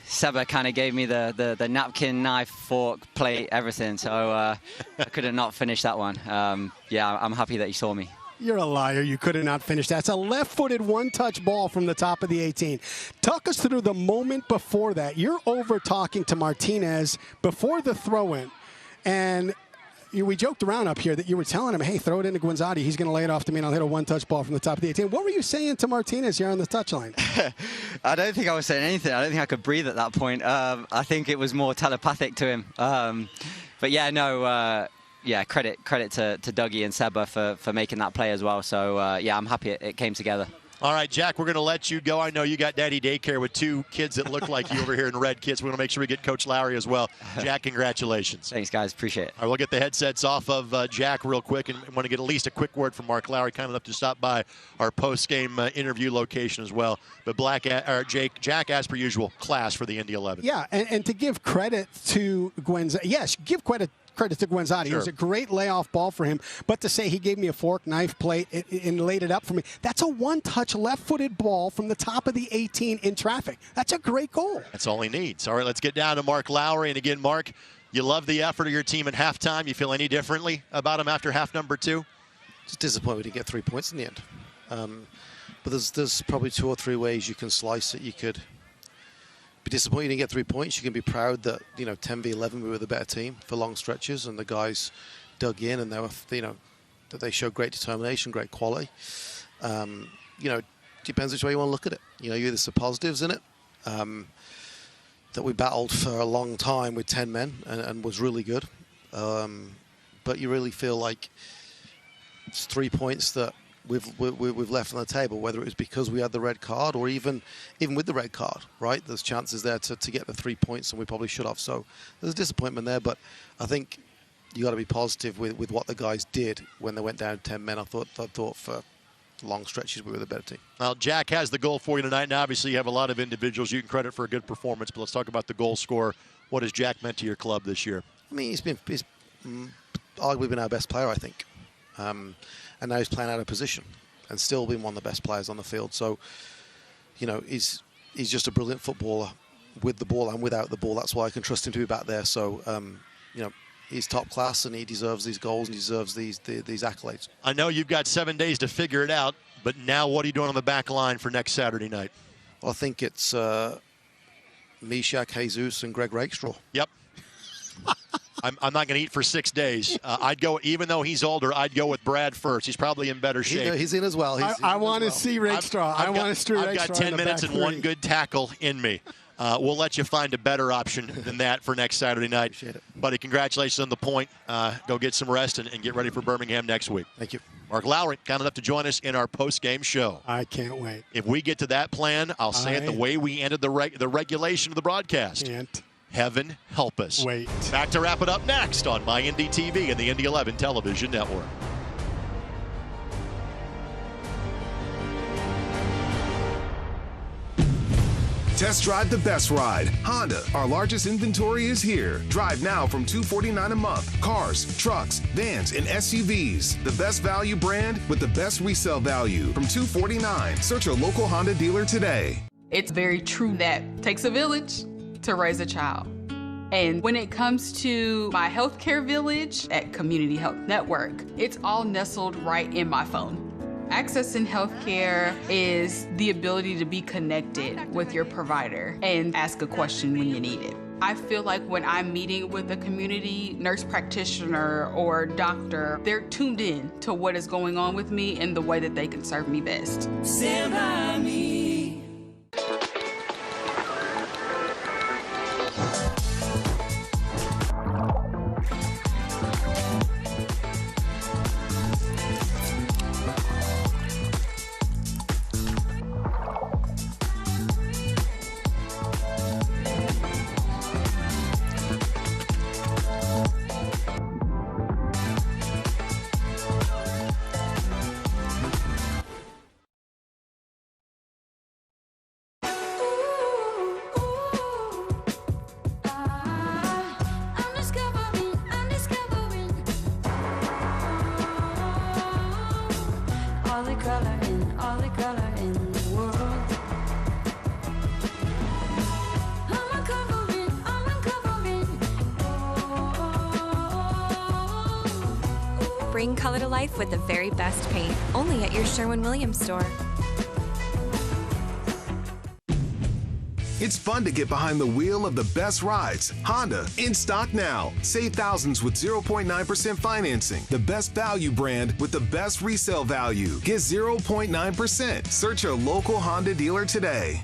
Seba kind of gave me the napkin, knife, fork, plate, everything. So I could have not finished that one. Yeah, I'm happy that you saw me. You're a liar. You could have not finished that. It's a left-footed one-touch ball from the top of the 18. Talk us through the moment before that. You're over talking to Martinez before the throw-in, and we joked around up here that you were telling him, hey, throw it into Guenzati. He's going to lay it off to me, and I'll hit a one-touch ball from the top of the 18. What were you saying to Martinez here on the touchline? I don't think I was saying anything. I don't think I could breathe at that point. I think it was more telepathic to him. But yeah, no, yeah, credit to Dougie and Seba for making that play as well. So yeah, I'm happy it came together. All right, Jack, we're going to let you go. I know you got daddy daycare with 2 kids that look like you over here in red kits. We're going to make sure we get Coach Lowry as well. Jack, congratulations. Thanks, guys. Appreciate it. All right, we'll get the headsets off of Jack real quick, and want to get at least a quick word from Mark Lowry, kind enough to stop by our post-game interview location as well. But Jack, as per usual, class for the Indy 11. Yeah, and to give credit to Guenzati. Yes, give credit to Guenzati. Sure. It was a great layoff ball for him. But to say he gave me a fork, knife, plate, and laid it up for me, that's a one-touch left-footed ball from the top of the 18 in traffic. That's a great goal. That's all he needs. All right, let's get down to Mark Lowry. And again, Mark, you love the effort of your team at halftime. You feel any differently about him after half number 2? Just disappointed we didn't get 3 points in the end. But there's probably 2 or 3 ways you can slice it. You could be disappointed you didn't get 3 points. You can be proud that, 10v11 we were the better team for long stretches, and the guys dug in, and they were, that they showed great determination, great quality. Depends which way you want to look at it. You either see positives in it, that we battled for a long time with 10 men and was really good. But you really feel like it's 3 points that we've left on the table, whether it was because we had the red card or even with the red card, right? There's chances there to get the 3 points, and we probably should have. So there's a disappointment there, but I think you got to be positive with what the guys did when they went down 10 men. I thought for long stretches we were the better team. Well, Jack has the goal for you tonight, and obviously you have a lot of individuals you can credit for a good performance, but let's talk about the goal scorer. What has Jack meant to your club this year? I mean, he's arguably been our best player, I think. And now he's playing out of position and still been one of the best players on the field. So, he's just a brilliant footballer with the ball and without the ball. That's why I can trust him to be back there. So, he's top class, and he deserves these goals and he deserves these accolades. I know you've got 7 days to figure it out, but now what are you doing on the back line for next Saturday night? Well, I think it's Mishak, Jesus, and Greg Rakestraw. Yep. I'm not going to eat for 6 days. I'd go, even though he's older, I'd go with Brad first. He's probably in better shape. He's in as well. I want to see Rakestraw. I've got 10 minutes and 1 good tackle in me. We'll let you find a better option than that for next Saturday night. Appreciate it. Buddy, congratulations on the point. Go get some rest and get ready for Birmingham next week. Thank you. Mark Lowry, kind enough to join us in our post-game show. I can't wait. If we get to that plan, I'll say it the way we ended the regulation of the broadcast. Can't. Heaven help us. Wait. Back to wrap it up next on My Indy TV and the Indy 11 Television Network. Test drive the best ride. Honda, our largest inventory is here. Drive now from $249 a month. Cars, trucks, vans, and SUVs. The best value brand with the best resale value from $249. Search your local Honda dealer today. It's very true that it takes a village to raise a child. And when it comes to my healthcare village at Community Health Network, it's all nestled right in my phone. Accessing healthcare is the ability to be connected with your provider and ask a question when you need it. I feel like when I'm meeting with a community nurse practitioner or doctor, they're tuned in to what is going on with me and the way that they can serve me best. Stand by me. Bring color to life with the very best paint, only at your Sherwin-Williams store. It's fun to get behind the wheel of the best rides. Honda, in stock now. Save thousands with 0.9% financing. The best value brand with the best resale value. Get 0.9%. Search your local Honda dealer today.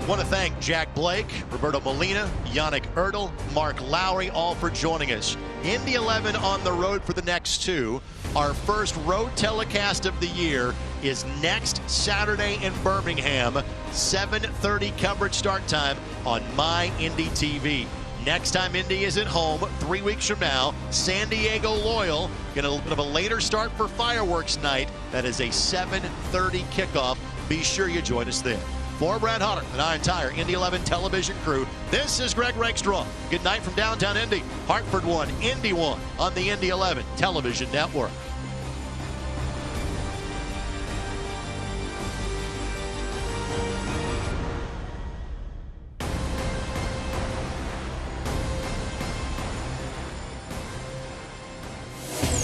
Want to thank Jack Blake, Roberto Molina, Yannick Ertl, Mark Lowry, all for joining us. Indy 11 on the road for the next two. Our first road telecast of the year is next Saturday in Birmingham, 7:30 coverage start time on My Indy TV. Next time Indy is at home, 3 weeks from now, San Diego Loyal, get a little bit of a later start for fireworks night. That is a 7:30 kickoff. Be sure you join us there. For Brad Hunter and our entire Indy 11 television crew, this is Greg Rakestraw. Good night from downtown Indy. Hartford 1, Indy 1 on the Indy 11 television network.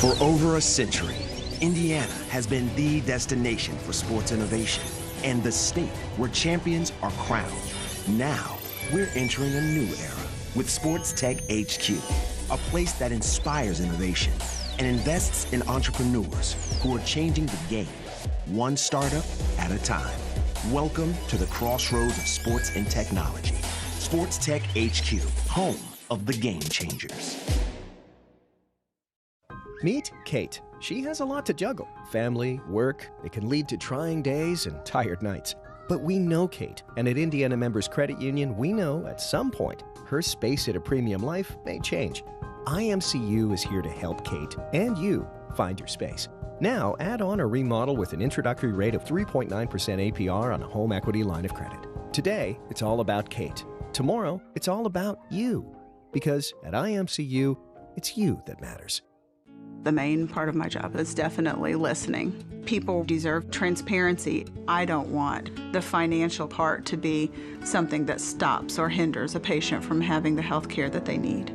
For over a century, Indiana has been the destination for sports innovation and the state where champions are crowned. Now, we're entering a new era with Sports Tech HQ, a place that inspires innovation and invests in entrepreneurs who are changing the game, one startup at a time. Welcome to the crossroads of sports and technology. Sports Tech HQ, home of the game changers. Meet Kate. She has a lot to juggle. Family, work, it can lead to trying days and tired nights. But we know Kate, and at Indiana Members Credit Union, we know at some point her space at a premium life may change. IMCU is here to help Kate and you find your space. Now, add on or remodel with an introductory rate of 3.9% APR on a home equity line of credit. Today, it's all about Kate. Tomorrow, it's all about you. Because at IMCU, it's you that matters. The main part of my job is definitely listening. People deserve transparency. I don't want the financial part to be something that stops or hinders a patient from having the health care that they need.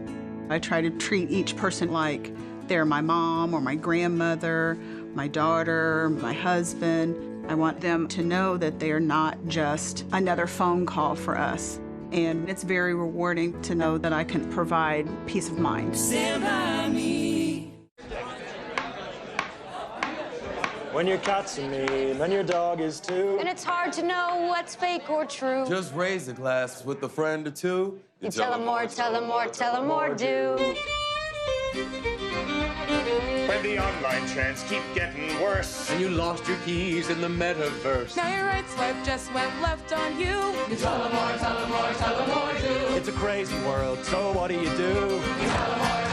I try to treat each person like they're my mom or my grandmother, my daughter, my husband. I want them to know that they're not just another phone call for us. And it's very rewarding to know that I can provide peace of mind. Stand by me. When your cat's a me, then your dog is too. And it's hard to know what's fake or true. Just raise a glass with a friend or two. You tell them more, tell them more, tell them more, do. When the online trends keep getting worse, and you lost your keys in the metaverse. Now your right swipe just went left on you. You tell them more, tell them more, tell them more, do. It's a crazy world, so what do? You tell them more,